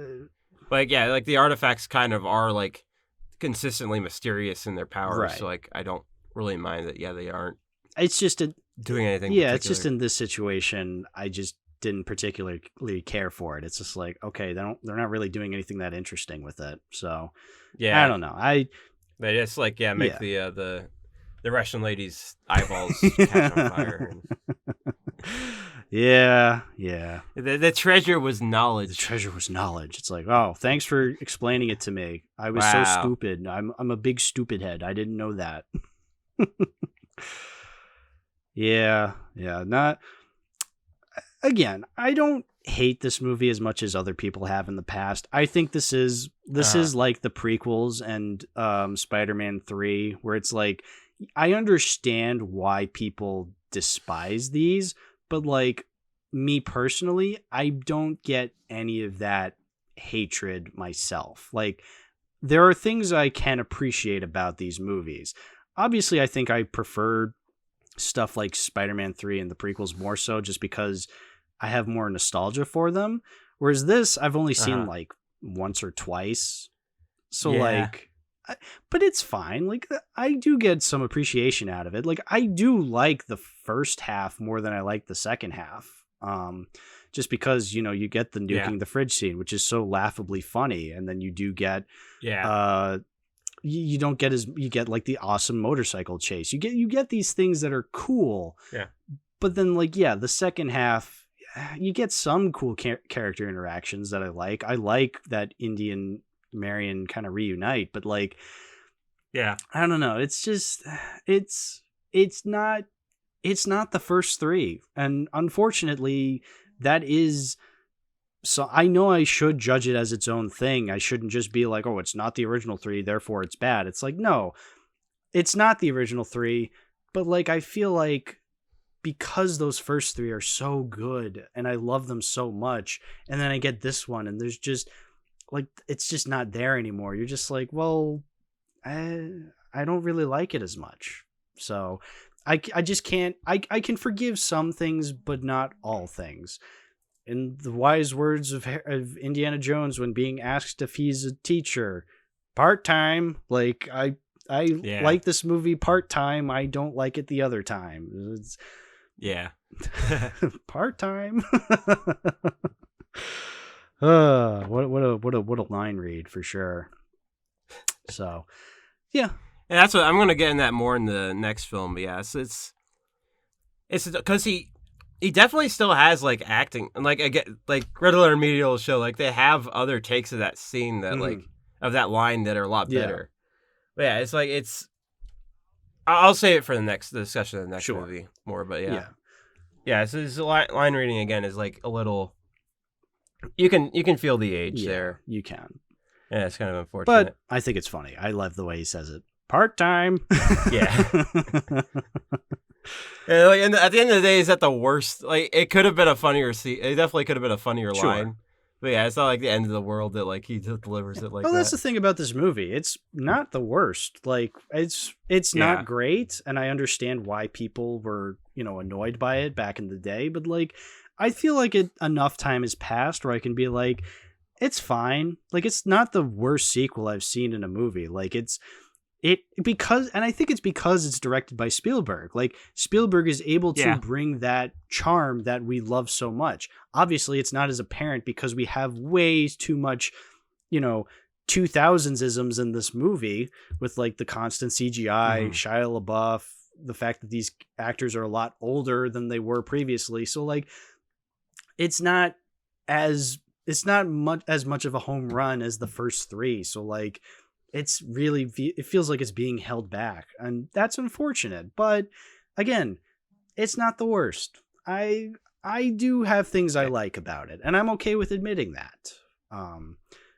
Like like the artifacts kind of are like consistently mysterious in their power, so like I don't really mind that. They aren't it's just doing anything. Yeah, particular. it's just in this situation, I just didn't particularly care for it. It's just like, okay, they're not really doing anything that interesting with it. So Yeah, I don't know. they just like make the Russian lady's eyeballs catch on fire. Yeah. The treasure was knowledge. The treasure was knowledge. It's like, oh, thanks for explaining it to me. I was so stupid. I'm a big stupid head. I didn't know that. Yeah. Not again. I don't hate this movie as much as other people have in the past. I think this is like the prequels and Spider-Man 3, where it's like, I understand why people despise these, but like me personally, I don't get any of that hatred myself. Like, there are things I can appreciate about these movies. Obviously, I think I prefer stuff like Spider-Man 3 and the prequels more so, just because I have more nostalgia for them. Whereas this, I've only seen like once or twice. So like, but it's fine. Like, I do get some appreciation out of it. Like, I do like the first half more than I like the second half. Just because, you know, you get the nuking the fridge scene, which is so laughably funny. And then you do get, you don't get you get like the awesome motorcycle chase. You get these things that are cool. Yeah. But then like, the second half, you get some cool character interactions that I like. I like that Indy and Marion kind of reunite, but like, I don't know. It's just, it's not the first three. And unfortunately that is, so I know I should judge it as its own thing. I shouldn't just be like, oh, it's not the original three, therefore it's bad. It's like, no, it's not the original three, but like, I feel like because those first three are so good and I love them so much, and then I get this one and there's just like, it's just not there anymore. You're just like, well, I don't really like it as much. So I just can't, I can forgive some things, but not all things. In the wise words of Indiana Jones when being asked if he's a teacher, part-time. Like, I like this movie part-time. I don't like it the other time. It's, part-time. What a line read for sure. So, yeah. And that's what I'm going to get in that more in the next film. But yeah, it's because he definitely still has like acting, and like, again, like Red Letter Media will show like they have other takes of that scene that like of that line that are a lot better. But yeah, it's like I'll save it for the next discussion of the next movie more. But yeah. So this line reading again is like a little. You can feel the age there. You can. Yeah, it's kind of unfortunate. But I think it's funny. I love the way he says it. Part-time. Yeah. And like, and at the end of the day, is that the worst? Like, it could have been a funnier scene. It definitely could have been a funnier line. But yeah, it's not like the end of the world that like he delivers it like that. Well, that's the thing about this movie. It's not the worst. Like, it's not great, and I understand why people were, annoyed by it back in the day. But like, I feel like enough time has passed where I can be like, it's fine. Like, it's not the worst sequel I've seen in a movie. Like, and I think it's because it's directed by Spielberg. Like, Spielberg is able to bring that charm that we love so much. Obviously, it's not as apparent because we have way too much, 2000s-isms in this movie with like the constant CGI, Shia LaBeouf, the fact that these actors are a lot older than they were previously. So like, it's not as much of a home run as the first three. So like, it feels like it's being held back, and that's unfortunate. But again, it's not the worst. I do have things I like about it, and I'm okay with admitting that.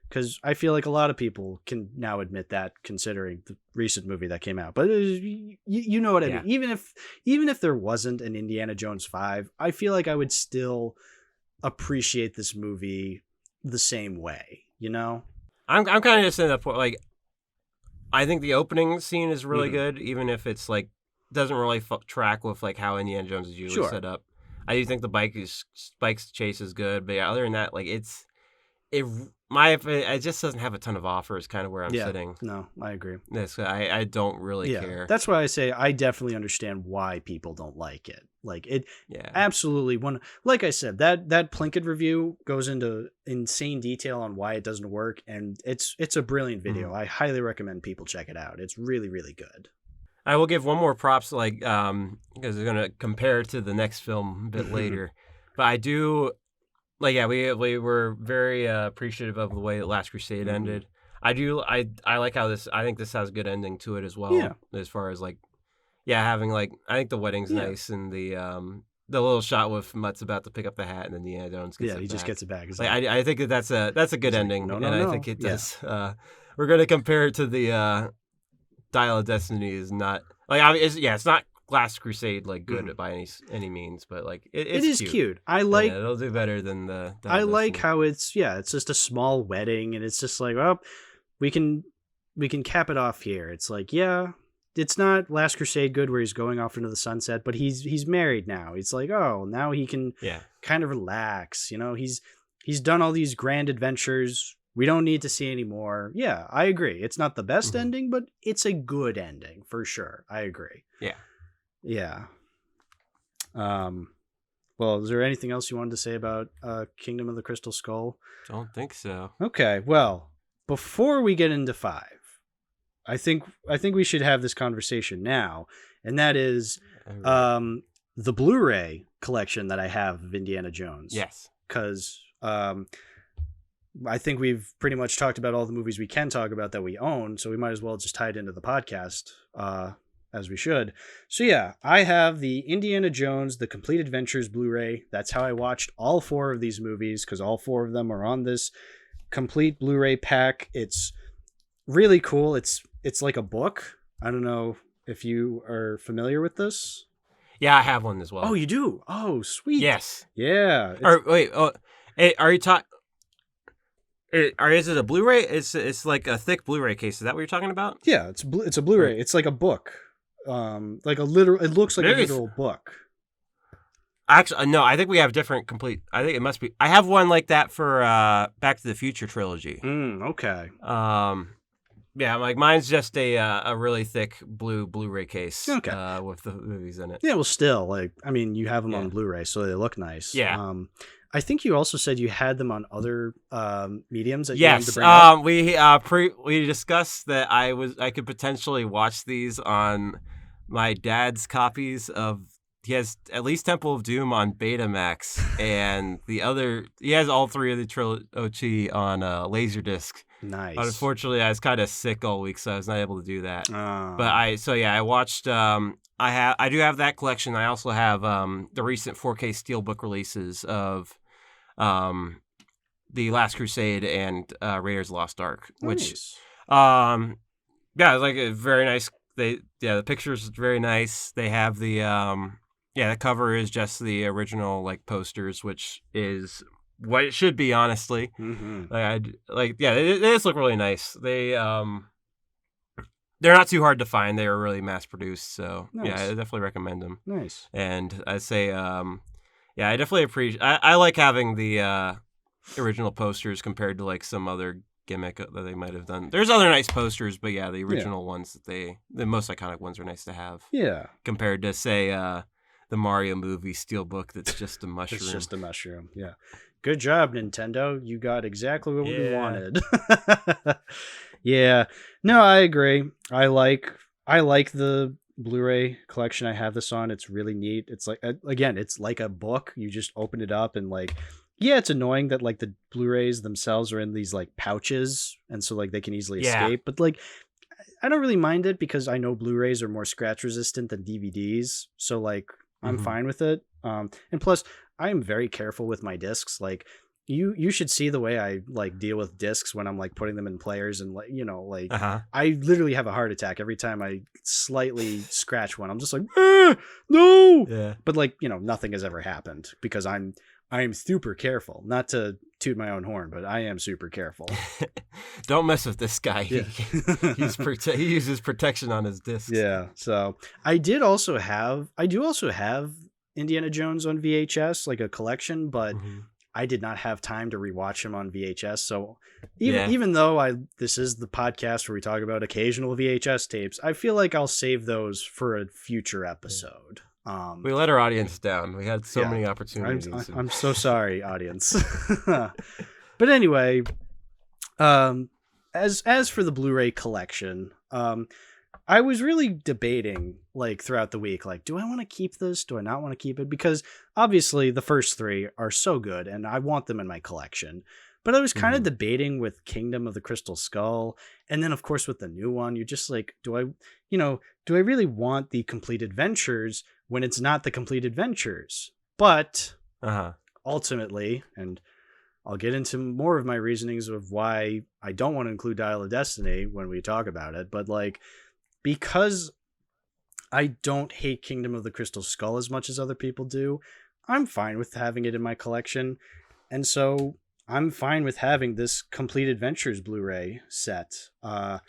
Because I feel like a lot of people can now admit that, considering the recent movie that came out. But you know what I mean. Even if there wasn't an Indiana Jones 5, I feel like I would still appreciate this movie the same way. I'm kind of just in that point, like. I think the opening scene is really good, even if it's like doesn't really track with like how Indiana Jones is usually set up. I do think the bike chase is good, but yeah, other than that, like it's it just doesn't have a ton of offers. Kind of where I'm Yeah. sitting. No, I agree. I don't really Yeah, care. that's why I say I definitely understand why people don't like it. Like it, Yeah. absolutely. Like I said, that Plinkett review goes into insane detail on why it doesn't work, and it's a brilliant video. I highly recommend people check it out. It's really, really good. I will give one more props, like because we're gonna compare it to the next film a bit later, but I do. Like, yeah, we were very appreciative of the way that Last Crusade ended. I like how I think this has a good ending to it as well. Yeah. As far as like, yeah, having like, I think the wedding's nice, and the little shot with Mutt's about to pick up the hat and then Indiana Jones gets it he back. just gets it back. Like, I think that's a good ending, no, and I no. think it does. We're gonna compare it to the Dial of Destiny. Is not like it's not Last Crusade like good by any means, but like it is cute. I like it'll do better than the. I like how it's just a small wedding, and it's just like, well, we can cap it off here. It's like, yeah, it's not Last Crusade good where he's going off into the sunset, but he's married now. It's like, oh, now he can kind of relax. You know, he's done all these grand adventures. We don't need to see any more. Yeah, I agree. It's not the best ending, but it's a good ending for sure. I agree. Yeah. Yeah. Well, is there anything else you wanted to say about Kingdom of the Crystal Skull? Don't think so. Okay. Well, before we get into 5, I think we should have this conversation now, and that is the Blu-ray collection that I have of Indiana Jones. Yes. Because I think we've pretty much talked about all the movies we can talk about that we own, so we might as well just tie it into the podcast. As we should. So yeah, I have the Indiana Jones, The Complete Adventures Blu-ray. That's how I watched all 4 of these movies, because all 4 of them are on this complete Blu-ray pack. It's really cool. It's like a book. I don't know if you are familiar with this. Yeah, I have one as well. Oh, you do? Oh, sweet. Yes. Yeah. Are you talking? Is it a Blu-ray? It's like a thick Blu-ray case. Is that what you're talking about? Yeah, it's a Blu-ray. It's like a book. Like a literal. It looks like a literal book. Actually, no. I think we have different complete. I think it must be. I have one like that for Back to the Future trilogy. Okay. Yeah, like mine's just a really thick Blu-ray case. Okay. With the movies in it. Yeah. Well, still, like, I mean, you have them on Blu-ray, so they look nice. Yeah. I think you also said you had them on other mediums that you wanted to bring up. We discussed that I could potentially watch these on my dad's copies of. He has at least Temple of Doom on Betamax, and he has all 3 of the trilogy on Laserdisc. Nice. Unfortunately, I was kind of sick all week, so I was not able to do that. But I watched. I do have that collection. I also have the recent 4K Steelbook releases of the Last Crusade and Raiders of the Lost Ark, which nice. It's like a very nice. The pictures very nice. They have the the cover is just the original like posters, which is what it should be, honestly. They just look really nice. They're not too hard to find. They are really mass produced, so nice. Yeah, I definitely recommend them. Nice. And I say, I definitely appreciate. I like having the original posters compared to like some other gimmick that they might have done. There's other nice posters, but the original ones the most iconic ones are nice to have. Yeah. Compared to say the Mario movie steelbook that's just a mushroom. It's just a mushroom. Yeah. Good job, Nintendo. You got exactly what we wanted. Yeah. No, I agree. I like the Blu-ray collection I have this on. It's really neat. It's like, again, it's like a book. You just open it up and like, yeah, it's annoying that like the Blu-rays themselves are in these like pouches, and so like they can easily escape. But like, I don't really mind it because I know Blu-rays are more scratch resistant than DVDs. So like, I'm fine with it. And plus, I am very careful with my discs. Like, you should see the way I like deal with discs when I'm like putting them in players, and like, you know, like I literally have a heart attack every time I slightly scratch one. I'm just like, no. Yeah. But like, you know, nothing has ever happened because I'm super careful. Not to toot my own horn, but I am super careful. Don't mess with this guy. Yeah. He uses protection on his discs. Yeah. So I do also have Indiana Jones on VHS, like a collection, but I did not have time to rewatch them on VHS. So even though this is the podcast where we talk about occasional VHS tapes, I feel like I'll save those for a future episode. We let our audience down. We had so many opportunities. I'm so sorry, audience. But anyway, as for the Blu-ray collection, I was really debating like throughout the week, like, do I want to keep this? Do I not want to keep it? Because obviously the first three are so good and I want them in my collection. But I was kind of debating with Kingdom of the Crystal Skull. And then of course with the new one, you're just like, do I really want the Complete Adventures when it's not the Complete Adventures? But ultimately, and I'll get into more of my reasonings of why I don't want to include Dial of Destiny when we talk about it, but like, because I don't hate Kingdom of the Crystal Skull as much as other people do, I'm fine with having it in my collection. And so I'm fine with having this Complete Adventures Blu-ray set. I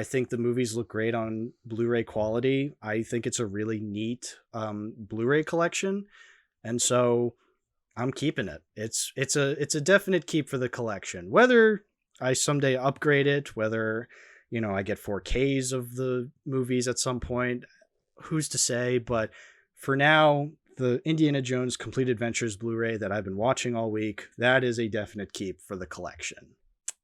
think the movies look great on Blu-ray quality. I think it's a really neat Blu-ray collection. And so I'm keeping it. It's a definite keep for the collection. Whether I someday upgrade it, whether I get 4Ks of the movies at some point, who's to say? But for now, the Indiana Jones Complete Adventures Blu-ray that I've been watching all week, that is a definite keep for the collection.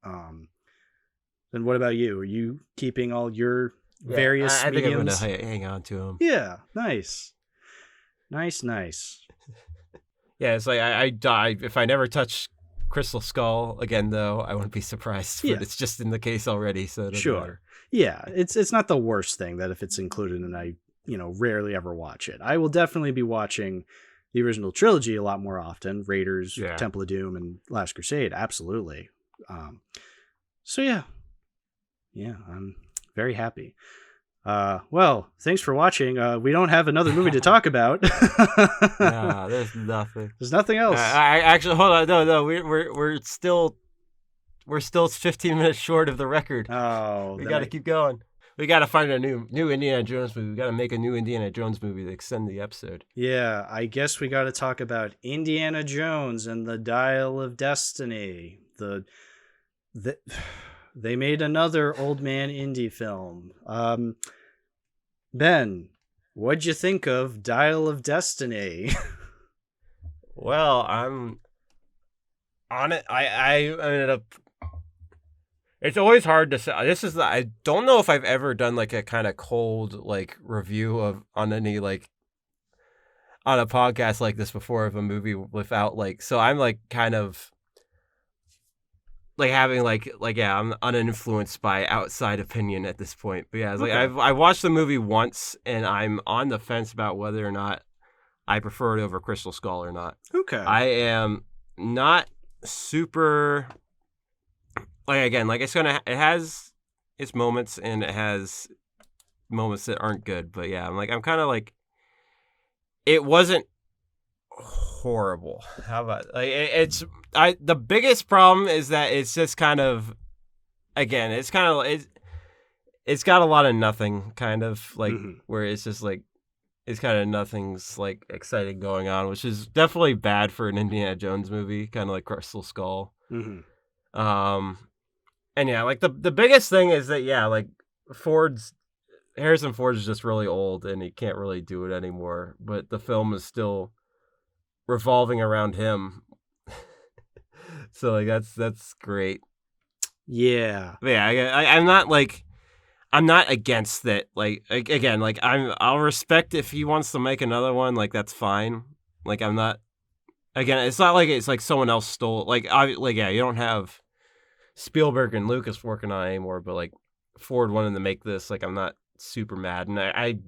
Then what about you? Are you keeping all your various I think mediums? I'm going to hang on to them. Yeah, nice. Nice. Yeah, it's like I die if I never touch Crystal Skull again, though. I wouldn't be surprised, but it's just in the case already, so it doesn't matter. Yeah, it's not the worst thing that if it's included and I rarely ever watch it. I will definitely be watching the original trilogy a lot more often. Raiders, Temple of Doom, and Last Crusade, absolutely. So yeah, I'm very happy. Well, thanks for watching. We don't have another movie to talk about. No, there's nothing. There's nothing else. I actually hold on. No, we're still 15 minutes short of the record. Oh, we got to keep going. We got to find a new Indiana Jones movie. We got to make a new Indiana Jones movie to extend the episode. Yeah, I guess we got to talk about Indiana Jones and the Dial of Destiny. They made another old man indie film. Ben, what'd you think of Dial of Destiny? Well, I'm on it. I ended up. It's always hard to say. I don't know if I've ever done like a kind of cold like review on any like on a podcast like this before of a movie without like. So I'm like kind of. Like having I'm uninfluenced by outside opinion at this point. But yeah, it's like I watched the movie once and I'm on the fence about whether or not I prefer it over Crystal Skull or not. Okay. I am not super it has its moments and it has moments that aren't good. But yeah, I'm kind of like it wasn't horrible. How about the biggest problem is that it's just kind of again it's got a lot of nothing kind of like where it's just like it's kind of nothing's like exciting going on, which is definitely bad for an Indiana Jones movie, kind of like Crystal Skull. And yeah, like the biggest thing is that like Harrison Ford's just really old and he can't really do it anymore, but the film is still revolving around him. So like that's great. Yeah. But yeah, I'm not against that. Like again, like I'll respect if he wants to make another one, like that's fine. Like I'm not again, it's not like it's like someone else stole you don't have Spielberg and Lucas working on it anymore, but like Ford wanted to make this, like I'm not super mad. And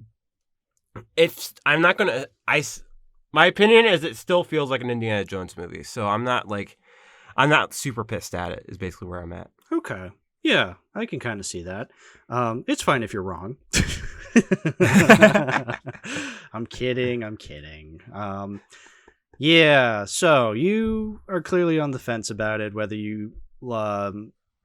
my opinion is it still feels like an Indiana Jones movie. So I'm not super pissed at it is basically where I'm at. Okay. Yeah, I can kind of see that. It's fine if you're wrong. I'm kidding. Yeah, so you are clearly on the fence about it, whether you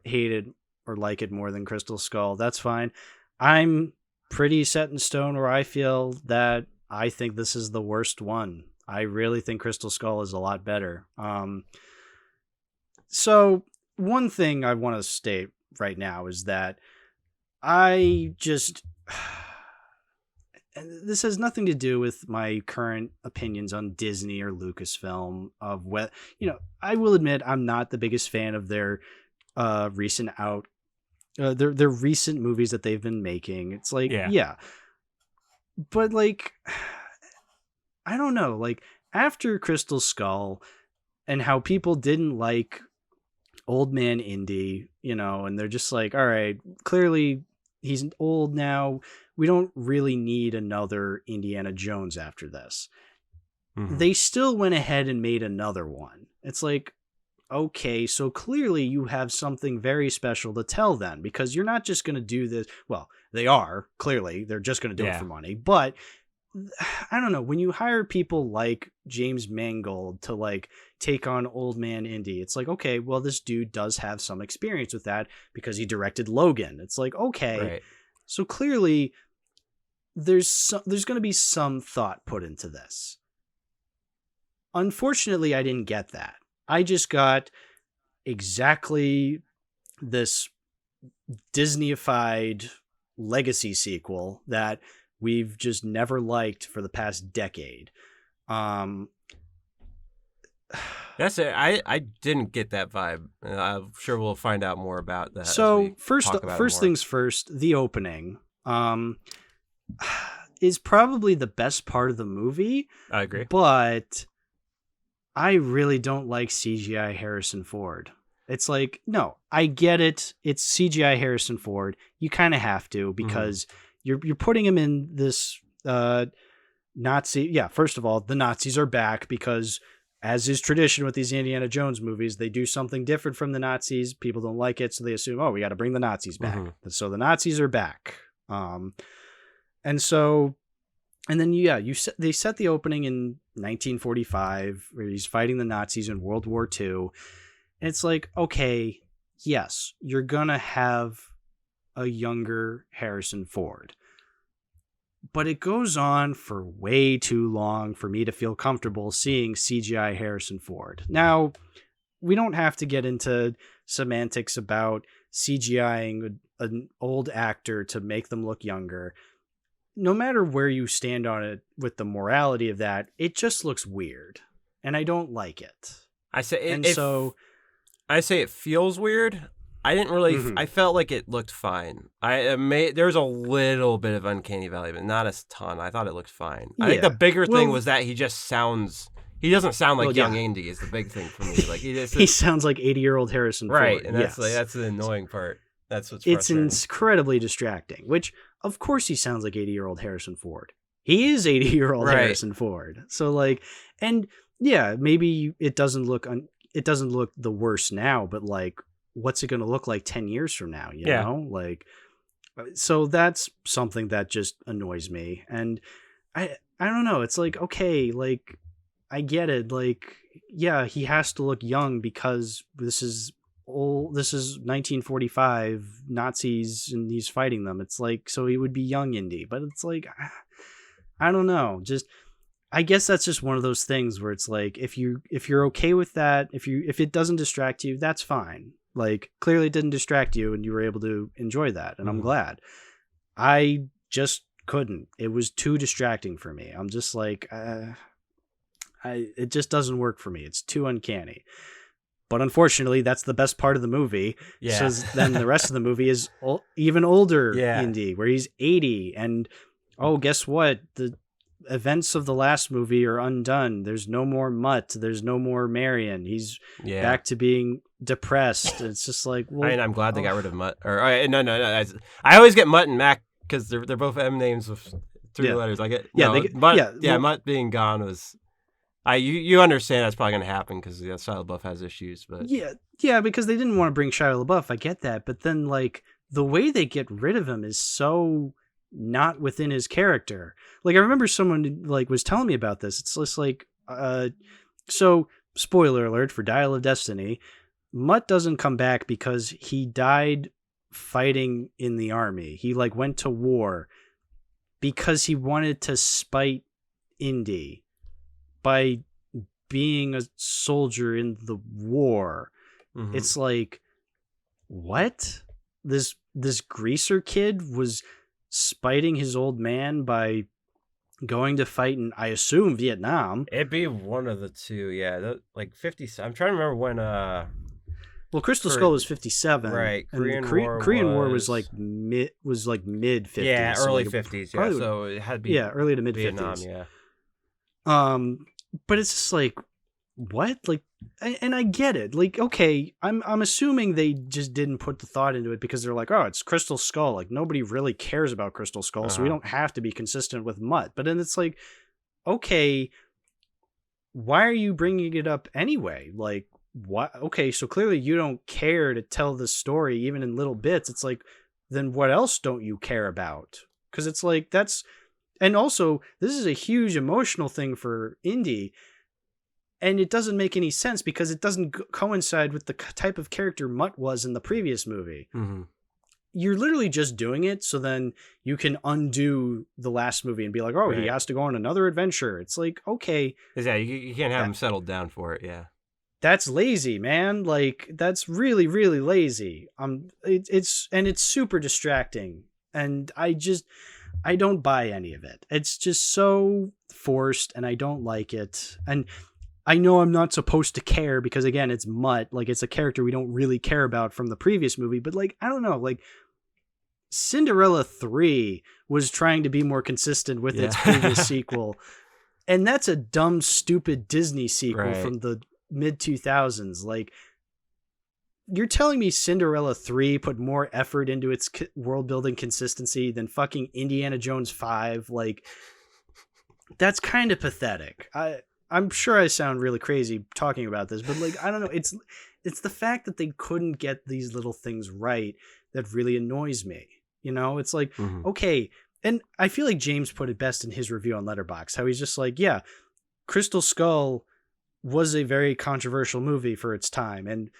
hate it or like it more than Crystal Skull. That's fine. I'm pretty set in stone where I feel that I think this is the worst one. I really think Crystal Skull is a lot better. So one thing I want to state right now is that I just, and this has nothing to do with my current opinions on Disney or Lucasfilm of what, I will admit I'm not the biggest fan of their recent their recent movies that they've been making. It's like, yeah. But like, I don't know, like after Crystal Skull and how people didn't like Old Man Indy, and they're just like, all right, clearly he's old now. We don't really need another Indiana Jones after this. Mm-hmm. They still went ahead and made another one. It's like, okay, so clearly you have something very special to tell then, because you're not just going to do this. Well, they are, clearly. They're just going to do it for money. But I don't know. When you hire people like James Mangold to like take on Old Man Indy, it's like, okay, well, this dude does have some experience with that because he directed Logan. It's like, okay, right. So clearly there's going to be some thought put into this. Unfortunately, I didn't get that. I just got exactly this Disney-ified legacy sequel that we've just never liked for the past decade. That's it. I didn't get that vibe. I'm sure we'll find out more about that. So first things first, the opening is probably the best part of the movie. I agree. But I really don't like CGI Harrison Ford. It's like, no, I get it. It's CGI Harrison Ford. You kind of have to because you're putting him in this Nazi. Yeah, first of all, the Nazis are back because, as is tradition with these Indiana Jones movies, they do something different from the Nazis. People don't like it, so they assume, oh, we got to bring the Nazis back. Mm-hmm. So the Nazis are back. And then, they set the opening in 1945 where he's fighting the Nazis in World War II. And it's like, okay, yes, you're going to have a younger Harrison Ford. But it goes on for way too long for me to feel comfortable seeing CGI Harrison Ford. Now, we don't have to get into semantics about CGIing an old actor to make them look younger. No matter where you stand on it with the morality of that, it just looks weird. And I don't like it. I say it feels weird. I didn't really. I felt like it looked fine. There's a little bit of uncanny valley, but not a ton. I thought it looked fine. Yeah. I think the bigger thing was that he just sounds. He doesn't sound like young Indy. Is the big thing for me. Like he sounds like 80-year-old Harrison Ford. Right, and that's the annoying part. That's what's frustrating. It's incredibly distracting. Which, of course, he sounds like 80-year-old Harrison Ford. He is 80-year-old Harrison Ford. So like, and yeah, maybe it doesn't look the worst now, but like, what's it going to look like 10 years from now? You know, like, so that's something that just annoys me. And I don't know. It's like, okay, like I get it. Like, yeah, he has to look young because this is 1945 Nazis and he's fighting them. It's like, so he would be young Indy, but it's like, I don't know. Just, I guess that's just one of those things where it's like, if you're okay with that, if it doesn't distract you, that's fine. Like, clearly it didn't distract you and you were able to enjoy that. And I'm glad. I just couldn't. It was too distracting for me. I'm just like, it just doesn't work for me. It's too uncanny. But unfortunately, that's the best part of the movie. Yeah. So then the rest of the movie is even older Indy, where he's 80. And, oh, guess what? The events of the last movie are undone. There's no more Mutt. There's no more Marion. He's back to being depressed. It's just like, well, I mean, I'm glad they got rid of Mutt. Or no. I always get Mutt and Mac because they're both M names with 3 letters. I get Mutt being gone was. You understand that's probably going to happen because Shia LaBeouf has issues, but yeah, because they didn't want to bring Shia LaBeouf. I get that, but then like the way they get rid of him is so not within his character. Like I remember someone like was telling me about this. It's just like, so spoiler alert for Dial of Destiny, Mutt doesn't come back because he died fighting in the army. He like went to war because he wanted to spite Indy by being a soldier in the war. It's like, what? This greaser kid was spiting his old man by going to fight in, I assume, Vietnam. It'd be one of the two, yeah. Like 50. I'm trying to remember when. Well, Crystal Skull was 57, right? Korean War was like mid 50s. Yeah, early so 50s. Yeah, so it had to be early to mid 50s. Yeah. But it's just like, what? Like, and I get it. Like, okay, I'm assuming they just didn't put the thought into it because they're like, oh, it's Crystal Skull. Like, nobody really cares about Crystal Skull, so we don't have to be consistent with Mutt. But then it's like, okay, why are you bringing it up anyway? Like, what? Okay, so clearly you don't care to tell the story even in little bits. It's like, then what else don't you care about? Because it's like, that's, and also this is a huge emotional thing for Indy. And it doesn't make any sense because it doesn't coincide with the type of character Mutt was in the previous movie. You're literally just doing it so then you can undo the last movie and be like, oh, he has to go on another adventure. It's like, okay. Yeah, you can't have him settled down for it, yeah. That's lazy, man. Like, that's really, really lazy. It's super distracting. And I don't buy any of it. It's just so forced and I don't like it. And I know I'm not supposed to care because, again, it's Mutt. Like, it's a character we don't really care about from the previous movie. But, like, I don't know. Like, Cinderella 3 was trying to be more consistent with its previous sequel. And that's a dumb, stupid Disney sequel from the mid-2000s. Like, you're telling me Cinderella 3 put more effort into its world-building consistency than fucking Indiana Jones 5? Like, that's kind of pathetic. I'm sure I sound really crazy talking about this, but like, I don't know. It's the fact that they couldn't get these little things right that really annoys me. You know, it's like, okay. And I feel like James put it best in his review on Letterboxd, how he's just like, yeah, Crystal Skull was a very controversial movie for its time. And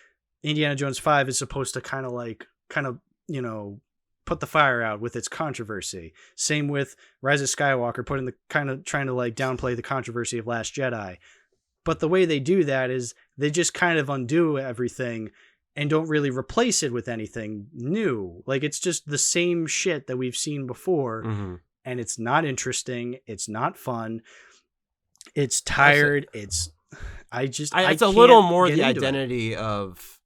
Indiana Jones 5 is supposed to kind of, you know, put the fire out with its controversy. Same with Rise of Skywalker, putting the kind of trying to like downplay the controversy of Last Jedi. But the way they do that is they just kind of undo everything and don't really replace it with anything new. Like, it's just the same shit that we've seen before. And it's not interesting. It's not fun. It's tired. It's a little more the identity of.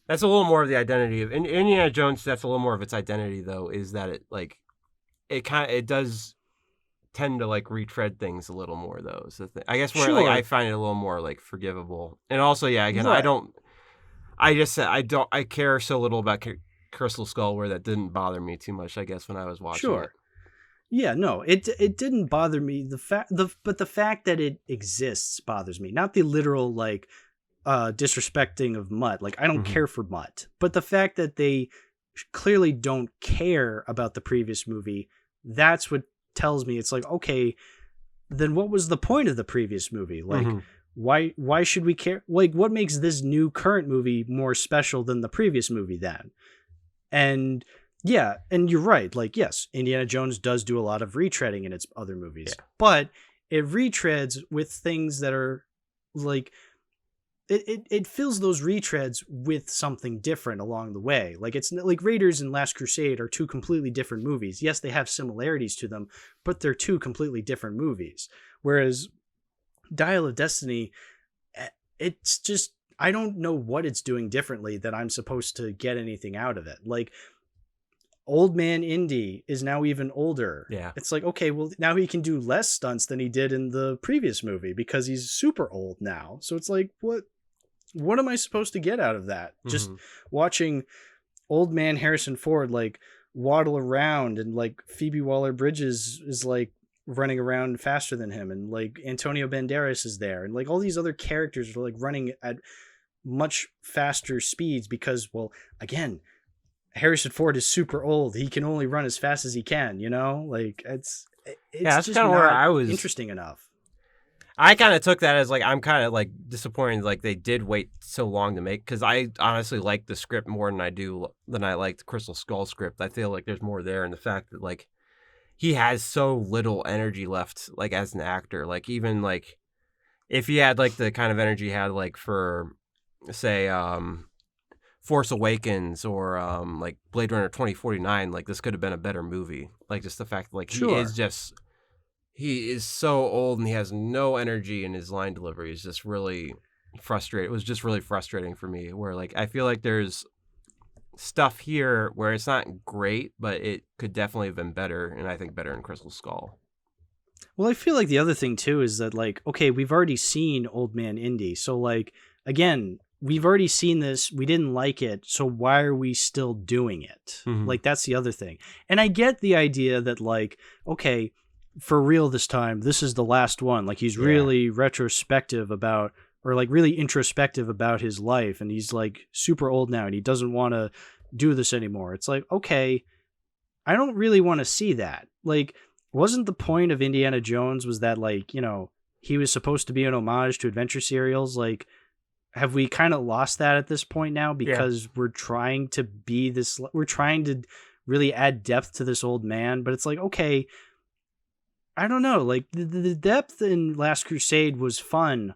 That's a little more of the identity of Indiana Jones. That's a little more of its identity, though, is that it does tend to like retread things a little more, though. So I guess where like, I find it a little more like forgivable, and also again, I care so little about Crystal Skull where that didn't bother me too much. I guess when I was watching it. Yeah, no, it didn't bother me. But the fact that it exists bothers me, not the literal like. Disrespecting of Mutt. Like, I don't care for Mutt, but the fact that they clearly don't care about the previous movie, that's what tells me it's like, okay, then what was the point of the previous movie? Like, why should we care? Like, what makes this new current movie more special than the previous movie then? And yeah, and you're right. Like, yes, Indiana Jones does do a lot of retreading in its other movies, but it retreads with things that are like, It fills those retreads with something different along the way. Like, it's like Raiders and Last Crusade are two completely different movies. Yes, they have similarities to them, but they're two completely different movies. Whereas Dial of Destiny, it's just, I don't know what it's doing differently that I'm supposed to get anything out of it. Like, Old Man Indy is now even older. Yeah. It's like, okay, well, now he can do less stunts than he did in the previous movie because he's super old now. So it's like, what am I supposed to get out of that? Just watching old man Harrison Ford like waddle around, and like Phoebe Waller-Bridges is like running around faster than him, and like Antonio Banderas is there, and like all these other characters are like running at much faster speeds because, well, again, Harrison Ford is super old. He can only run as fast as he can, you know? Like, it's that's just kind of where I was interesting enough. I kind of took that as like, I'm kind of like disappointed like they did wait so long to make, because I honestly like the script more than I like the Crystal Skull script. I feel like there's more there, and the fact that like he has so little energy left like as an actor. Like, even like if he had like the kind of energy he had like for say Force Awakens or like Blade Runner 2049, like this could have been a better movie. Like just the fact that like he is so old and he has no energy in his line delivery is just really frustrating. It was just really frustrating for me where like I feel like there's stuff here where it's not great, but it could definitely have been better, and I think better in Crystal Skull. Well, I feel like the other thing too is that like, okay, we've already seen Old Man Indy. So like, again, we've already seen this. We didn't like it. So why are we still doing it? Mhm. Like, that's the other thing. And I get the idea that like, okay, for real this time, this is the last one. Like he's really retrospective about, or like really introspective about his life. And he's like super old now and he doesn't want to do this anymore. It's like, okay, I don't really want to see that. Like, wasn't the point of Indiana Jones was that like, you know, he was supposed to be an homage to adventure serials? Like, have we kind of lost that at this point now because we're trying to be this, we're trying to really add depth to this old man, but it's like, okay, I don't know, like the depth in Last Crusade was fun,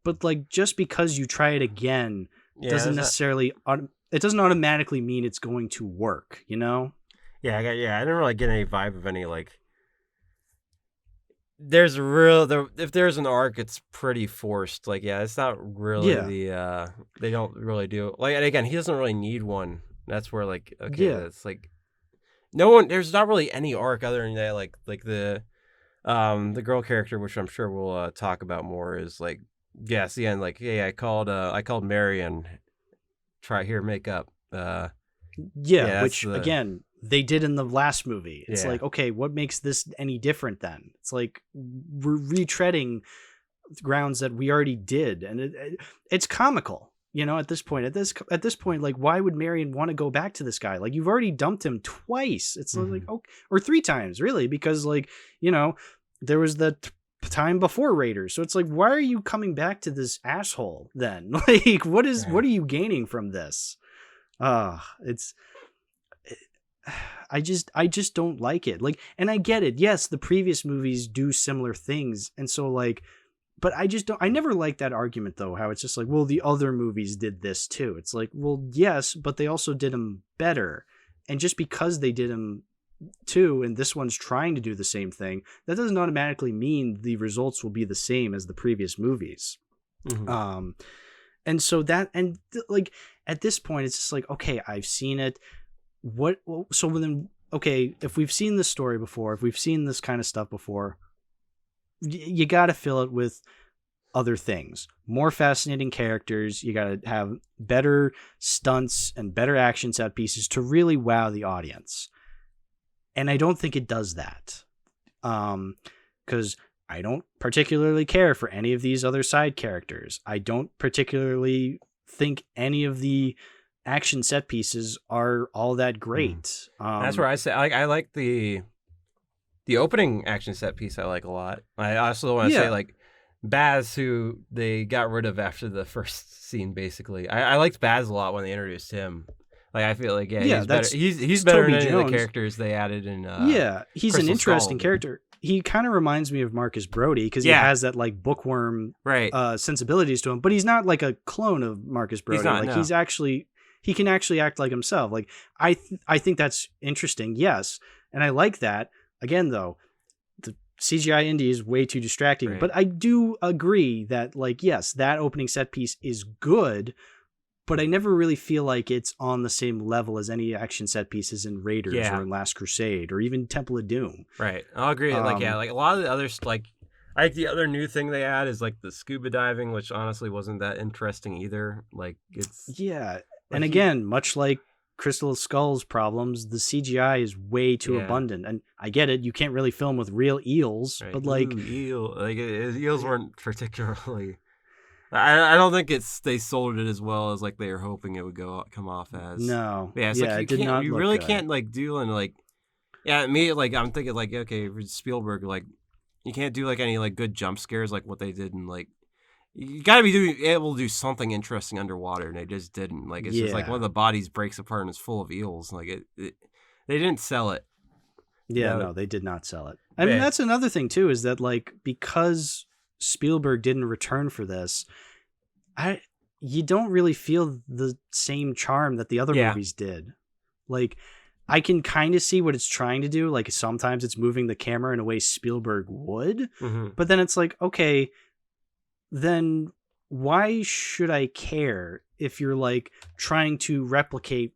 but like just because you try it again doesn't necessarily, it doesn't automatically mean it's going to work, you know? I didn't really get any vibe of any like. There's if there's an arc, it's pretty forced. Like, it's not really they don't really do like, and again, he doesn't really need one. That's where like, okay, it's like there's not really any arc other than that. Like the girl character, which I'm sure we'll talk about more, is like, it's the end. Like, hey, I called Marion. Try here, make up. Which again, they did in the last movie. It's like, okay, what makes this any different then? It's like we're retreading grounds that we already did, and it's comical, you know. At this point, like, why would Marion want to go back to this guy? Like, you've already dumped him twice. It's like, or 3 times, really, because like, you know, there was the time before Raiders, so it's like, why are you coming back to this asshole then? Like, what are you gaining from this? I just don't like it. Like, and I get it. Yes, the previous movies do similar things. And so like, but I never liked that argument though, how it's just like, well, the other movies did this too. It's like, well, yes, but they also did them better. And just because they did them too, and this one's trying to do the same thing, that doesn't automatically mean the results will be the same as the previous movies. Mm-hmm. And so that, and like, at this point, it's just like, okay, I've seen it. So then, okay, if we've seen this story before, if we've seen this kind of stuff before, you got to fill it with other things, more fascinating characters. You got to have better stunts and better action set pieces to really wow the audience. And I don't think it does that. Because I don't particularly care for any of these other side characters. I don't particularly think any of the action set pieces are all that great. That's where I say I like the opening action set piece. I like a lot. I also want to say like Baz, who they got rid of after the first scene. Basically, I liked Baz a lot when they introduced him. Like, I feel like he's better. He's better than any of the characters they added in. He's Crystal an interesting Skull. Character. He kind of reminds me of Marcus Brody because he has that like bookworm sensibilities to him, but he's not like a clone of Marcus Brody. He's not, he can actually act like himself. Like, I think that's interesting. Yes. And I like that. Again, though, the CGI Indy is way too distracting, but I do agree that like, yes, that opening set piece is good, but I never really feel like it's on the same level as any action set pieces in Raiders or in Last Crusade or even Temple of Doom. Right. I'll agree. Like a lot of the others, like, I think the other new thing they add is like the scuba diving, which honestly wasn't that interesting either. Like, it's and again, much like Crystal Skull's problems, the CGI is way too abundant. And I get it, you can't really film with real eels, but like eels weren't particularly. I don't think they sold it as well as like they were hoping it would come off as. No, you really can't like do and like, me like I'm thinking like, okay, for Spielberg, like you can't do like any like good jump scares like what they did in like. You got to be able to do something interesting underwater, and they just didn't. Like, it's just like one of the bodies breaks apart and is full of eels. Like, they didn't sell it. Yeah, no, they did not sell it. I mean, that's another thing, too, is that, like, because Spielberg didn't return for this, you don't really feel the same charm that the other movies did. Like, I can kind of see what it's trying to do. Like, sometimes it's moving the camera in a way Spielberg would, but then it's like, okay, then why should I care if you're like trying to replicate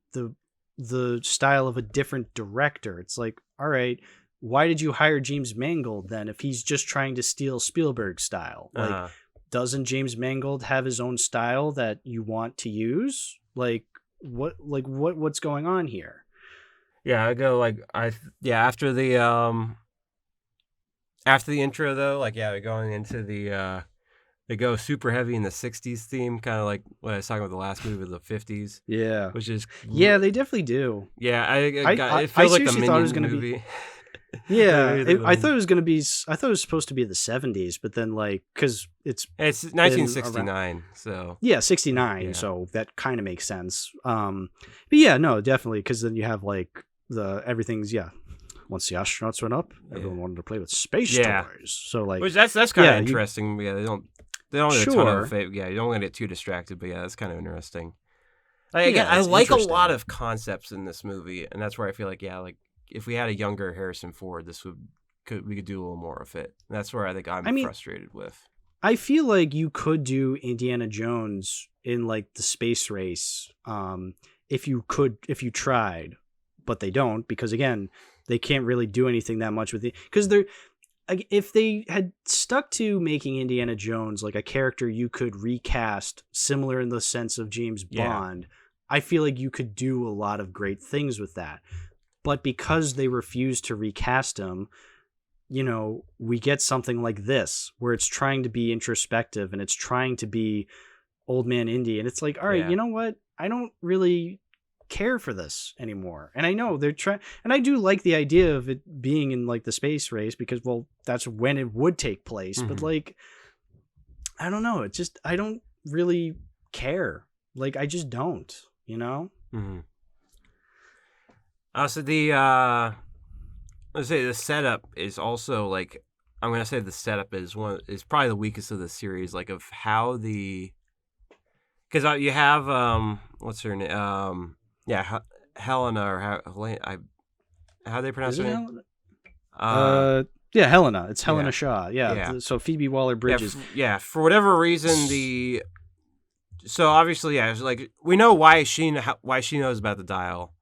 the style of a different director? It's like, all right, why did you hire James Mangold then if he's just trying to steal Spielberg's style? Like, doesn't James Mangold have his own style that you want to use? What's going on here? Yeah, I go like after the intro though, like we're going into the they go super heavy in the 60s theme, kind of like what I was talking about the last movie of the 50s. Yeah. Which is they definitely do. Yeah, it feels like a Minions movie. Yeah, I thought it was going to be. I thought it was supposed to be the 70s, but then because it's 1969, so 69, so that kind of makes sense. But yeah, no, definitely, because then you have like everything's Once the astronauts went up, everyone wanted to play with space toys. So like, which that's kind of interesting. They don't get a ton of you don't want to get too distracted, but that's kind of interesting. I like a lot of concepts in this movie, and that's where I feel like if we had a younger Harrison Ford, we could do a little more of it. And that's where I think I'm frustrated with. I feel like you could do Indiana Jones in like the space race, if you tried, but they don't, because again, they can't really do anything that much with it, because if they had stuck to making Indiana Jones like a character you could recast similar in the sense of James Bond, I feel like you could do a lot of great things with that. But because they refused to recast him, we get something like this, where it's trying to be introspective and it's trying to be Old Man Indy. And it's like, all right, you know what? I don't really care for this anymore. And I know they're trying, and I do like the idea of it being in like the space race, because, well, that's when it would take place. But like, I don't know. It's just, I don't really care. Like, I just don't, So let's say the setup is also like, I'm gonna say the setup is probably the weakest of the series, like of how because you have what's her name, Helena, or how they pronounce her name? Helena. It's Helena Shaw. So Phoebe Waller-Bridges. For whatever reason, so obviously, it's like we know why she knows about the dial.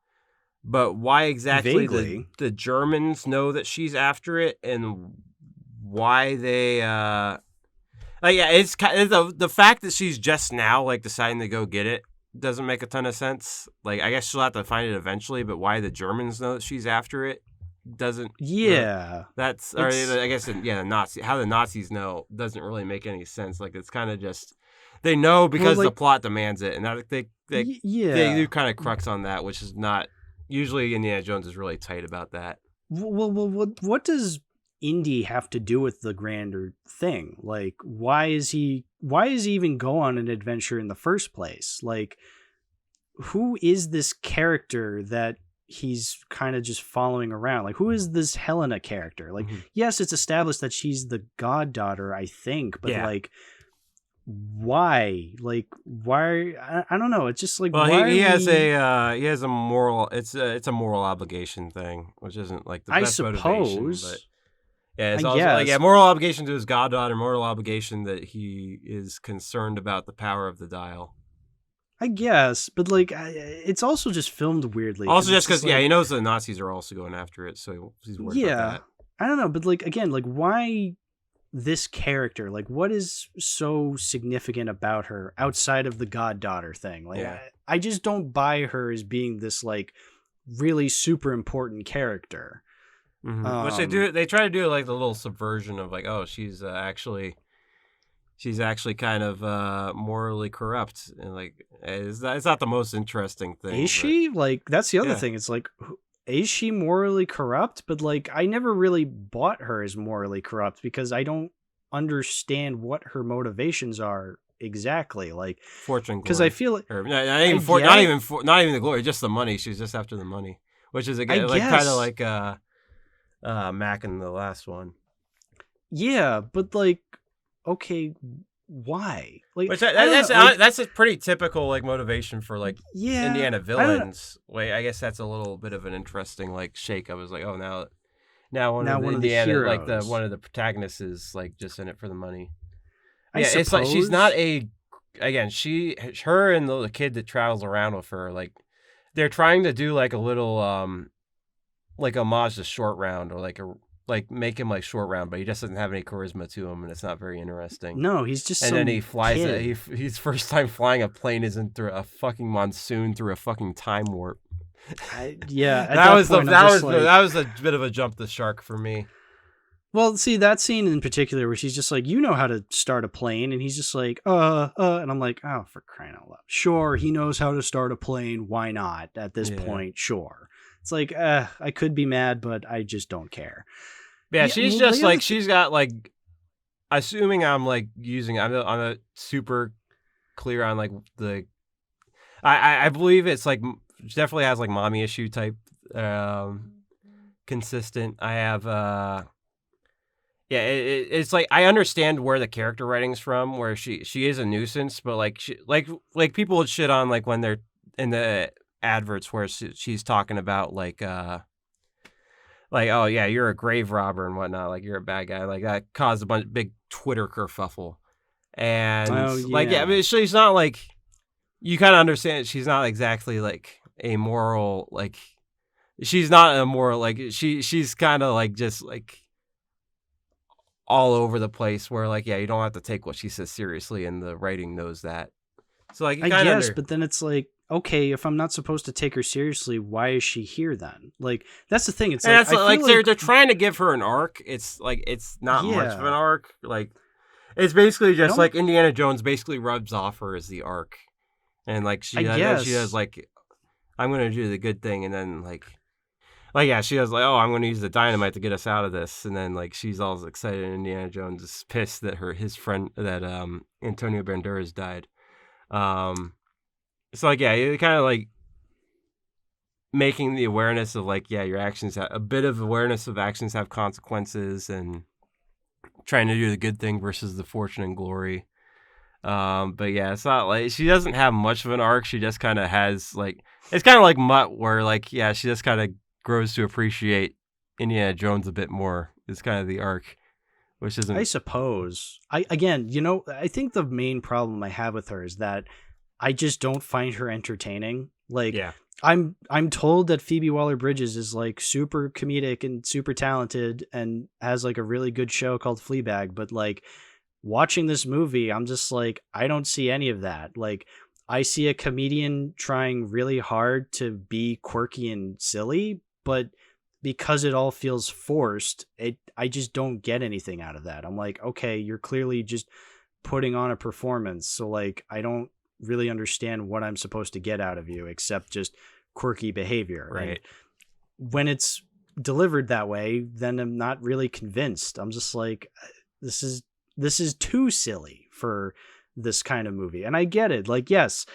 But why exactly the Germans know that she's after it, and why they it's kind of the fact that she's just now like deciding to go get it doesn't make a ton of sense. Like, I guess she'll have to find it eventually, but why the Germans know that she's after it doesn't. That's or I guess how the Nazis know doesn't really make any sense. Like, it's kind of just they know because the plot demands it, and they do kind of crux on that, which is not. Usually Indiana Jones is really tight about that. Well, what does Indy have to do with the grander thing? Like, why is he even go on an adventure in the first place? Like, who is this character that he's kind of just following around? Like, who is this Helena character? Like, yes, it's established that she's the goddaughter, I think, but like, why? Like, why? I don't know. It's just like, well, he has a moral. It's a moral obligation thing, which isn't like the best motivation. But it's also like moral obligation to his goddaughter, moral obligation that he is concerned about the power of the dial. I guess, but like, it's also just filmed weirdly. Also, just because he knows the Nazis are also going after it, so he's worried about that. I don't know, but like, again, like, why this character? Like, what is so significant about her outside of the goddaughter thing? Like, I just don't buy her as being this like really super important character. Which they try to do like the little subversion of like, oh, she's actually kind of morally corrupt, and like it's not the most interesting thing. Is she? Like, that's the other thing. It's like, is she morally corrupt? But like, I never really bought her as morally corrupt, because I don't understand what her motivations are exactly. Like, fortune, because I feel like not even the glory, just the money. She's just after the money, which is again like kind of like Mac in the last one. Yeah, but like, okay, why? Like, Which I don't know, like, that's a pretty typical like motivation for like yeah, Indiana I don't villains. Wait, I guess that's a little bit of an interesting like shake. I was like, oh, now one now of the one of the Indiana like the heroes. one of the protagonists is like just in it for the money. I Yeah, it's like she's not suppose. her and the kid that travels around with her, like they're trying to do like a little like homage to Short Round or like make him like Short Round, but he just doesn't have any charisma to him, and it's not very interesting. No, he's just And then he some flies kid. his first time flying a plane isn't through a fucking monsoon through a fucking time warp. Yeah, at that point, I'm just like, that was a bit of a jump the shark for me. well, see that scene in particular where she's just like, you know how to start a plane, and he's just like, and I'm like, oh, for crying out loud. Sure, he knows how to start a plane. Why not? At this Yeah. point, sure. It's like, I could be mad, but I just don't care. Yeah, Yeah, she's well, just the other like she's got like assuming I'm like using I'm a super clear on like the I believe it's like she definitely has like mommy issue type consistent. I have yeah, it's like I understand where the character writing's from, where she is a nuisance, but like like people would shit on like when they're in the adverts where she's talking about like oh yeah, you're a grave robber and whatnot, like you're a bad guy, like that caused a big Twitter kerfuffle, and Oh like yeah, I yeah, mean she's not like you kind of understand she's not exactly like a moral like she's not a moral like she's kind of like just like all over the place where like yeah you don't have to take what she says seriously and the writing knows that, so like you I kind of guess, but then it's like, okay, if I'm not supposed to take her seriously, why is she here then? Like, that's the thing. It's and like, that's I feel like like, they're trying to give her an arc. It's like it's not much of an yeah, arc. Like it's basically it just like Indiana Jones basically rubs off her as the arc, and like I she does guess, like I'm gonna do the good thing, and then like yeah she does like oh I'm gonna use the dynamite to get us out of this, and then like she's all excited, and Indiana Jones is pissed that his friend that Antonio Banderas died. So like yeah you kind of like making the awareness of like yeah your actions a bit of awareness of actions have consequences and trying to do the good thing versus the fortune and glory. But yeah, it's not like she doesn't have much of an arc. She just kind of has like it's kind of like Mutt, where like yeah, she just kind of grows to appreciate Indiana Jones a bit more. It's kind of the arc, which I isn't suppose. Again, I think the main problem I have with her is that I just don't find her entertaining. Like, yeah I'm told that Phoebe Waller-Bridges is like super comedic and super talented and has like a really good show called Fleabag, but like watching this movie, I'm just like, I don't see any of that. Like, I see a comedian trying really hard to be quirky and silly, but because it all feels forced, I just don't get anything out of that. I'm like, okay, you're clearly just putting on a performance, so like I don't really understand what I'm supposed to get out of you except just quirky behavior. And right. when it's delivered that way, then I'm not really convinced. I'm just like, this is too silly for this kind of movie. And I get it. Like, yes,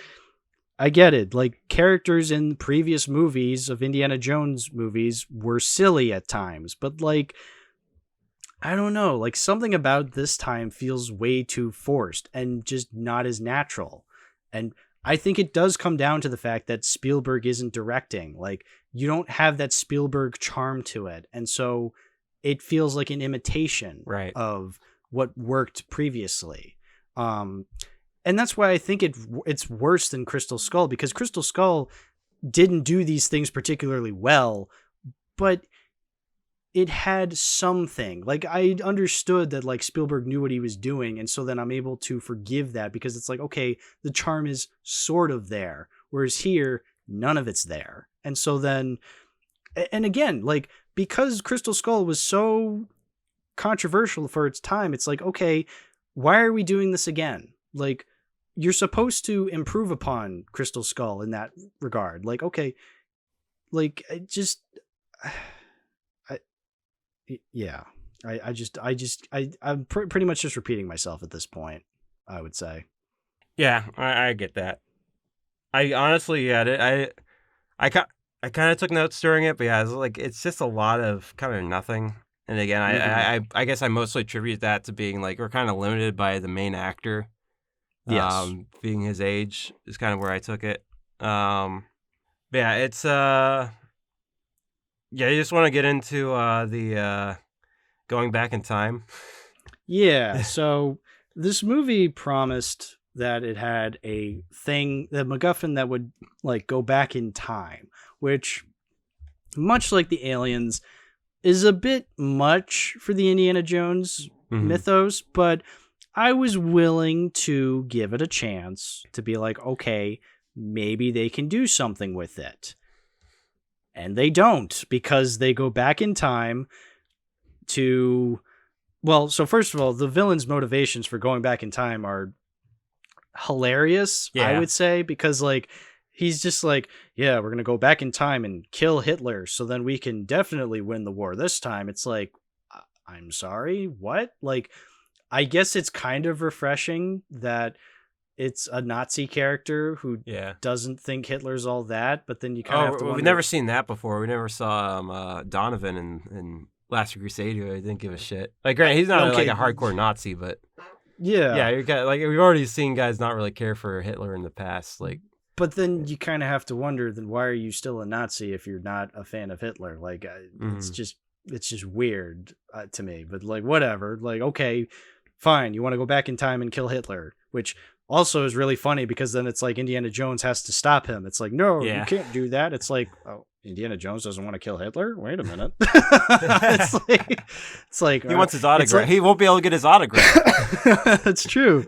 I get it. Like, characters in previous movies of Indiana Jones movies were silly at times, but like, I don't know, like something about this time feels way too forced and just not as natural. And I think it does come down to the fact that Spielberg isn't directing. Like, you don't have that Spielberg charm to it. And so it feels like an imitation Right. of what worked previously. And that's why I think it's worse than Crystal Skull, because Crystal Skull didn't do these things particularly well, but it had something. Like, I understood that like Spielberg knew what he was doing, and so then I'm able to forgive that because it's like, okay, the charm is sort of there, whereas here none of it's there. And so then, and again, like, because Crystal Skull was so controversial for its time, it's like, okay, why are we doing this again? Like, you're supposed to improve upon Crystal Skull in that regard. Like, okay, like, yeah, I'm pretty much just repeating myself at this point, I would say. Yeah, I get that. I honestly, yeah, I kind of took notes during it, but yeah, it's like it's just a lot of kind of nothing. And again, I guess I mostly attribute that to being like we're kind of limited by the main actor. Yes. Being his age is kind of where I took it. But yeah, it's yeah, you just want to get into the going back in time. Yeah, so this movie promised that it had a thing, the MacGuffin that would like go back in time, which, much like the aliens, is a bit much for the Indiana Jones mythos, but I was willing to give it a chance to be like, okay, maybe they can do something with it. And they don't, because they go back in time to... Well, so first of all, the villain's motivations for going back in time are hilarious, I would say, because like he's just like, yeah, we're going to go back in time and kill Hitler so then we can definitely win the war this time. It's like, I'm sorry, what? Like, I guess it's kind of refreshing that it's a Nazi character who doesn't think Hitler's all that, but then you kind of have to wonder... We've never seen that before. We never saw Donovan in Last Crusade, who I didn't give a shit. Like, granted, he's not like a hardcore Nazi, but yeah, you got like we've already seen guys not really care for Hitler in the past. Like, but then you kind of have to wonder, then why are you still a Nazi if you're not a fan of Hitler? Like, it's just weird to me. But like, whatever. Like, okay, fine, you want to go back in time and kill Hitler, which also is really funny because then it's like Indiana Jones has to stop him. It's like, no, you can't do that. It's like, oh, Indiana Jones doesn't want to kill Hitler? Wait a minute. it's like he wants his autograph. He won't be able to get his autograph. That's true.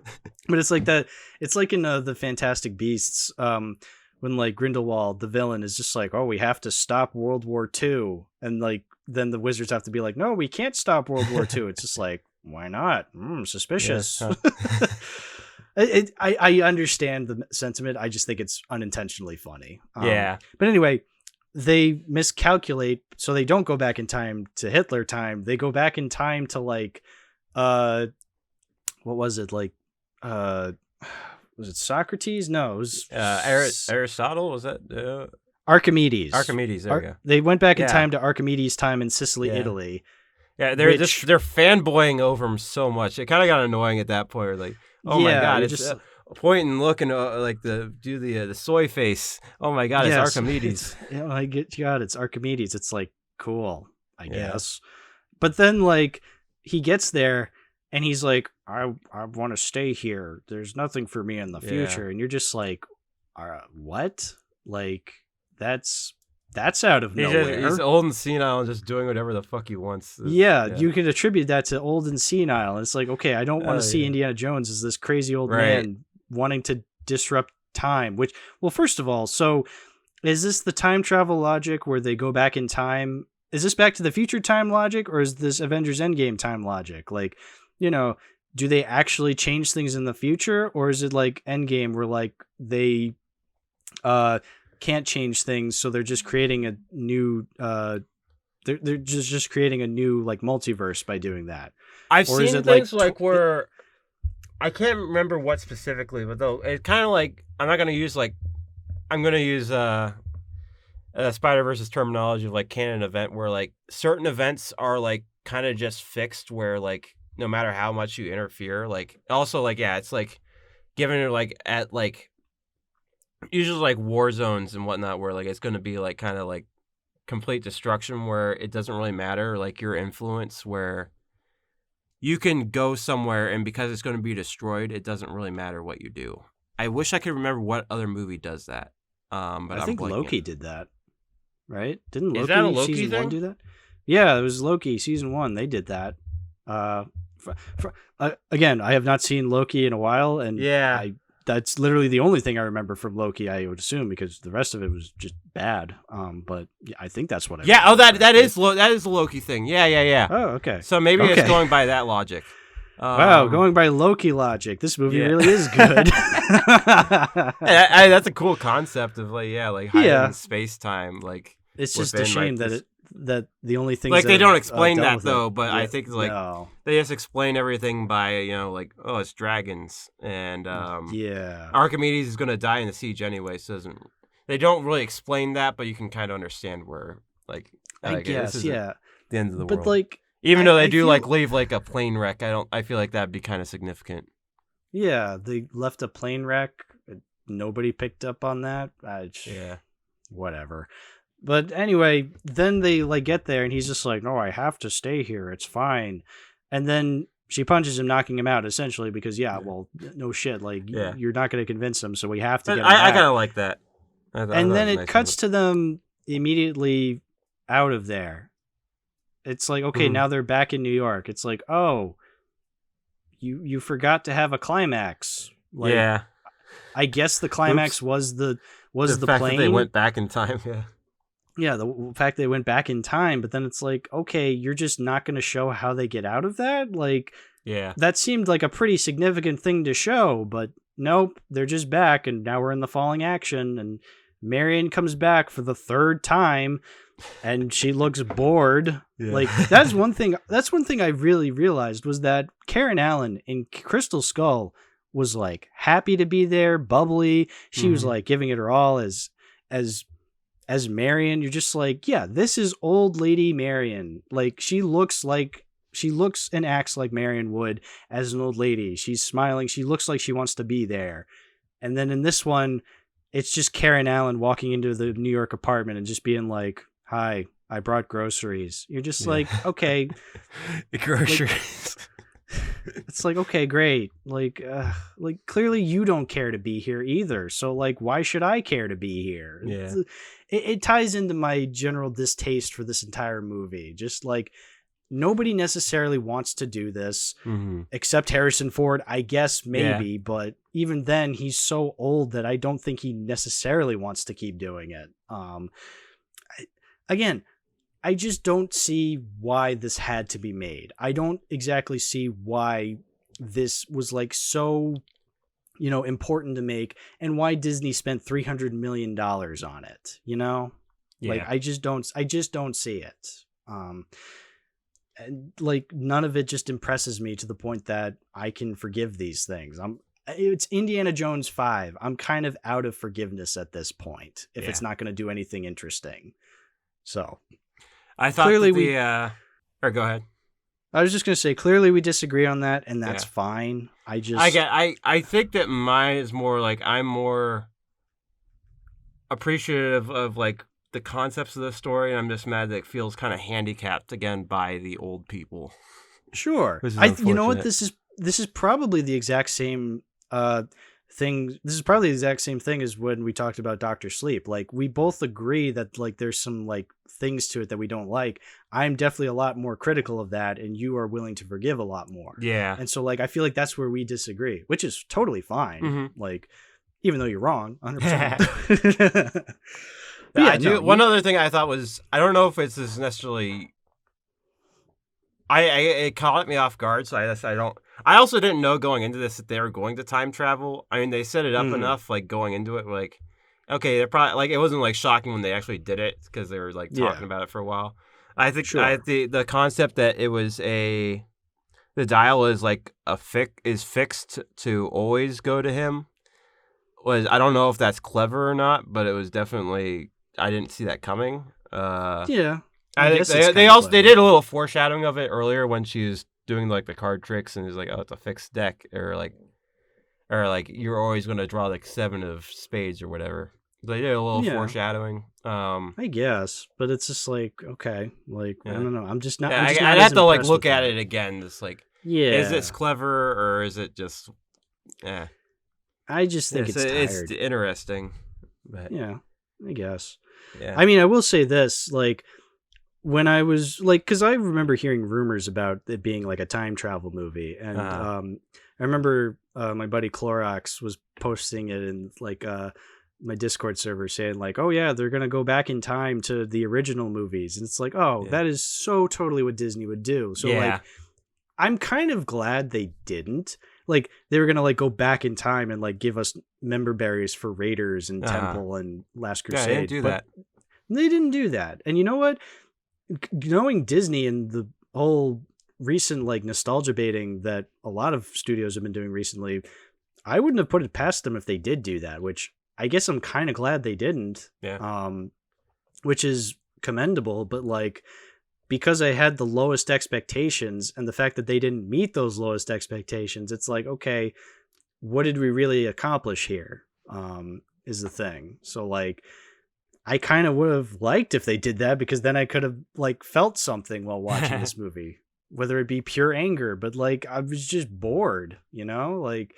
But it's like that. It's like in the Fantastic Beasts, when like Grindelwald, the villain, is just like, oh, we have to stop World War II. And like, then the wizards have to be like, no, we can't stop World War II. It's just like, why not? Suspicious. Yes, I understand the sentiment. I just think it's unintentionally funny. But anyway, they miscalculate, so they don't go back in time to Hitler time. They go back in time to like, what was it? Like, was it Socrates? No, it was Aristotle. Was that Archimedes? Archimedes. There we go. They went back in time to Archimedes' time in Sicily, Italy. Yeah, they're fanboying over him so much. It kind of got annoying at that point. Like, oh my god, it's just pointing, looking like the soy face. Oh my god, it's Archimedes. I get God, it's Archimedes. It's like cool, I guess. But then like he gets there and he's like, I want to stay here. There's nothing for me in the future, and you're just like, what? Like that's out of nowhere. He's old and senile and just doing whatever the fuck he wants. You can attribute that to old and senile. And it's like, okay, I don't want to see Indiana Jones as this crazy old man wanting to disrupt time. Which, well, first of all, so is this the time travel logic where they go back in time? Is this Back to the Future time logic, or is this Avengers Endgame time logic? Like, you know, do they actually change things in the future, or is it like Endgame where like they can't change things, so they're just creating a new they're just creating a new like multiverse by doing that? I've seen things like where I can't remember what specifically, but though it's kind of like I'm going to use Spider-Verse's terminology of like canon event, where like certain events are like kind of just fixed, where like no matter how much you interfere, like also like it's like given it like at like usually like war zones and whatnot, where like it's going to be like kind of like complete destruction, where it doesn't really matter like your influence, where you can go somewhere and because it's going to be destroyed, it doesn't really matter what you do. I wish I could remember what other movie does that. But I think Loki did that, right? Didn't Loki, is that a Loki season thing? 1 do that? Yeah, it was Loki season 1. They did that. Again, I have not seen Loki in a while, and that's literally the only thing I remember from Loki, I would assume, because the rest of it was just bad. But I think that's what I remember. That is the Loki thing. Yeah. Oh, okay. So maybe it's going by that logic. Wow, going by Loki logic, this movie really is good. That's a cool concept of like hiding space time. Like it's just a shame that the only thing like they don't explain that though, it. but I think like they just explain everything by like, oh, it's dragons, and Archimedes is gonna die in the siege anyway, so they don't really explain that, but you can kind of understand where like I guess the end of the world. But like Even though they do feel, like leave like a plane wreck, I feel like that'd be kind of significant. Yeah, they left a plane wreck. Nobody picked up on that. Yeah. Whatever. But anyway, then they like get there and he's just like, no, I have to stay here. It's fine. And then she punches him, knocking him out essentially because, well, no shit. Like, you're not going to convince him. So we have to get him back. I kind of like that. And then it cuts to them immediately out of there. It's like, okay, now they're back in New York. It's like, oh, you forgot to have a climax. Like, yeah. I guess the climax was the fact plane. That they went back in time. Yeah. Yeah, the fact they went back in time, but then it's like, okay, you're just not going to show how they get out of that? Like, yeah, that seemed like a pretty significant thing to show, but nope, they're just back, and now we're in the falling action, and Marion comes back for the third time, and she looks bored. Yeah. Like, that's one thing I really realized was that Karen Allen in Crystal Skull was like happy to be there, bubbly. She was like giving it her all as Marion. You're just like, yeah, this is old lady Marion. Like, she looks and acts like Marion would as an old lady. She's smiling. She looks like she wants to be there. And then in this one, it's just Karen Allen walking into the New York apartment and just being like, hi, I brought groceries. You're just like, okay. Groceries. It's like, okay, great. Like clearly you don't care to be here either. So like, why should I care to be here? Yeah. It ties into my general distaste for this entire movie. Just like, nobody necessarily wants to do this except Harrison Ford, I guess maybe, but even then he's so old that I don't think he necessarily wants to keep doing it. I just don't see why this had to be made. I don't exactly see why this was like so, important to make, and why Disney spent $300 million on it. Like, I just don't see it. And like, none of it just impresses me to the point that I can forgive these things. It's Indiana Jones 5. I'm kind of out of forgiveness at this point if it's not going to do anything interesting. So. I thought clearly or go ahead. I was just going to say, clearly we disagree on that, and that's fine. I think that mine is more like, I'm more appreciative of like the concepts of the story, and I'm just mad that it feels kind of handicapped again by the old people. Sure. You know what? This is probably the exact same thing. This is probably the exact same thing as when we talked about Dr. Sleep. Like, we both agree that like there's some like things to it that we don't like. I'm definitely a lot more critical of that, and you are willing to forgive a lot more. Yeah. And so like, I feel like that's where we disagree, which is totally fine. Like, even though you're wrong 100%. One other thing I thought was, I don't know if it's necessarily, it caught me off guard, so I also didn't know going into this that they were going to time travel. I mean, they set it up enough, like, going into it, like, okay, they're probably, like, it wasn't, like, shocking when they actually did it, because they were, like, talking about it for a while. I think the concept that it was the dial is, like, is fixed to always go to him, I don't know if that's clever or not, but it was definitely, I didn't see that coming. I think they did a little foreshadowing of it earlier when she was doing like the card tricks, and it's like, oh, it's a fixed deck, or like you're always going to draw like 7 of spades or whatever. They did a little foreshadowing. I guess, but it's just like, okay, like I don't know. I'm just not. Yeah, I'm just I'd have to like look at it again. Just like, is this clever or is it just? I just think it's tired. It's interesting. But. Yeah, I guess. Yeah. I mean, I will say this, like, when I was like, because I remember hearing rumors about it being like a time travel movie, and I remember my buddy Clorox was posting it in like my Discord server saying like, oh yeah, they're gonna go back in time to the original movies, and it's like, oh, that is so totally what Disney would do. So like, I'm kind of glad they didn't. Like, they were gonna like go back in time and like give us member berries for Raiders and Temple and Last Crusade. Yeah, they didn't do that. They didn't do that. And you know what? Knowing Disney and the whole recent like nostalgia baiting that a lot of studios have been doing recently, I wouldn't have put it past them if they did do that, which I guess I'm kind of glad they didn't. Yeah. Which is commendable, but like, because I had the lowest expectations, and the fact that they didn't meet those lowest expectations, it's like, okay, what did we really accomplish here? Is the thing. So like, I kind of would have liked if they did that, because then I could have like felt something while watching this movie, whether it be pure anger, but like I was just bored, you know? Like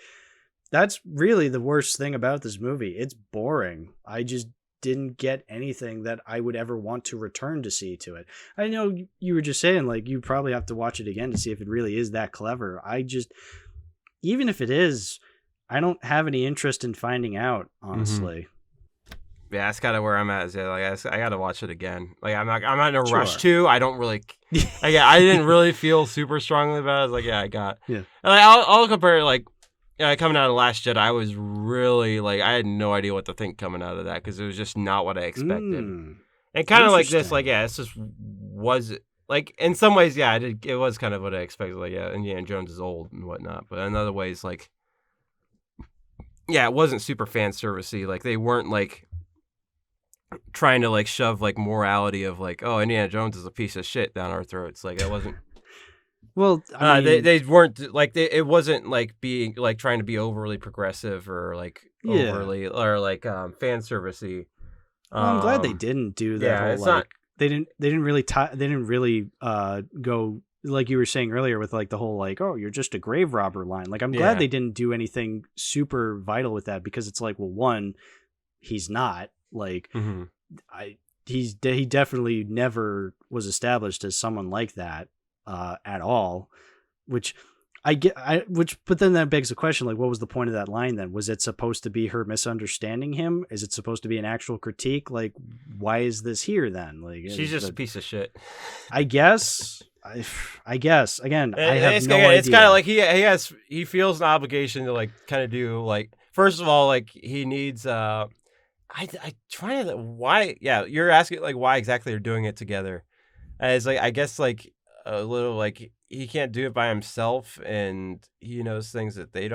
that's really the worst thing about this movie. It's boring. I just didn't get anything that I would ever want to return to see to it. I know you were just saying like you probably have to watch it again to see if it really is that clever. Even if it is, I don't have any interest in finding out, honestly. Yeah, that's kind of where I'm at. Is like I got to watch it again. Like I'm not in a Sure. rush to. I don't really. I didn't really feel super strongly about it. I was like, yeah, I got. Yeah. And like, I'll compare like coming out of Last Jedi. I was really like I had no idea what to think coming out of that, because it was just not what I expected. And kind of like this, like this just was like in some ways, yeah, it was kind of what I expected. Like yeah, Indiana Jones is old and whatnot, but in other ways, like. Yeah, it wasn't super fan servicey. Like they weren't like trying to like shove like morality of like, oh, Indiana Jones is a piece of shit down our throats. Like it wasn't. Well, I mean, they weren't like it wasn't like being like trying to be overly progressive or like overly or like fan servicey. Well, I'm glad they didn't do that. Yeah, whole, it's like, not. They didn't really go. Like you were saying earlier with like the whole like, oh, you're just a grave robber line. Like I'm glad they didn't do anything super vital with that, because it's like, well, one, he's not like he definitely never was established as someone like that at all, which but then that begs the question, like, what was the point of that line then? Was it supposed to be her misunderstanding him? Is it supposed to be an actual critique? Like, why is this here then? Like, she's just a piece of shit. I guess. I guess again, I have no idea. It's kind of like he feels an obligation to like kind of do like, first of all, like he needs I try to why you're asking like why exactly they're doing it together. As like I guess like a little like he can't do it by himself, and he knows things that they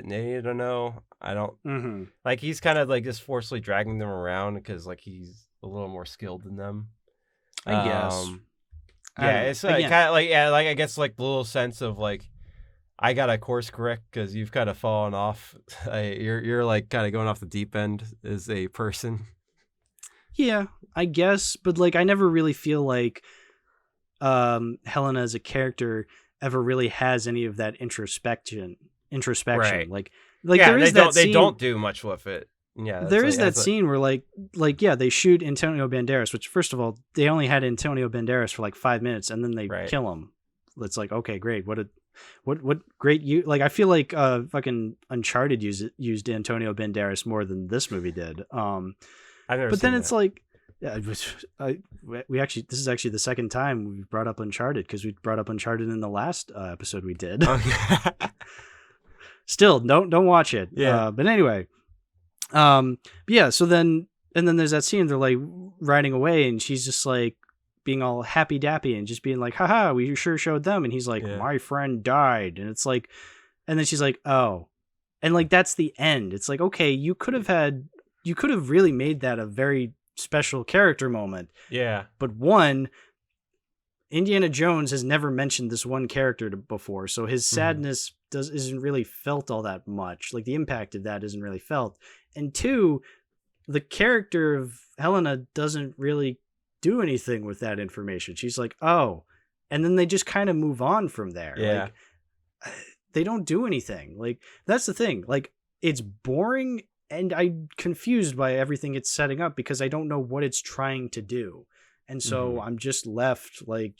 need to know. I don't like he's kind of like just forcefully dragging them around because like he's a little more skilled than them, I guess. Yeah, it's kind of like I guess like the little sense of like I got to course correct because you've kind of fallen off. You're like kind of going off the deep end as a person. Yeah, I guess, but like I never really feel like Helena as a character ever really has any of that introspection. Right. Like there is that scene. They don't do much with it. Yeah, there is that scene where like they shoot Antonio Banderas, which first of all they only had Antonio Banderas for like 5 minutes, and then they kill him. It's like, okay, great, what great like I feel like fucking Uncharted used Antonio Banderas more than this movie did. But then it's like, yeah, we actually this is actually the second time we've brought up Uncharted, because we brought up Uncharted in the last episode we did. Still, don't watch it. Yeah, but anyway. Yeah, so then there's that scene, they're like riding away, and she's just like being all happy dappy and just being like, haha, we sure showed them, and he's like, my friend died, and it's like, and then she's like, oh, and like that's the end. It's like, okay, you could have really made that a very special character moment. Yeah, but one, Indiana Jones has never mentioned this one character before, so his sadness isn't really felt all that much. Like the impact of that isn't really felt. And two, the character of Helena doesn't really do anything with that information. She's like, oh, and then they just kind of move on from there. Yeah. Like, they don't do anything. Like, that's the thing. Like, it's boring, and I'm confused by everything it's setting up because I don't know what it's trying to do. And so I'm just left like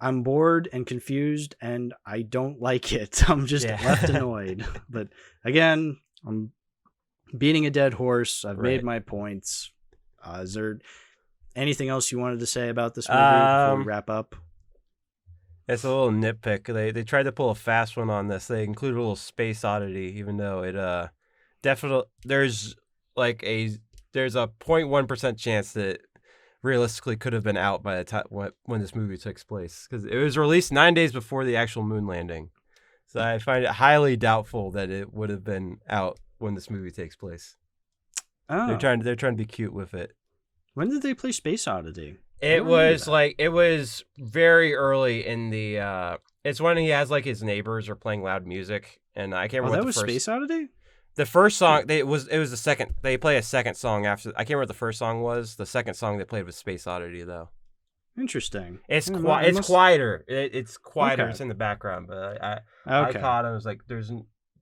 I'm bored and confused, and I don't like it. I'm just left annoyed. But again, I'm beating a dead horse. I've made my points. Is there anything else you wanted to say about this movie before we wrap up? It's a little nitpick. They tried to pull a fast one on this. They included a little space oddity, even though it definitely there's a 0.1% chance that realistically could have been out by the time when this movie takes place, because it was released 9 days before the actual moon landing. So I find it highly doubtful that it would have been out when this movie takes place. Oh, they're trying to be cute with it. When did they play Space Oddity? It was very early in the. It's when he has like his neighbors are playing loud music, and I can't remember. That was Space Oddity. The first song it was the second. They play a second song after. I can't remember what the first song was. The second song they played was Space Oddity though. Interesting. It's quieter. It's quieter. Okay. It's in the background, but I Okay. caught it. I was like, "There's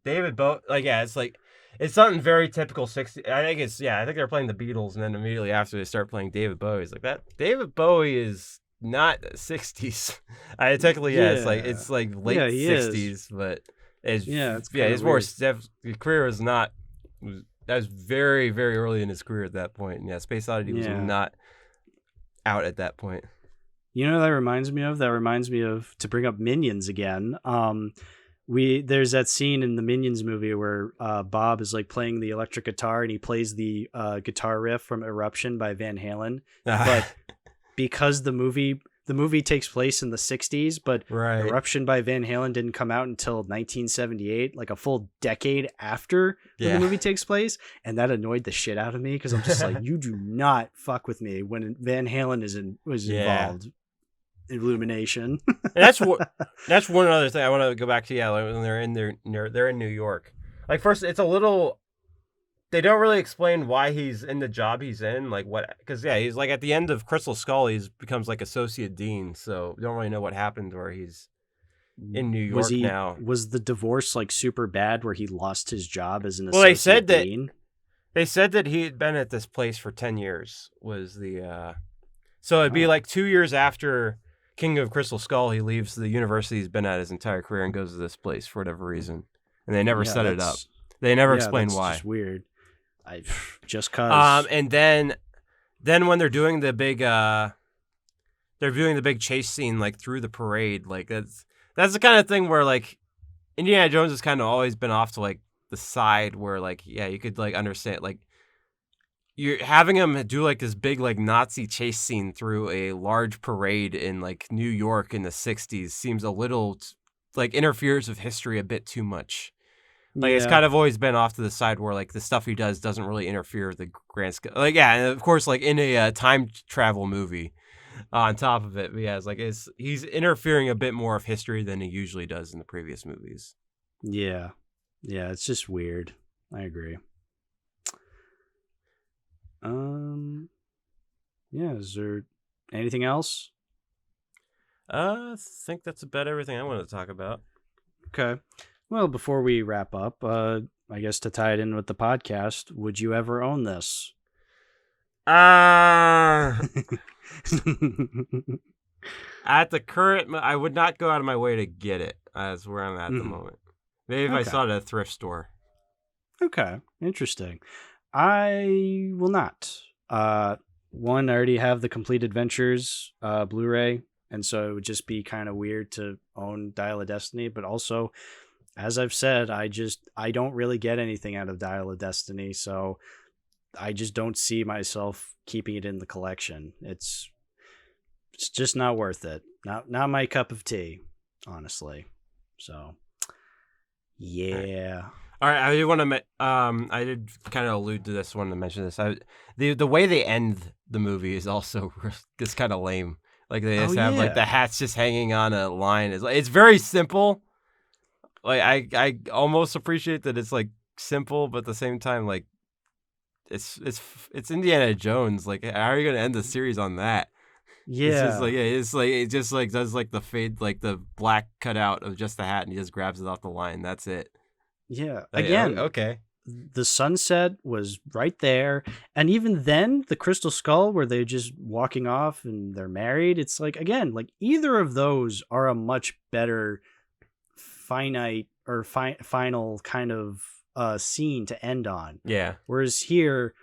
David Bowie." Like, yeah, it's like it's something very typical 60s. I think they're playing the Beatles, and then immediately after they start playing David Bowie, it's like that. David Bowie is not 60s. Technically, it's like late 60s, but his more his career was not. That was very, very early in his career at that point. And yeah, Space Oddity was not out at that point. You know what that reminds me of? That reminds me of, to bring up Minions again. There's that scene in the Minions movie where Bob is like playing the electric guitar and he plays the guitar riff from Eruption by Van Halen. But because the movie takes place in the 60s, but Eruption by Van Halen didn't come out until 1978, like a full decade after the movie takes place. And that annoyed the shit out of me because I'm just like, you do not fuck with me when Van Halen was involved. Illumination. That's one other thing I want to go back to. Yeah, like when they're in New York. Like first, it's a little. They don't really explain why he's in the job he's in, like what, because he's like at the end of Crystal Skull, he becomes like associate dean. So we don't really know what happened where he's in New York now. Was the divorce like super bad where he lost his job as an associate dean? They said that he had been at this place for 10 years. Was the so it'd be like 2 years after King of Crystal Skull, he leaves the university he's been at his entire career and goes to this place for whatever reason, and they never set it up. They never explain why. Just weird. Just cause. And then when they're doing the big chase scene like through the parade, like that's the kind of thing where like Indiana Jones has kind of always been off to like the side where like you could like understand like you're having him do like this big like Nazi chase scene through a large parade in like New York in the 60s seems a little like interferes with history a bit too much. Like it's kind of always been off to the side where like the stuff he does doesn't really interfere with the grand scale. Like and of course like in a time travel movie, on top of it, it's like he's interfering a bit more of history than he usually does in the previous movies. Yeah, it's just weird. I agree. Is there anything else? I think that's about everything I wanted to talk about. Okay. Well, before we wrap up, I guess to tie it in with the podcast, would you ever own this? At the current, I would not go out of my way to get it. That's where I'm at the moment. Maybe if I saw it at a thrift store. Okay, interesting. I will not. One, I already have the Complete Adventures Blu-ray, and so it would just be kind of weird to own Dial of Destiny, but also, as I've said, I don't really get anything out of Dial of Destiny, so I just don't see myself keeping it in the collection. It's just not worth it. Not my cup of tea, honestly. So, yeah. All right, I do want to. I did kind of allude to this. Wanted to mention this. The way they end the movie is also just kind of lame. Like they just have like the hats just hanging on a line. It's very simple. Like I almost appreciate that it's like simple, but at the same time, like it's Indiana Jones. Like, how are you gonna end the series on that? Yeah, it just like does like the fade, like the black cutout of just the hat, and he just grabs it off the line. That's it. Yeah. Again, okay. The sunset was right there, and even then, the Crystal Skull, where they're just walking off and they're married. It's like, again, like either of those are a much better finite or final kind of scene to end on. Yeah. Whereas here,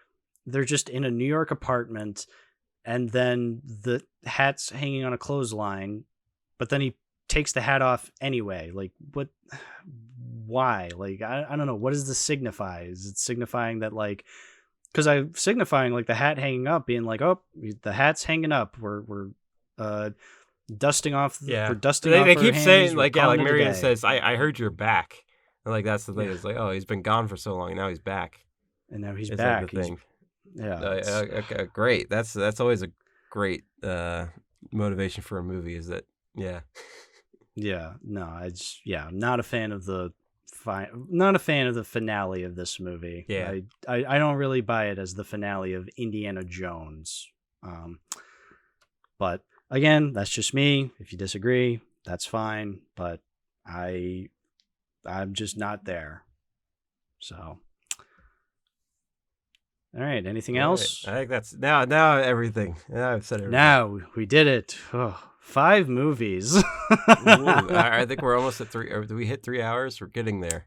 they're just in a New York apartment, and then the hat's hanging on a clothesline, but then he takes the hat off anyway. Like, what? Why? Like, I don't know. What does this signify? Is it signifying that, like, because I'm signifying like the hat hanging up, being like, oh, the hat's hanging up. We're dusting off. We're dusting off. They keep hands. saying like, like Marion says, I heard you're back. And like that's the thing. It's like, oh, he's been gone for so long, and now he's back. And now he's back. Like the thing. Yeah. Okay, great. That's always a great motivation for a movie. Is that Yeah, no, I'm not a fan of the finale of this movie. Yeah. I don't really buy it as the finale of Indiana Jones. But again, that's just me. If you disagree, that's fine. But I'm just not there. So, all right. Anything else? I think that's now everything. Now I've said everything. Now we did it. 5 movies. Ooh, I think we're almost at 3. Or did we hit 3 hours? We're getting there.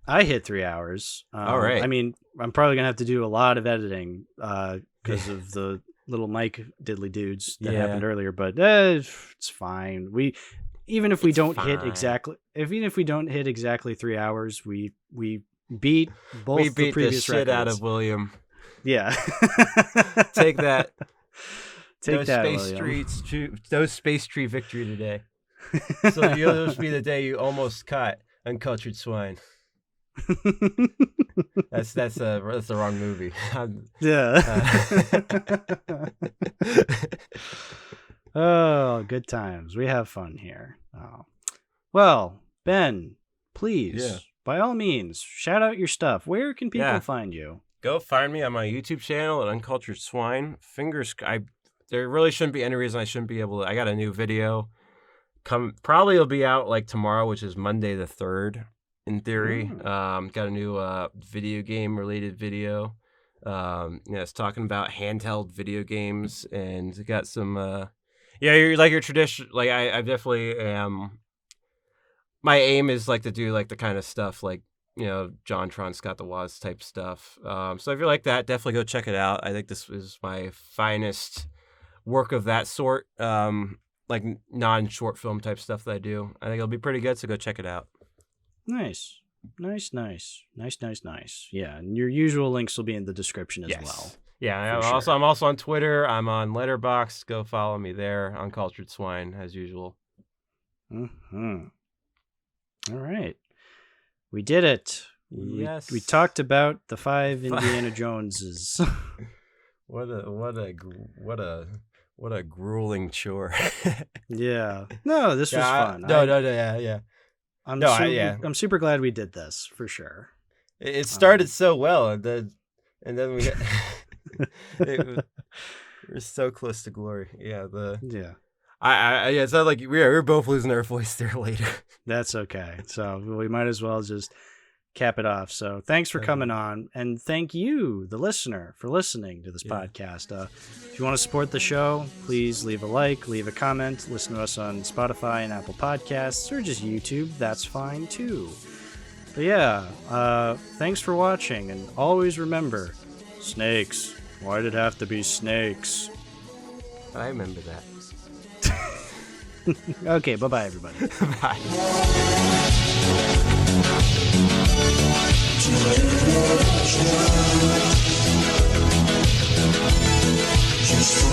I hit 3 hours. All right. I mean, I'm probably gonna have to do a lot of editing because of the little mic diddly dudes that happened earlier. But it's fine. Even if we don't hit exactly 3 hours, we beat both the previous the shit out records. of William. Yeah. Take that. Take that, No space tree victory today. So it'll just be the day you almost caught Uncultured Swine. That's the wrong movie. Oh, good times. We have fun here. Oh. Well, Ben, please, by all means, shout out your stuff. Where can people find you? Go find me on my YouTube channel at Uncultured Swine. There really shouldn't be any reason I shouldn't be able to. I got a new video. Probably it'll be out like tomorrow, which is Monday the 3rd, in theory. Got a new video game related video. It's talking about handheld video games, and got some you're like your tradition. Like I definitely am. My aim is like to do like the kind of stuff like JonTron, Scott the Woz type stuff. So if you like that, definitely go check it out. I think this is my finest work of that sort, like non-short film type stuff that I do. I think it'll be pretty good, so go check it out. Nice. Yeah, and your usual links will be in the description as well. Yeah, I'm also on Twitter. I'm on Letterboxd. Go follow me there. Uncultured Swine, as usual. Mm-hmm. All right. We did it. Yes. We talked about the 5 Indiana Joneses. What a grueling chore. Yeah. No, this was fun. Yeah. I'm super glad we did this, for sure. It started so well, and then we we're so close to glory. Yeah. It's not like we're both losing our voice there later. That's okay. So we might as well just cap it off. So thanks for coming on, and thank you, the listener, for listening to this podcast. If you want to support the show, please leave a like, leave a comment, listen to us on Spotify and Apple Podcasts, or just YouTube. That's fine too. But yeah, thanks for watching, and always remember, snakes. Why did it have to be snakes? I remember that. Okay, bye-bye, everybody. Bye. Just